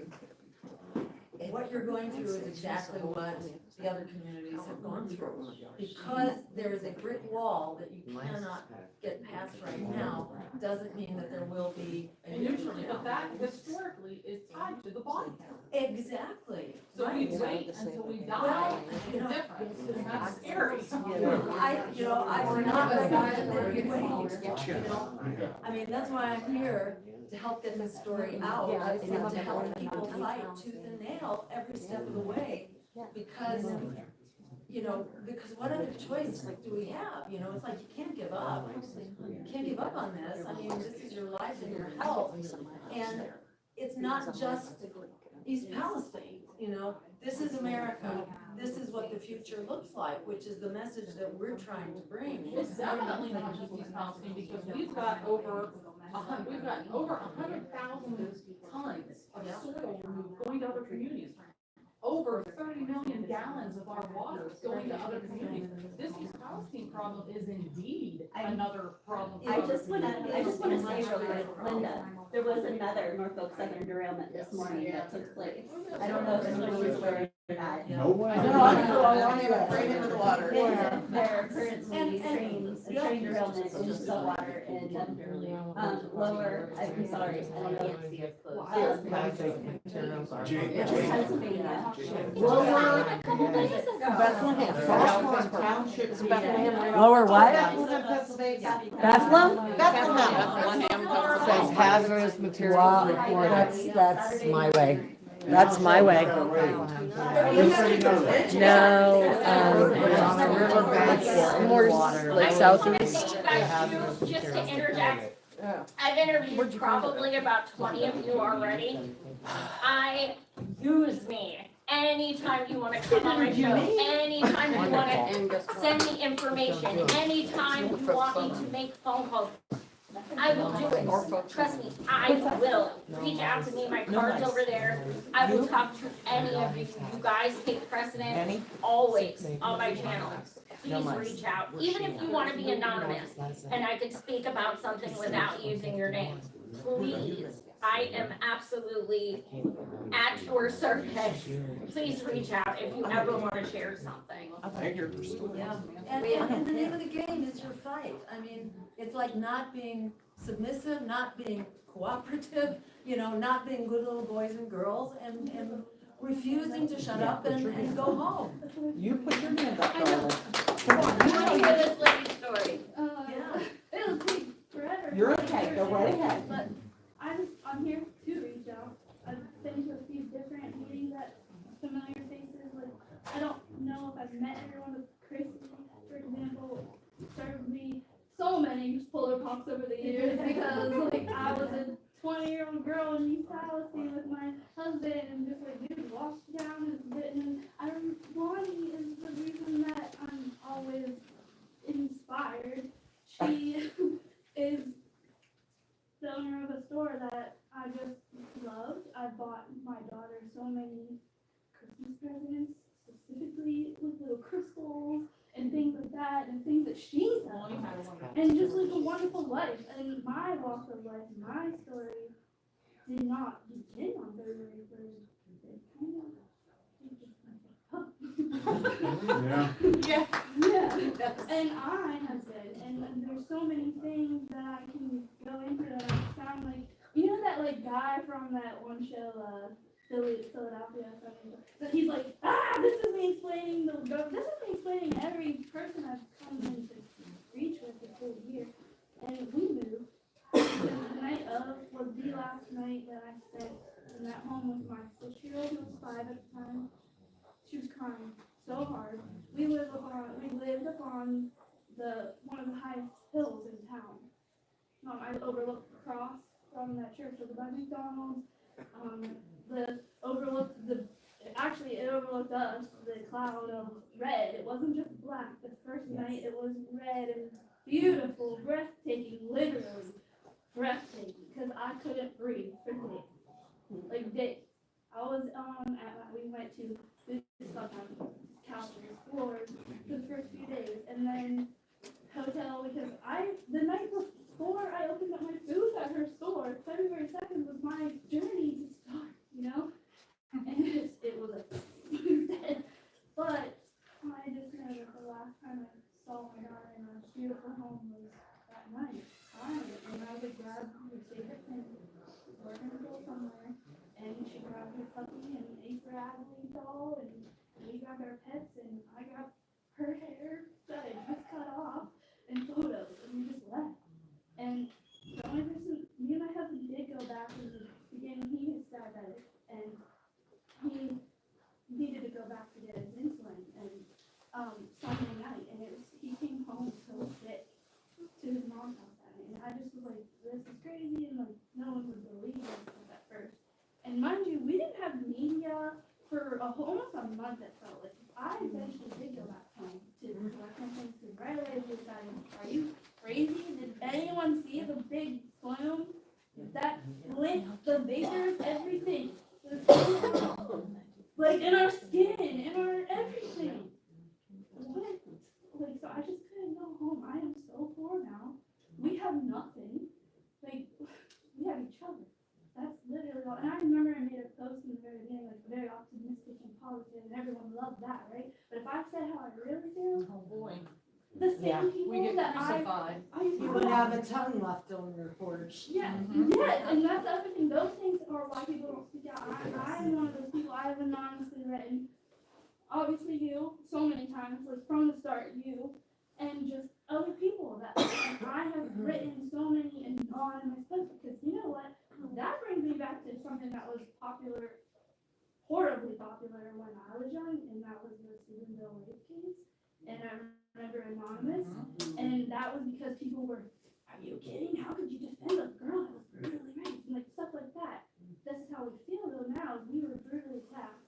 What you're going through is exactly what the other communities have gone through. Because there is a brick wall that you cannot get past right now, doesn't mean that there will be a And usually, but that historically is tied to the body count. Exactly. So we Right. wait until we die Well, to see you the know, difference, and that's scary. I'm not recommending that you wait, you know? I mean, that's why I'm here, to help get this story out, and to help people fight tooth and nail every step of the way. Because, you know, because what other choice do we have? You know, it's like, you can't give up. You can't give up on this. I mean, this is your life and your health. And it's not just East Palestine, you know? This is America. This is what the future looks like, which is the message that we're trying to bring. It's definitely not just East Palestine, because we've got over 100,000 tons of soil removed going to other communities. Over 30 million gallons of our water is going to other communities. This East Palestine problem is indeed another problem. I just wanna say real quick, Linda, there was another Norfolk Southern derailment this morning that took place. I don't know if anyone was aware of that. No. Right into the water. There are currently a train derailment into the water in, lower, I'm sorry, I don't know. Pennsylvania. Lower what? Pennsylvania. Bethlehem? Bethlehem. Says hazardous materials reported. That's my way. That's my way. No, it's more like southeast. Just to interject, I've interviewed probably about 20 of you already. Use me anytime you wanna come on my show, anytime you wanna send me information, anytime you want me to make phone calls. I will do it. Trust me, I will. Reach out to me, my card's over there. I will talk to any of you. You guys take precedent always on my channel. Please reach out, even if you wanna be anonymous and I could speak about something without using your name. Please, I am absolutely at your service. Please reach out if you ever wanna share something. Thank you. Yeah, and the name of the game is your fight. I mean, it's like not being submissive, not being cooperative, you know, not being good little boys and girls, and refusing to shut up and go home. You put your hand up, darling. You wanna hear this lady's story? Yeah. It'll take forever. You're okay, go right ahead. But I'm here to reach out. I've been to a few different meetings at familiar faces, like, I don't know if I've met everyone, but Chrissy, for example, served me so many polar pops over the years, because, like, I was a 20-year-old girl in East Palestine with my husband, and just, like, we would walk down and sit, and Lonnie is the reason that I'm always inspired. She is the owner of a store that I just loved. I bought my daughter so many Christmas presents, specifically with little crystals and things like that, and things that she loves, and just like a wonderful life. And my walk of life, my story, did not begin on February 3rd. It kind of. Yeah. Yeah. And I have been, and there's so many things that I can go into that I sound like, you know that like guy from that one show, Philadelphia, that he's like, this is me explaining every person I've come into reach with this whole year. And we moved. The night of was the last night that I spent in that home with my 6-year-old, who was 5 at the time. She was crying so hard. We lived up on one of the highest hills in town. I overlooked the cross from that church over by McDonald's. It overlooked us, the cloud of red. It wasn't just black. The first night it was red and beautiful, breathtaking, literally breathtaking, because I couldn't breathe for days. Like days. We went to slept on couches, floors for the first few days, and then hotel, because the night before I opened up my booth at her store, February 2nd was my journey to start, you know? And it was but I just know that the last time I saw my daughter in a beautiful home was that night. And I would grab her favorite thing, we're gonna go somewhere, and she grabbed her puppy and a Bradley doll, and we grabbed our pets, and I got her hair that I just cut off, and photos, and we just left. And the only person, me and my husband did go back in the beginning, he is diabetic, and he needed to go back to get his insulin, and Sunday night, and he came home so sick to his mom's house that night, and I just was like, this is crazy, and like, no one would believe us at first. And mind you, we didn't have media for almost a month, it felt like. I eventually did go back home to collect my things, because right away we decided, are you crazy? Did anyone see the big plume? That lit, the vapors, everything. Like in our skin, in our everything. What? Like, so I just couldn't go home. I am so poor now. We have nothing. Like, we have each other. That's literally all. And I remember I made a post in the very beginning, like very optimistic and positive, and everyone loved that, right? But if I said how I really feel, oh boy, the same people that You would have a tongue left on your porch. Yeah, yes, and that's the other thing. Those things are why people don't speak out. I'm one of those people. I have anonymously written, obviously you, so many times, like from the start, you, and just other people that I have written so many anonymous posts, because you know what? That brings me back to something that was popular, horribly popular when I was young, and that was the Stephenville rape case. And I remember Anonymous, and that was because people were you kidding? How could you defend a girl that was brutally raped? And like stuff like that. This is how we feel though now, is we were brutally attacked.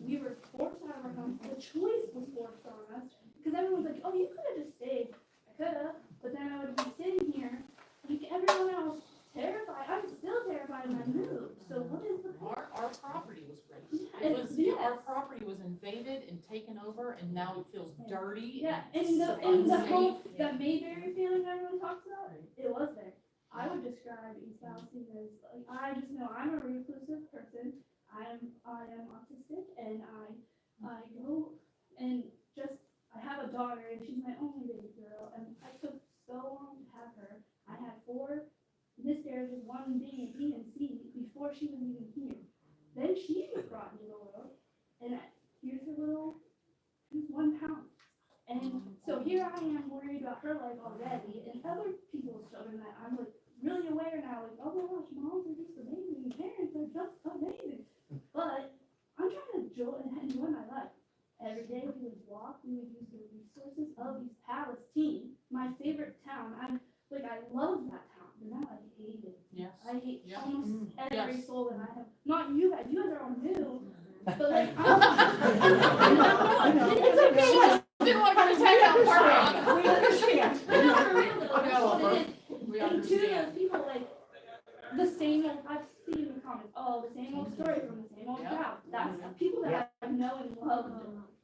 We were forced out of our home. The choice was forced on us. Because everyone's like, oh, you could have just stayed. I could have. But then I would be sitting here, like everyone else, terrified. I'm still terrified when I moved. So what is the point? Our property was raped. And Our property was invaded and taken over, and now it feels dirty. Yeah, and and the unsafe. whole, that Mayberry feeling everyone talks about, it was there. I would describe East Palestine as, like, I just know I'm a reclusive person. I am autistic, and I go and just, I have a daughter, and she's my only baby girl, and I took so long to have her. I had 4 miscarriages, 1 being a B and C, before she was even here. Then she was brought into the world, and here's her little, she's 1 pound. And so here I am worried about her life already, and other people's children that I'm like really aware now, like, oh my gosh, moms are just amazing, parents are just amazing. But I'm trying to enjoy my life. Every day we would walk, we would use the resources of East Palestine, my favorite town. I love that town, but now I hate it. Yes. I hate Yeah. almost every Yes. soul that I have. Not you guys are all new, but like, It's okay. She didn't want to come and take out part. We understand. No, for real though, Okay, that's what well, it is. we And to understand. those people, like, the same old, I've seen in the comments, oh, the same old story from the same old Yeah. crowd. That's people that I know and love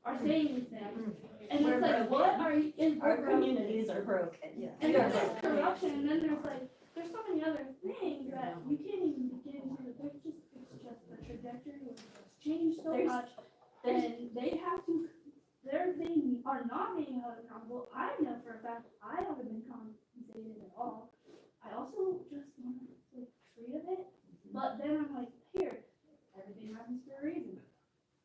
are saying these things. And it's like, what are you, Our communities are broken, yes. and there's this corruption, and then there's so many other things that you can't even begin to, it's just the trajectory has changed so much. And they have to, they are not being held accountable. I know for a fact, I haven't been compensated at all. I also just want to like free of it, but then I'm like, here, everything happens for a reason.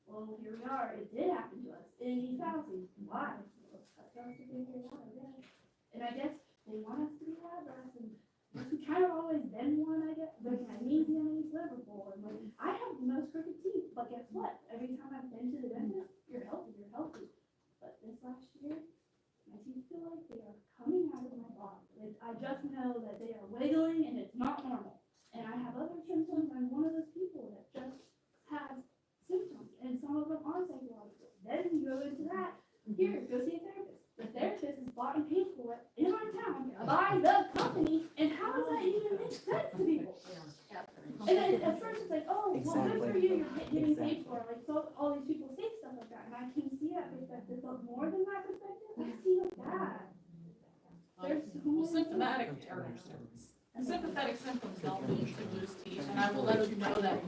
Well, here we are, it did happen to us in East Palestine. Why? Well, that's us to figure it out, I guess. And I guess they want us to be addressed, and we kind of always been one, I guess, but magnesium in East Liverpool, and like, I have the most crooked teeth, but guess what? Every time I've been to the dentist, you're healthy. But this last year, my teeth feel like they are coming out of my body. Like, I just know that they are wiggling and it's not normal. And I have other symptoms. I'm one of those people that just has symptoms, and some of them are psychological. Then you go into that, here, go see a therapist. The therapist is bought and paid for in our town by the company, and how does that even make sense to people? And then at first it's like, oh, well, good for you, you're getting paid for it. Like, so all these people say stuff like that, and I can see that perspective, but more than that perspective, I see that. There's so Well, many symptomatic or sympathetic symptoms don't mean to lose teeth, and I will let you know that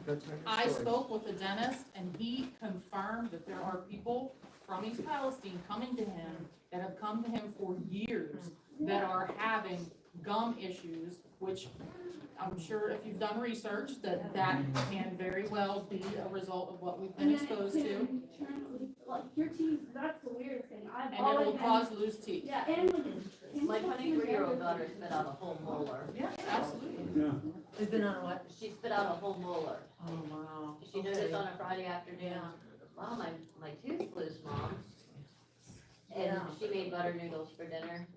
I spoke with the dentist, and he confirmed that there are people from East Palestine coming to him that have come to him for years that are having gum issues, which I'm sure if you've done research, that can very well be a result of what we've been And then it exposed to. can turn, like, your teeth, that's the weirdest thing. I've And it always will had- cause loose teeth. Yeah, and like. My 23-year-old daughter spit out a whole molar. Yeah, absolutely. Has been on what? She spit out a whole molar. Oh, wow. She noticed on a Friday afternoon, wow, my tooth's loose, Mom. And she made butter noodles for dinner,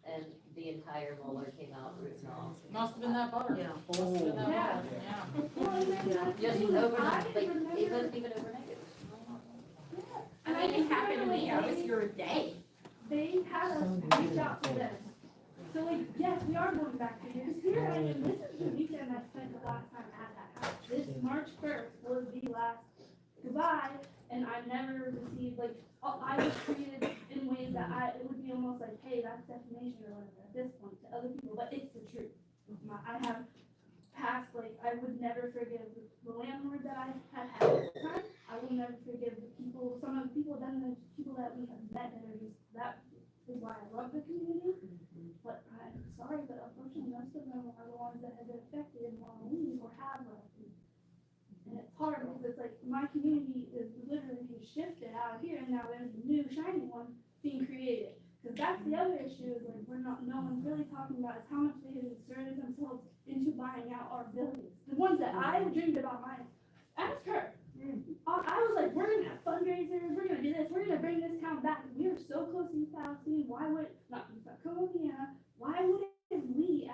and the entire molar came out root and all. Must have been that butter. Yeah. Must have been that Yeah. butter, yeah. Well, and then that's Just the thing, overnight, I like, it remember- wasn't even overnight, it was. And I mean, it happened to me, I was here a day. They had us reach out to them. So like, yes, we are going back to here. Here I am, this is the weekend I spent the last time at that house. This March 1st was the last goodbye, and I never received, like, I was treated in ways that it would be almost like, hey, that's defamation or whatever at this point to other people, but it's the truth. I have past, like, I would never forgive the landlord that I had at the time. I will never forgive the people, some of the people, then the people that we have met that are just, that is why I love the community. But I'm sorry, but unfortunately, most of them are the ones that have been affected and want to leave or have left. And it's hard because it's like my community is literally being shifted out of here, and now there's a new shiny one being created. Because that's the other issue is like no one's really talking about is how much they have inserted themselves into buying out our buildings. The ones that I dreamed about buying. Ask her. I was like, we're gonna have fundraisers, we're gonna do this, we're gonna bring this town back. We are so close to East Palestine. Why would not East Palestine, why wouldn't we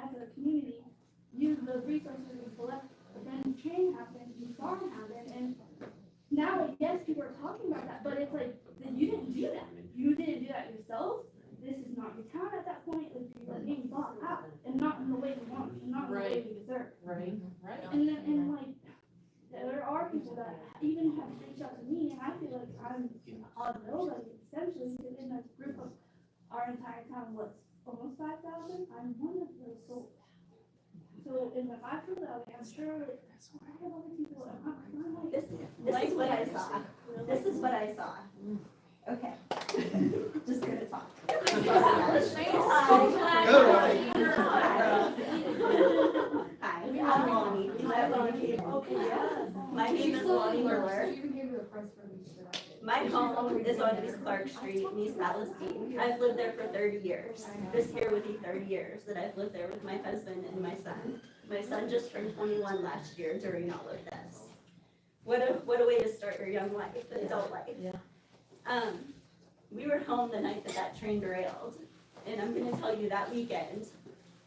yourself. This is not your town at that point, like you're getting bought out, and not in the way we want, and not in the way we deserve. Right. And then, and like, there are people that even have reached out to me, and I feel like I'm odd nobody, essentially, because in a group of our entire town, what's almost 5,000, I'm one of those souls. So, and if I feel that way, I'm sure that I have other people, and I'm like, This is what I saw. This is what I saw. Okay. Just gonna talk. Hi, I'm Lonnie. My name is Lonnie Miller. My home is on East Clark Street in East Palestine. I've lived there for 30 years. This year would be 30 years that I've lived there with my husband and my son. My son just turned 21 last year during all of this. What a way to start your young life, adult life. We were home the night that train derailed, and I'm gonna tell you that weekend,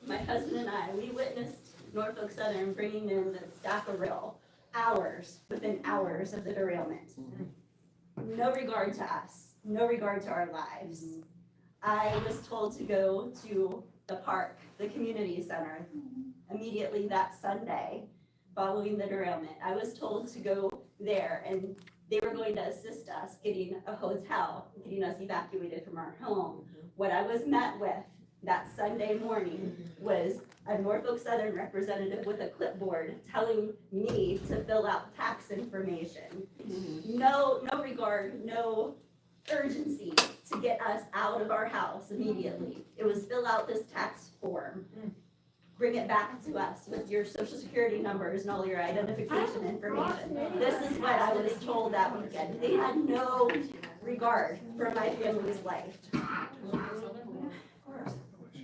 my husband and I, we witnessed Norfolk Southern bringing in the stack of rail hours within hours of the derailment. No regard to us, no regard to our lives. I was told to go to the park, the community center, immediately that Sunday following the derailment. I was told to go there, and they were going to assist us getting a hotel, getting us evacuated from our home. What I was met with that Sunday morning was a Norfolk Southern representative with a clipboard telling me to fill out tax information. No regard, no urgency to get us out of our house immediately. It was fill out this tax form. Bring it back to us with your social security numbers and all your identification information. This is what I was told that weekend. They had no regard for my family's life.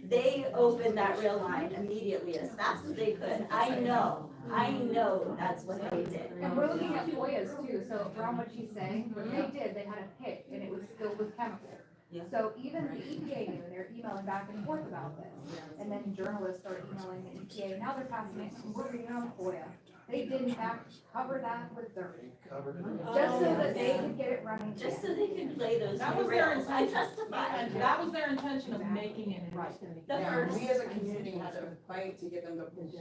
They opened that rail line immediately as fast as they could. I know that's what they did. And we're looking at FOIAs too, so from what she's saying, what they did, they had a pit and it was filled with chemicals. So even the EPA knew, they're emailing back and forth about this. And then journalists started emailing the EPA, now they're passing it, and we're reading on FOIA. They did in fact cover that with dirt. Just so that they could get it running. Just so they could lay those That was their rails. I intention. testified. That was their intention of making it right. The first. We as a community had to fight to get them to pull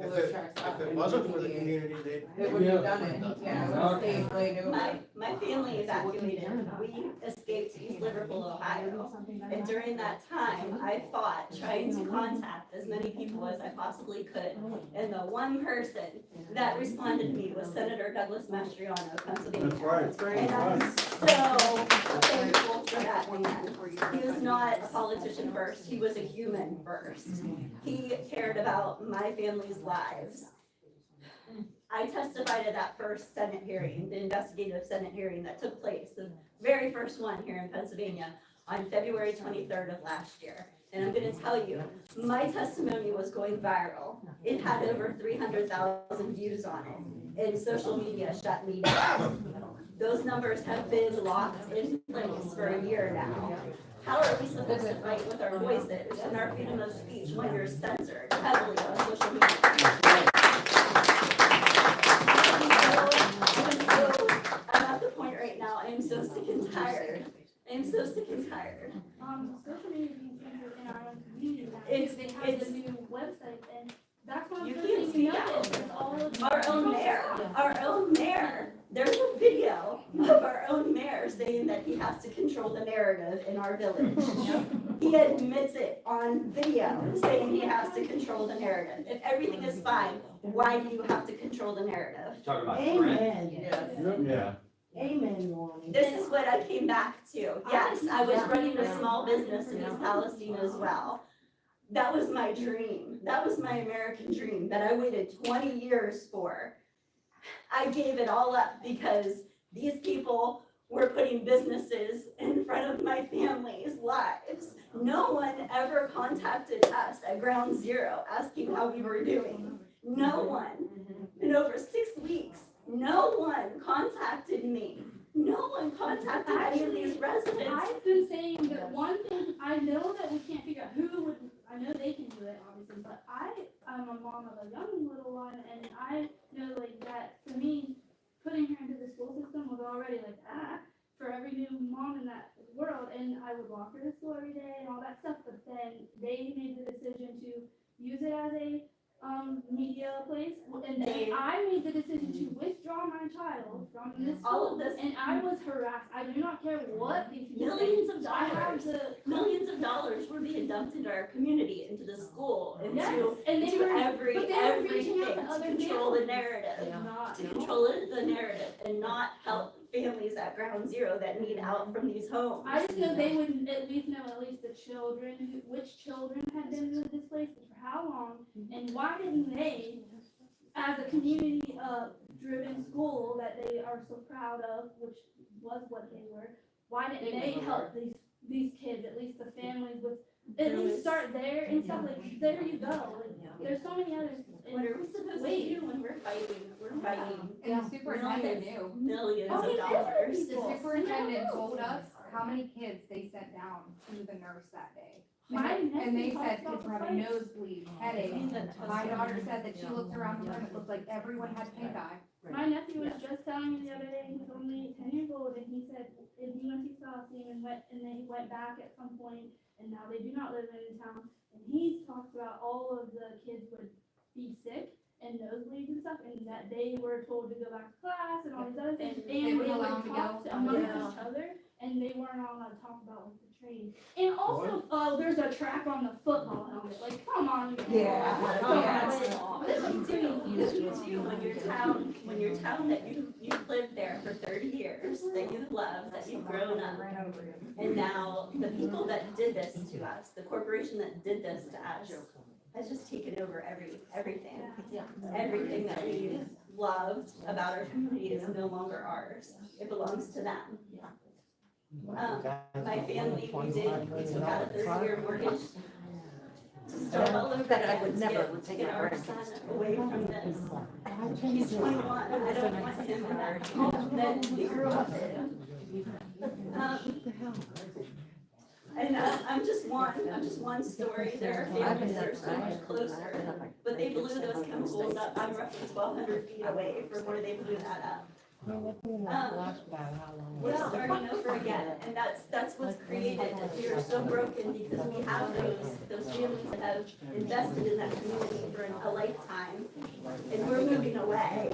If those tracks out. it wasn't for the community, They wouldn't have done it, yeah, it would have stayed laid over. My family evacuated. We escaped to East Liverpool, Ohio. And during that time, I fought trying to contact as many people as I possibly could. And the one person that responded to me was Senator Douglas Mastriano of Pennsylvania. That's right. And I'm so thankful for that man. He was not a politician first, he was a human first. He cared about my family's lives. I testified at that first Senate hearing, the investigative Senate hearing that took place, the very first one here in Pennsylvania on February 23rd of last year. And I'm gonna tell you, my testimony was going viral. It had over 300,000 views on it, and social media shut me down. Those numbers have been locked in place for a year now. How are we supposed to fight with our voices and our freedom of speech when you're censored heavily on social media? I'm at the point right now, I am so sick and tired. I am so sick and tired. Social media being censored in our own community now, It's- they have the new website, and that's what I'm You first can't thing see to that. notice is all of the. Our own mayor, there's a video of our own mayor saying that he has to control the narrative in our village. He admits it on video, saying he has to control the narrative. If everything is fine, why do you have to control the narrative? Talking about Amen. Yeah. Amen, Lonnie. This is what I came back to. Yes, I was running a small business in East Palestine as well. That was my dream. That was my American dream that I waited 20 years for. I gave it all up because these people were putting businesses in front of my family's lives. No one ever contacted us at Ground Zero asking how we were doing. No one. In over 6 weeks, no one contacted me. No one contacted any of these residents. I've been saying that one thing, I know that we can't figure out who would, I know they can do it, obviously, but I'm a mom of a young little one, and I know like that, for me, putting her into the school system was already like, for every new mom in that world, and I would walk her to to school every day and all that stuff, but then they made the decision to use it as a media place, and then I made the decision to withdraw my child from this All school, of this- and I was harassed. I do not care what these people say. Millions of I have dollars, the millions of dollars were being dumped into our community, into the school, Yes, into, and they into were- every, but they were reaching out everything to other to control the families. narrative. Not, To control the narrative and not help families at ground zero that need out from these homes. I just know they would at least know at least the children, which children had been displaced and for how long, and why didn't they, as a community, driven school that they are so proud of, which was what they were, why didn't they help these kids, at least the families with, at least start there and stuff, like, there you go, like, there's so many others. What are we supposed to do when we're fighting? We're fighting And the superintendent millions, knew. millions Oh, of he dollars. The superintendent told us how many kids they sent down to the nurse that day. And they said kids were having nosebleeds, headaches. My daughter said that she looked around the room, it looked like everyone had pink eye. My nephew was just telling me the other day, he's only 10 years old, and he said, if he went to Coliseum and then he went back at some point, and now they do not live in town, and he talks about all of the kids would be sick and nosebleeds and stuff, and that they were told to go back to class and all these other things, and they wouldn't would allow them to talk go. amongst each other, and they weren't allowed to talk about like the training. And also, there's a track on the football helmet, like, come on. Yeah. This is too, when your town that you've lived there for 30 years, that you've loved, that you've grown up. And now the people that did this to us, the corporation that did this to us, has just taken over everything. Everything that we loved about our community is no longer ours. It belongs to them. My family, we took out a 30-year mortgage to start all over That I would again, never to take get a our break. son away from this. He's 21, I don't want him in that home that he grew up in. And I'm just one story, there are families that are so much closer, but they blew those chemicals up, I'm roughly 1,200 feet away from where they blew that up. We're starting over again, and that's what's created, we are so broken because we have those families that have invested in that community for a lifetime, and we're moving away.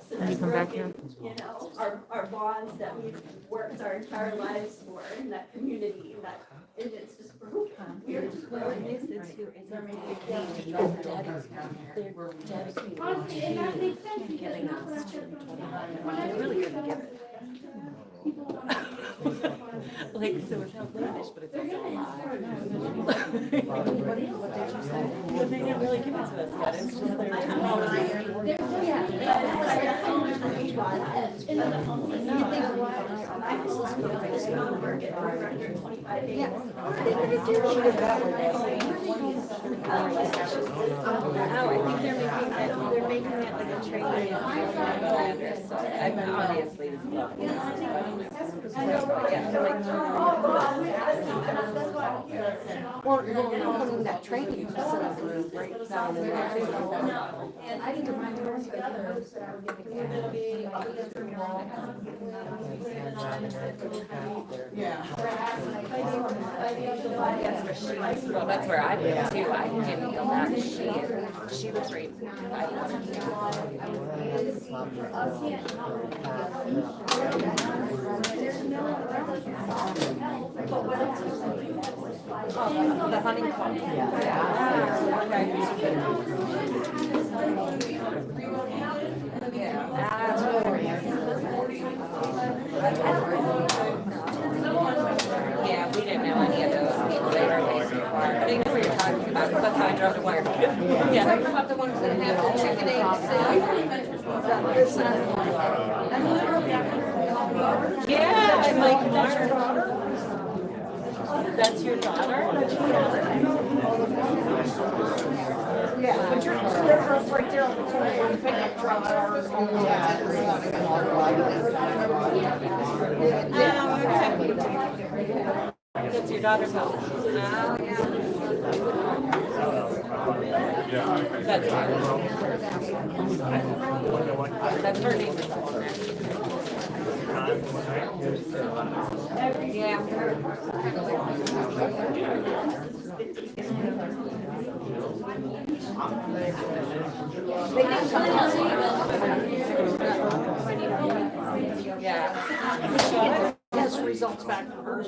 So that's broken, you know, our bonds that we've worked our entire lives for in that community, and it's just broken. We are just broken. Honestly, and that makes sense, because not what I said from They're really good together. people want to. Like, so it's not British, but it's also alive. But they didn't really give it to us yet, it's just they're making it like a training. So I'm obviously. Well, you're putting that training facility right down in that. And I didn't remind her of the other hopes that I would get the Well, that's where I live too. I didn't know that. She was right. The hunting fund. Yeah, we didn't know any of those people. They were way too far. But I know what you're talking about, because that's how I drove to work. Yeah. Talking about the ones that have the chicken eggs. Yeah, I'm like, that's your daughter? That's your daughter? Yeah, but you're, they're right there on the corner where you pick up trucks. That's your daughter's house. Oh, yeah. That's her. That's her name. Yeah. Has results back from her.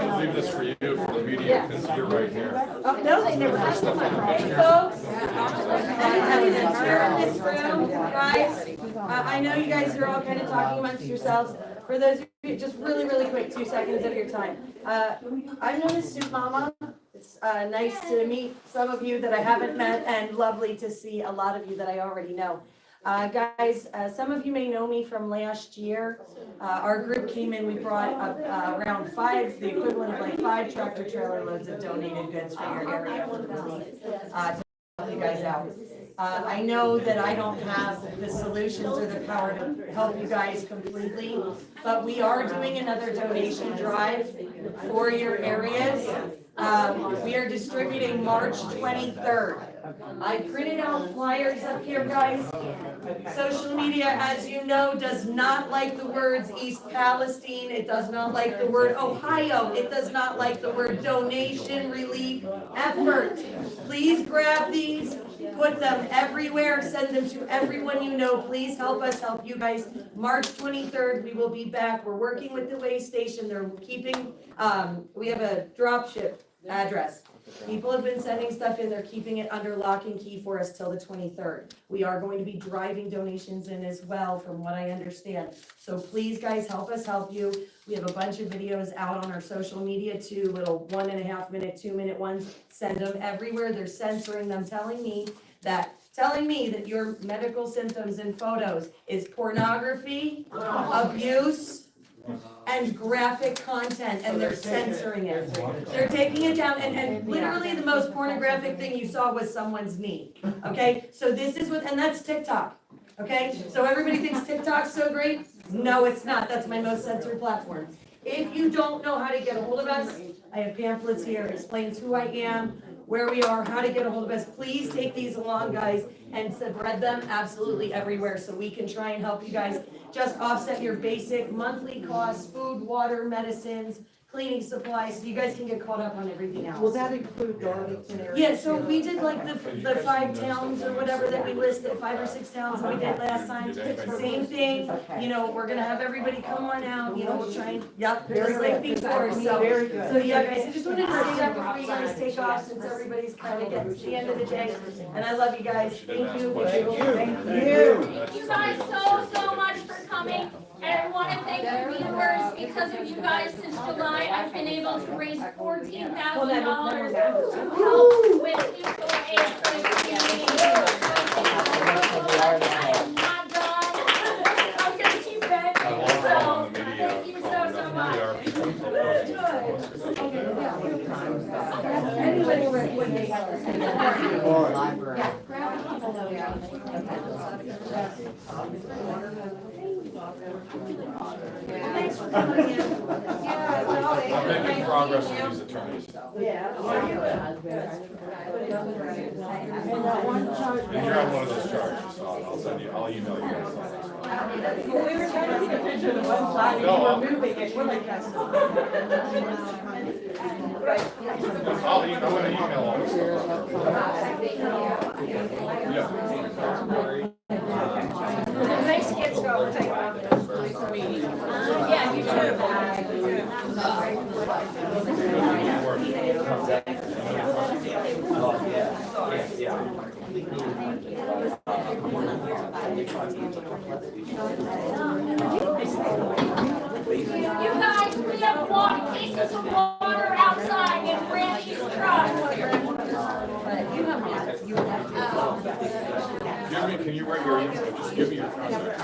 I'll leave this for you, for the media, because you're right here. Oh, no, they never asked me. Hey, folks, anybody that's here in this room, guys, I know you guys are all kind of talking amongst yourselves. For those of you, just really, really quick, 2 seconds of your time. I'm known as Soup Mama. It's nice to meet some of you that I haven't met, and lovely to see a lot of you that I already know. Guys, some of you may know me from last year. Our group came in, we brought around the equivalent of like 5 tractor trailer loads of donated goods for your area for relief, to help you guys out. I know that I don't have the solutions or the power to help you guys completely, but we are doing another donation drive for your areas. We are distributing March 23rd. I printed out flyers up here, guys. Social media, as you know, does not like the words East Palestine. It does not like the word Ohio. It does not like the word donation, relief, effort. Please grab these, put them everywhere, send them to everyone you know. Please help us help you guys. March 23rd, we will be back. We're working with the way station. They're keeping, we have a drop ship address. People have been sending stuff in, they're keeping it under lock and key for us till the 23rd. We are going to be driving donations in as well, from what I understand. So please, guys, help us help you. We have a bunch of videos out on our social media too, little 1.5 minute, 2 minute ones. Send them everywhere. They're censoring them, telling me that your medical symptoms and photos is pornography, abuse, and graphic content, and they're censoring it. They're taking it down, and literally the most pornographic thing you saw was someone's knee, okay? So this is what, and that's TikTok, okay? So everybody thinks TikTok's so great? No, it's not. That's my most censored platform. If you don't know how to get a hold of us, I have pamphlets here, explains who I am, where we are, how to get a hold of us. Please take these along, guys, and spread them absolutely everywhere so we can try and help you guys just offset your basic monthly costs, food, water, medicines, cleaning supplies, so you guys can get caught up on everything else. Will that include Darlington area? Yeah, so we did like the 5 towns or whatever that we listed, 5 or 6 towns that we did last time. Same thing, you know, we're gonna have everybody come on out, you know, we'll try and, yep, just like before, so. Very good. So yeah, guys, I just wanted to say that before you guys take off, since everybody's kind of getting to the end of the day. And I love you guys, thank you. Thank you guys so much for coming. And I want to thank the viewers. Because of you guys, since July, I've been able to raise $14,000 to help with mutual aid for the community. I am not done. I'm gonna keep it. So thank you so much. Thanks for coming in. I'm making progress with these attorneys. Yeah. And you're on one of those charges, so I'll email you guys. Well, we were trying to get a picture of the one side, and you were moving it, we're like, that's. I'm gonna email all this stuff. Thanks, kids, go, we're taking off. Yeah, you too. You guys, we have cases of water outside in Randy's truck. Can you write your email? Just give me your contact.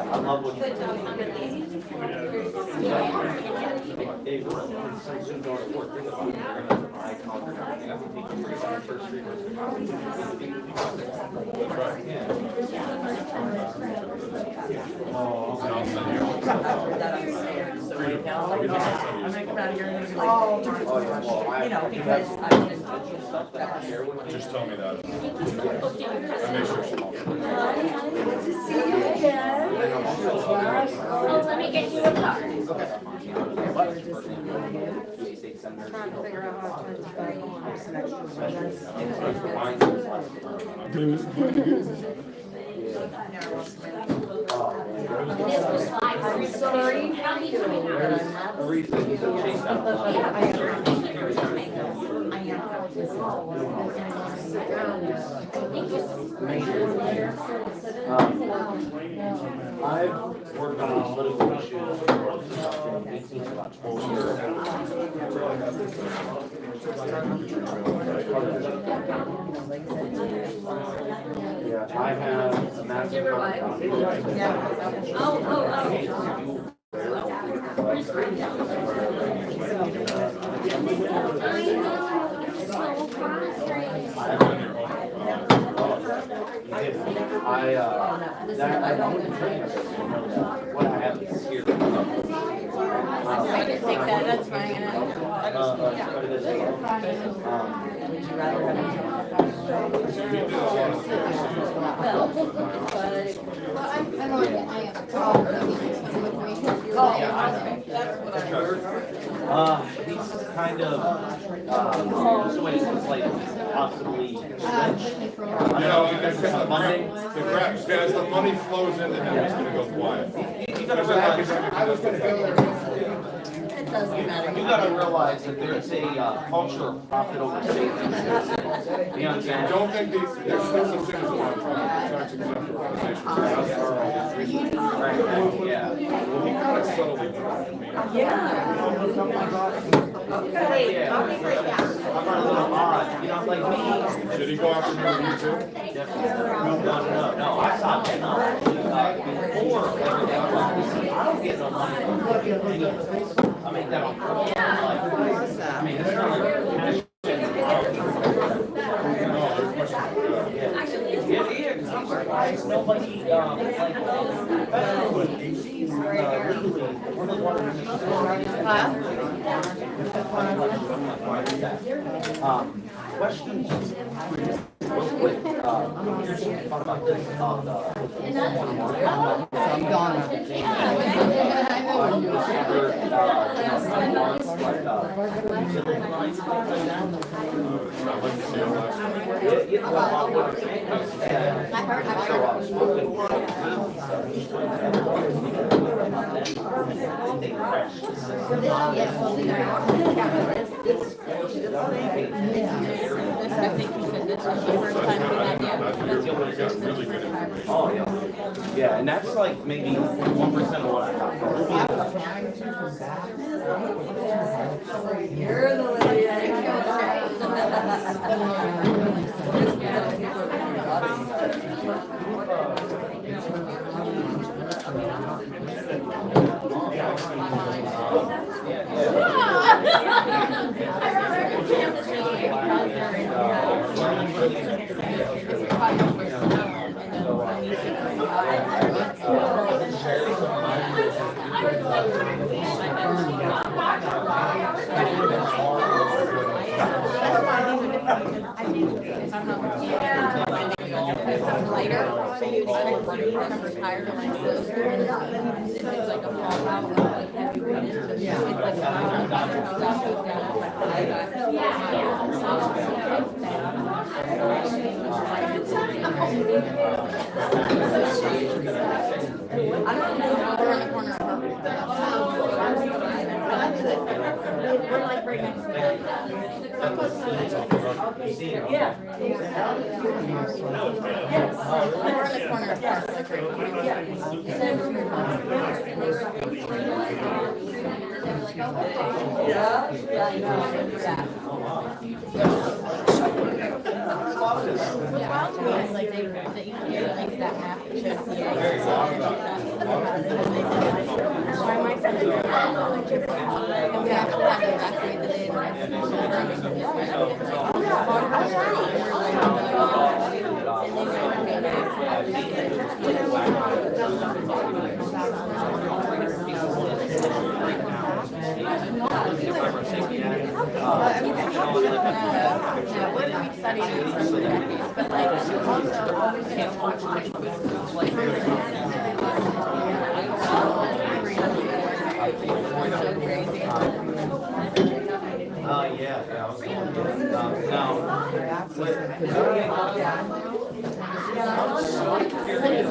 I love what you're doing. Hey, we're so soon going to work. Think about it. We're gonna buy concrete. You have to take the trees on the first street. That's right. Yeah. And I'll send you. I'm gonna come out of here and be like, you know, because I've been. Just tell me that. I make sure she knows. Good to see you again. Oh, let me get you a card. Trying to figure out how to turn this back on. Some extra I'm sorry. How do you do it? I've worked on political issues for about 12 years. Yeah, I have a massive. What I have is here. I can take that, that's fine. Would you rather have He's kind of, just when it's like possibly As the money flows into him, it's gonna go quiet. You gotta realize, it doesn't matter. you gotta realize that there's a culture of profit over safety. You know what I'm saying? Don't think there's no such thing as a tax exempt organization. Right, yeah. Well, he kind of subtly did it. Yeah. I'm a little odd, you know, like me. Did he go after you too? No, I saw him before everything. I don't get no money. I make that on purpose. I mean, it's not like cash. Nobody, questions? Real quick, talk about this, Oh, yeah. Yeah, and that's like maybe 1% of what I got. You're the lady. Later, so you expect running numbers higher than like this. It's like a fallout, like heavy rain. It's like we're like right next to it. Yeah. Yes. We're in the corner of park, like right here. Like they, that you hear like that map that shows the we actually had to evacuate the day actually, so that, but like, can't hold too much of it. It's like yeah, I was I'm so curious.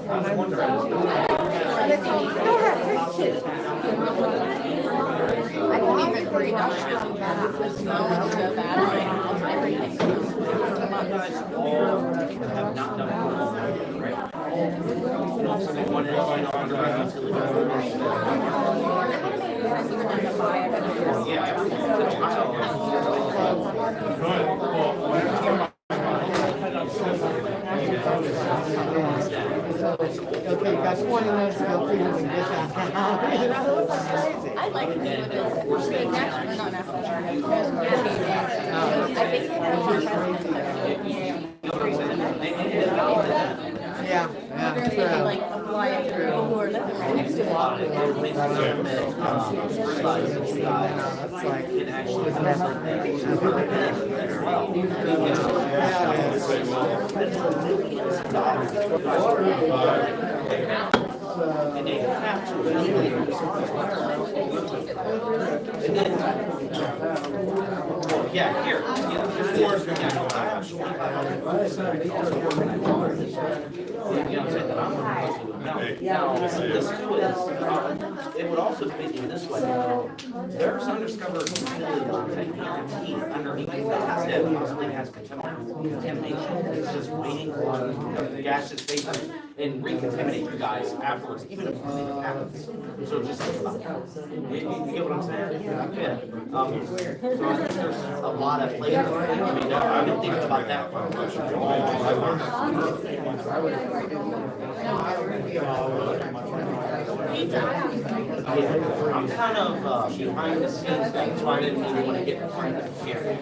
I was wondering. I can't even breathe. The smell is so bad. Everything. You guys all have not done it, right? So they wanted to find out under my utility. Yeah, everyone's Okay, got 20 minutes to go figure the dish out. I like it with this. Not Yeah, yeah. Like apply it through who are living right next to it. It's like, it actually does something as well. And they have to. And then, yeah, here, it would also fit in this way. There's undiscovered contamination underneath that possibly has contamination. It's just waiting for the gaseous vapor and recontaminate you guys afterwards, even if it happens. So just think about that. You get what I'm saying? Yeah. So I think there's a lot of flavor. I mean, I've been thinking about that for a long I'm kind of behind the scenes, that's why I didn't really want to get behind the camera.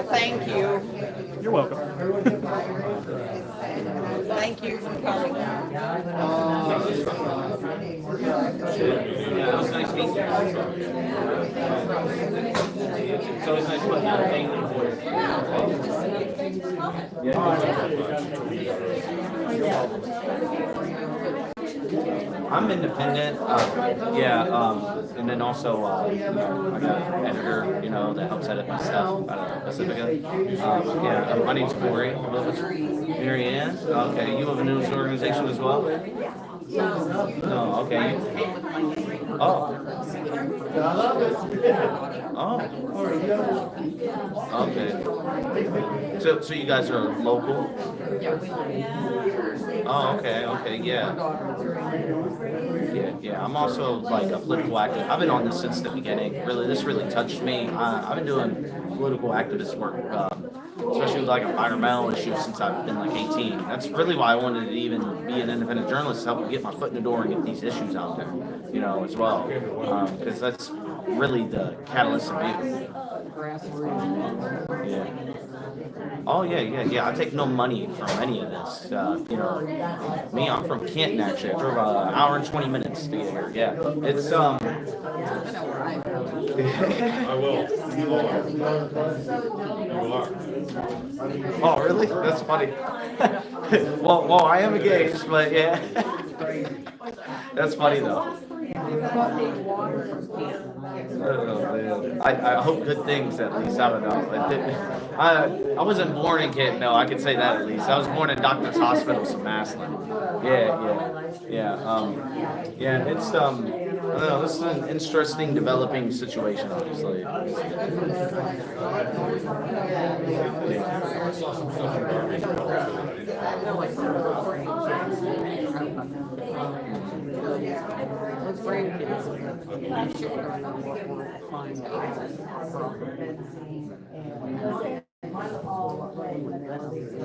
thank you. You're welcome. Thank you for coming. Yeah, it was nice meeting you. It's always nice putting out a family voice. I'm independent, and then also, I got an editor, that helps edit my stuff out of Pacifica. My name's Corey. Mary Ann, okay, you have a news organization as well? No, okay. Okay. So you guys are local? Oh, okay, yeah. Yeah, I'm also like a political activist. I've been on this since the beginning. This really touched me. I've been doing political activist work, especially with like environmental issues since I've been like 18. That's really why I wanted to even be an independent journalist, to help get my foot in the door and get these issues out there, as well. Because that's really the catalyst of me. Yeah. Oh yeah. I take no money from any of this. Me, I'm from Canton actually. I drove an hour and 20 minutes to get here. Yeah, it's I will. You are. Oh really? That's funny. well, I am engaged, but yeah. That's funny though. I hope good things at least. I don't know. I wasn't born in Canton, no, I can say that at least. I was born in Doctor's Hospital, some Maslin. Yeah. It's I don't know. This is an interesting developing situation, obviously.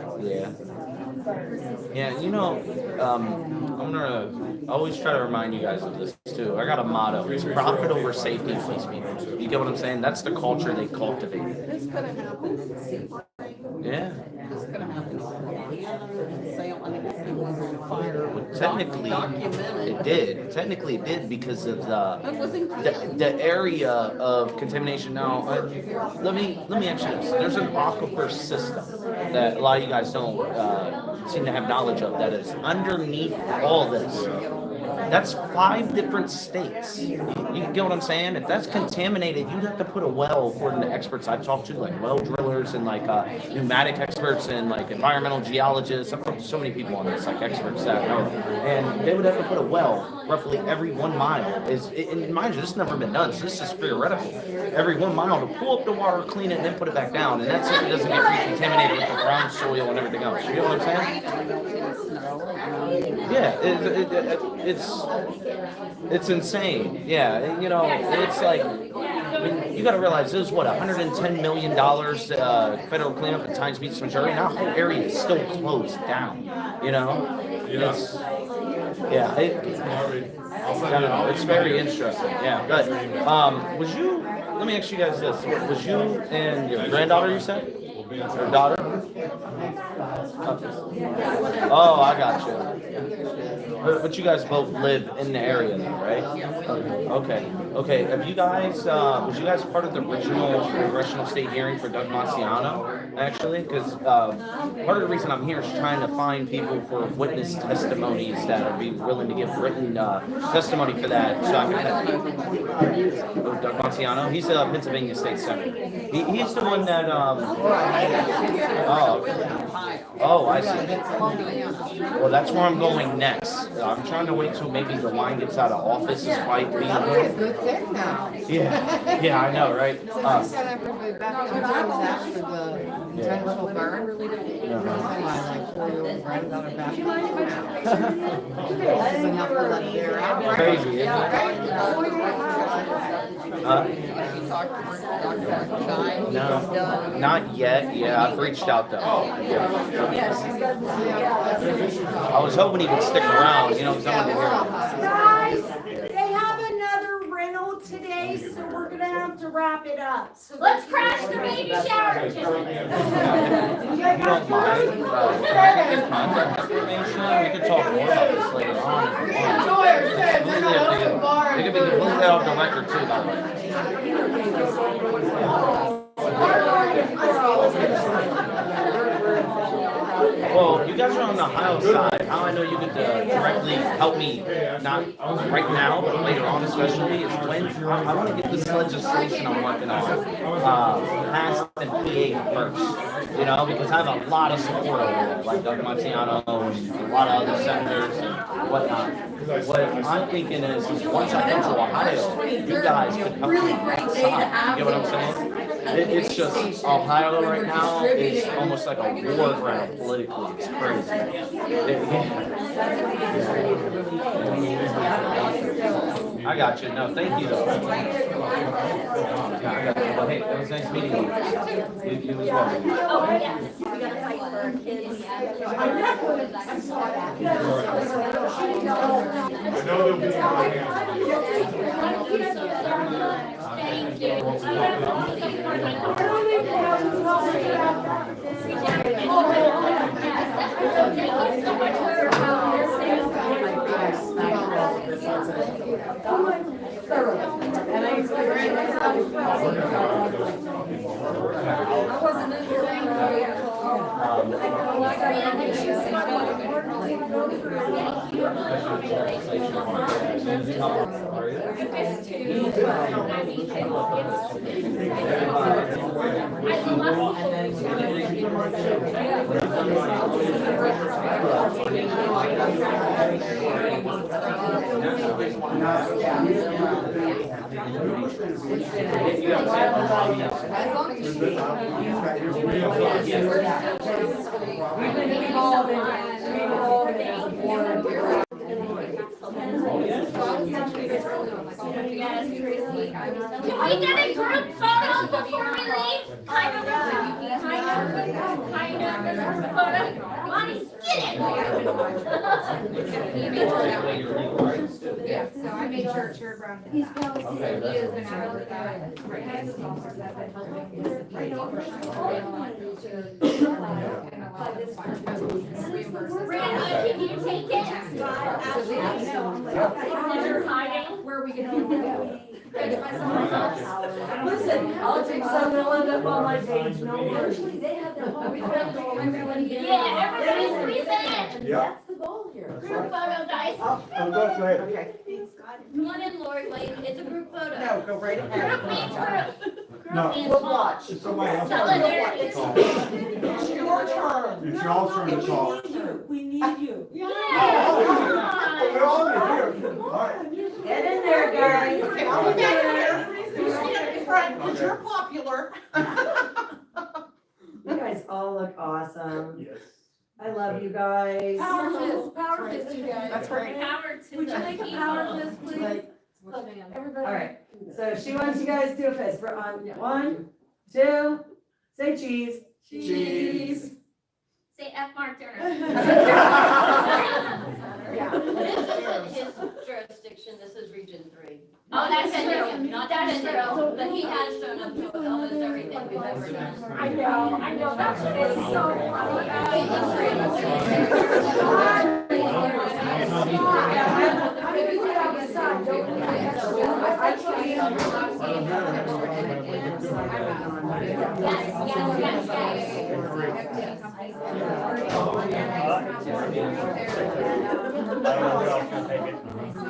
Yeah, I'm gonna always try to remind you guys of this too. I got a motto. It's profit over safety, please people. You get what I'm saying? That's the culture they cultivate. This could have happened in Sebring. Yeah. This could have happened in Salem. Technically, it did. Technically, it did because of the area of contamination. Now, let me ask you this: there's an aquifer system that a lot of you guys don't seem to have knowledge of that is underneath all this. That's 5 different states. You get what I'm saying? If that's contaminated, you'd have to put a well, according to experts I've talked to, like well drillers and like pneumatic experts and like environmental geologists. I've talked to so many people on this, like experts that know. And they would have to put a well roughly every 1 mile. And mind you, this has never been done, so this is theoretical. Every 1 mile to pull up the water, clean it, and then put it back down. And that's if it doesn't get recontaminated with the ground soil and everything else. You get what I'm saying? Yeah, it's insane. Yeah, you know, it's like, I mean, you got to realize this is what, $110 million federal cleanup at Times Beach, Missouri. Now the whole area is still closed down. You know, it's very interesting. Yeah, but was you? Let me ask you guys this: was you and your granddaughter? You said, or daughter? Oh, I got you. But you guys both live in the area, then, right? Okay. Have you guys? Was you guys part of the original congressional state hearing for Doug Marciano? Actually, because part of the reason I'm here is trying to find people for witness testimonies that would be willing to give written testimony for that. So I can. Doug Marciano. He's a Pennsylvania state senator. He's the one that. Oh, I see. Well, that's where I'm going next. I'm trying to wait till maybe the line gets out of office. Despite being That'd be a good thing now. yeah, I know, right? Set up for the after the potential burn. My 4-year-old granddaughter back. This is enough to let it air out. Crazy, isn't it? No, not yet. Yeah, I've reached out though. I was hoping he would stick around, you know, because I wanted to hear him. Guys, they have another rental today, so we're gonna have to wrap it up. So Let's crash the baby shower If you don't mind, give contact information. We could talk more about this later on if you want. It could be completely off the record too, by the way. Well, you guys are on the Ohio side. How I know you could directly help me, not right now, but later on especially, is when I want to get this legislation I'm working on passed in PA first. You know, because I have a lot of support over there, like Doug Marciano and a lot of other senators and whatnot. What I'm thinking is once I come to Ohio, you guys could help me on that side. You get what I'm saying? It's just Ohio right now is almost like a war ground politically. It's crazy. I got you. No, thank you though. Well, hey, it was nice meeting you. You as well. Oh, yes. We gotta fight for our kids. Thank you. Can we get a group photo before we leave? Kind of. Money, get it! Yeah, so I made sure Chair Brown did that. Okay, He has been out with that. His office has been helping with the and allow this fund to reimburse us. Randy, can you take it? Where are we gonna go? Listen, I'll take some, they'll end up on my page, no worries. Yeah, everybody's present. Yeah. That's the goal here. Group photo, guys. I'm going, go ahead. Okay. Come on in, Lori, wait, it's a group photo. No, go right ahead. Group means group. No. Group means We'll small. watch. It's somebody else. Solidarity. It's your turn. It's y'all's turn to talk. We need you. Oh, we're all in here. All right. Get in there, guys. Okay, I'll be back here. You stand in front, because you're popular. You guys all look awesome. Yes. I love you guys. Power fist, you guys. That's right. Power to Would you the make a people. power fist, please? Like, Everybody. all right, so she wants you guys to do a fist for on 1, 2, say cheese. Cheese. Say F. Mark Turner. His jurisdiction, this is Region 3. Oh, that's true. Not That's true. but he has shown up to almost everything we've ever done. I know, that's what is so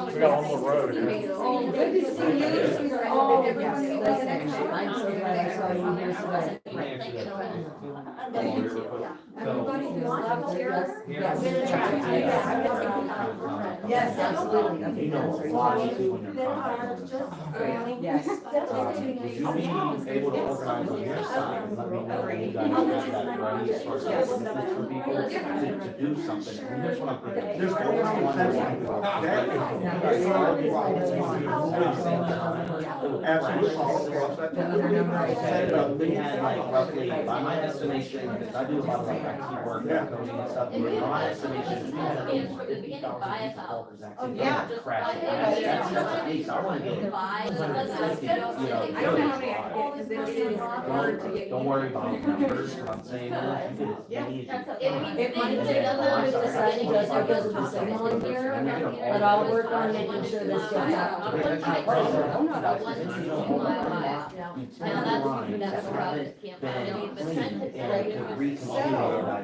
We got one more road. Oh, good to see you. Oh, yes, listen, I'm so glad I saw you here today. Everybody who's left here? Yes. Yes, absolutely. Okay, that's right. Yes. Would you be able to organize on your side, let me know when you guys have that ready, as far as assistance for people to do something? I mean, here's what I'm thinking. There's no consensus. We had like roughly, by my estimation, because I do a lot of like IT work, coding and stuff, by my estimation, we had at least 50,000 developers actually yeah. crash. That's just the case, I wanna get it. I don't know how many I can get, because it's hard to get. Don't worry about the numbers, what I'm saying is, you get as many as you can. It might take a little bit to set just because of the signal in here, but I'll work on making sure this gets out.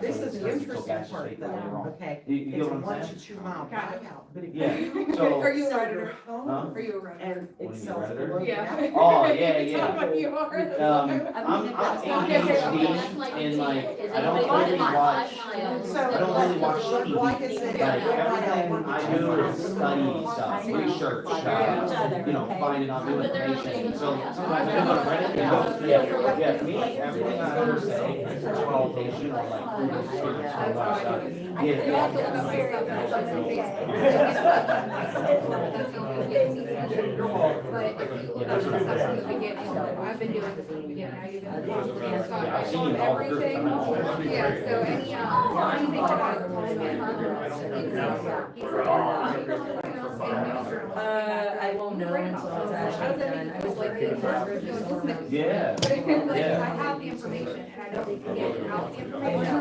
This is the interesting part, though, okay? You get It's a what I'm 1 saying? to 2 mile buyout, but if Yeah, you. so. Are you a redditor? Huh? Are you a redditor? And What it are you, sells Redditor? below Yeah. that. Oh, yeah, That's yeah. what you are. I'm ADHD in like, I don't really watch, I don't really watch TV. Why is it? Like, everything I do is study stuff, research, you know, finding out new information. So sometimes I go to Reddit and go, yeah, me, everything I ever say is qualification or like Google search or watch stuff. But if you look at this from the beginning, I've been doing this from the beginning, I even. I've seen you all through. Everything, yeah, so any, anything that I I won't know until it's actually done. I was like, Yeah, But if you're like, I yeah. have the information and I know they can get out the information.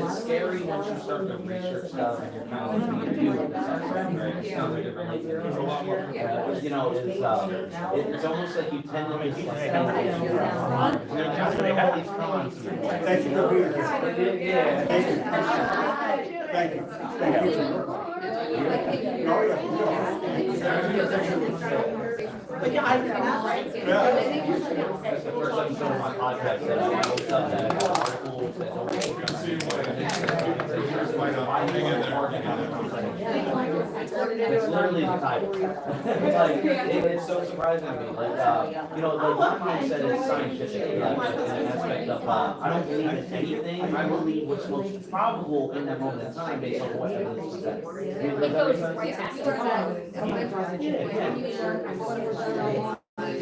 It's scary once you start to research stuff and you're kind of being viewed as something, right? It sounds like different. You know, it's almost like you tend to just like. Thank you for being here. Yeah. Thank you. Thank you. Oh, That's the first episode of my podcast that I looked up that articles that don't. It's literally the title. It's like, it's so surprising to me, like, you know, like one man said it's scientific, like, in an aspect of, I don't believe in anything, I believe what's most probable in that moment in time based on what evidence is said. It goes right back to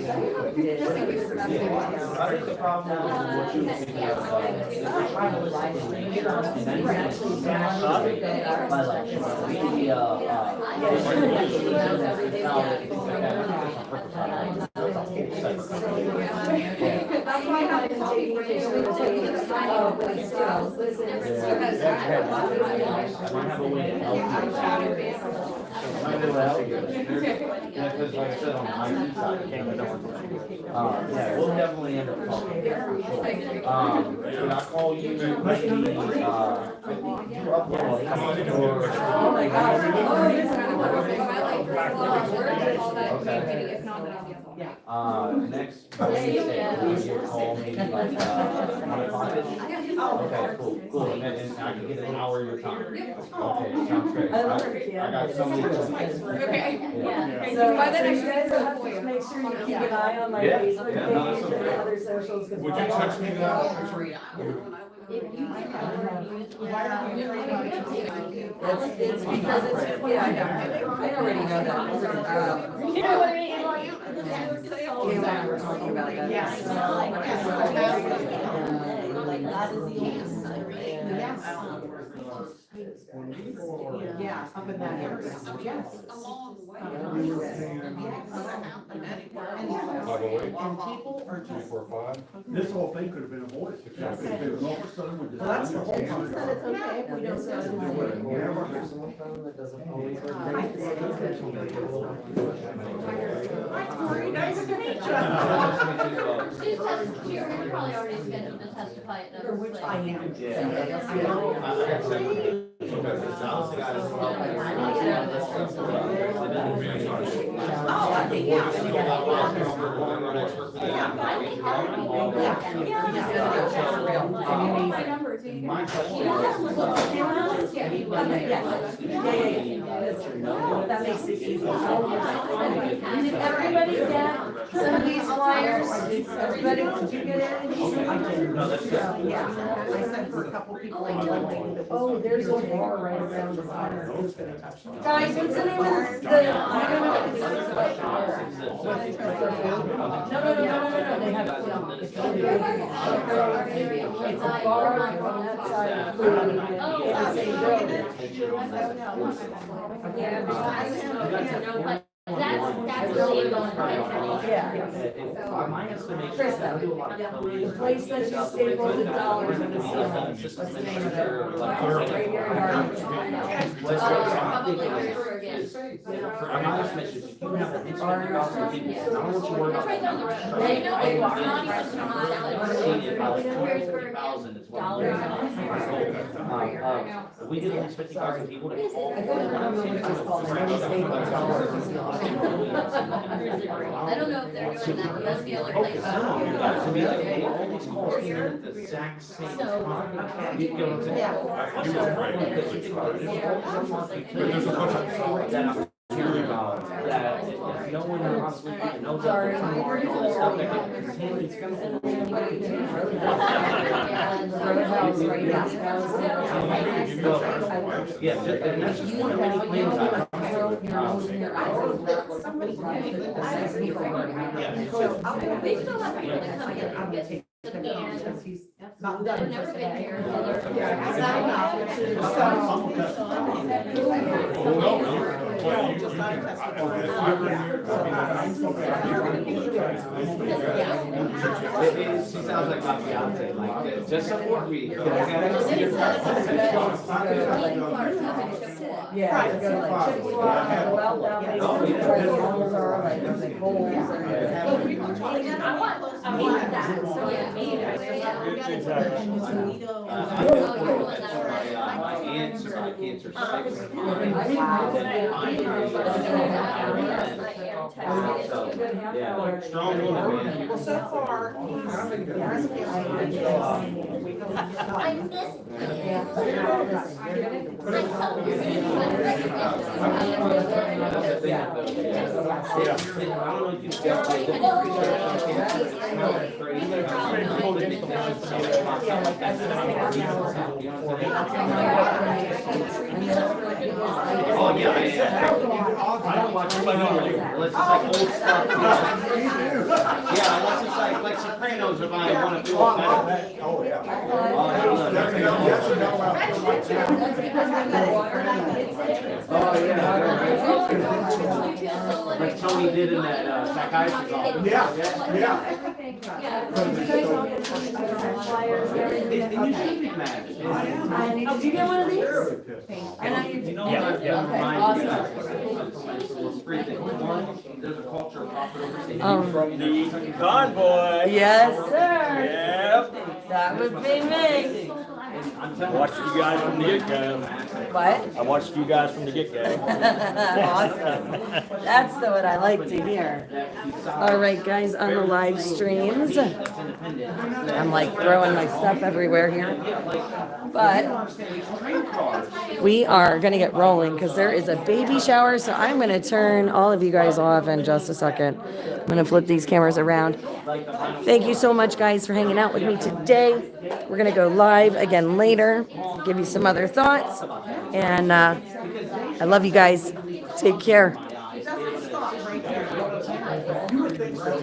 I think the problem is what you think That's why I have been taking pictures. I might have a way to help you. Because like I said, on the IT side, yeah, we'll definitely end up talking. Can I call you maybe, you upload a or? Oh my Next Wednesday, we get call maybe like, 1 o'clock-ish? Okay, cool, and then, and I can get an hour of your time. Okay, sounds great. I got somebody. Okay. So, you guys will have to make sure you keep an eye on my Yeah, Facebook yeah, no, page that's and okay. other socials. Would you text me that? It's because it's, yeah, I already know that. You know what I mean? Like, You and I were talking about that. Yes. Like, that is the only. Yeah, up in that area, yes. And people are just. 245? This whole thing could have been avoided. If all of a sudden we just. Well, that's the whole She said it's okay if we don't go to Nice to meet you. She's probably already scheduled to testify at those. Which I am. Oh, I think, yeah. My number, so you can. That makes it easy. Everybody get some of these flyers? Everybody, did you get any of these? Yeah, I sent for a couple people I know. Oh, there's a bar right around the corner. Guys, what's the name of the? No, they have, it's a bar on that side of the food, in the same building. That's really going Yeah. My estimation. Krista, the place that you stapled the dollars in the ceiling, what's the name of it? Right here in Darlington. Probably over again. For my estimation, if you have an incident, I don't want you to worry about. That's right down the road. They know it's not even About 250,000 is what we're if we get at least 50,000 people to call. I couldn't remember what it was called, I know stapled dollars. I don't know if they're doing that, but that's the other Okay, place. so you guys will be like, hey, all these calls came in at the exact same time. You get what I'm saying? There's a bunch of. That I'm hearing about, that if no one else knows that they're tomorrow, all this stuff, that it's gonna. Roadhouse right now. Yeah, and that's just one of many plans I have. They still have people that come in and get the band. They've never been here. It sounds like my fiance, like, just support me. Yeah, to go like Chippewa, and go out down there, where the holes are, like, there's like holes and. I want that, so yeah. My aunt's cancer yeah, strong woman, man. Well, so far, I miss Oh, yeah, I don't watch too much. Let's just like old stuff. Yeah, unless it's like Sopranos or I want to feel better. Oh, yeah. Oh, yeah. Like Tony did in that psychiatrist office. Yeah. You should be mad. Did you get one of these? I know you. You know what? There's a culture of profit From the convoy. Yes, sir. Yep. That would be me. I watched you guys from the get-go. What? I watched you guys from the get-go. Awesome. That's what I like to hear. All right, guys, on the live streams, I'm like throwing my stuff everywhere here. But we are going to get rolling because there is a baby shower. So I'm going to turn all of you guys off in just a second. I'm going to flip these cameras around. Thank you so much, guys, for hanging out with me today. We're going to go live again later, give you some other thoughts. And I love you guys. Take care. It doesn't stop right there. You would think so.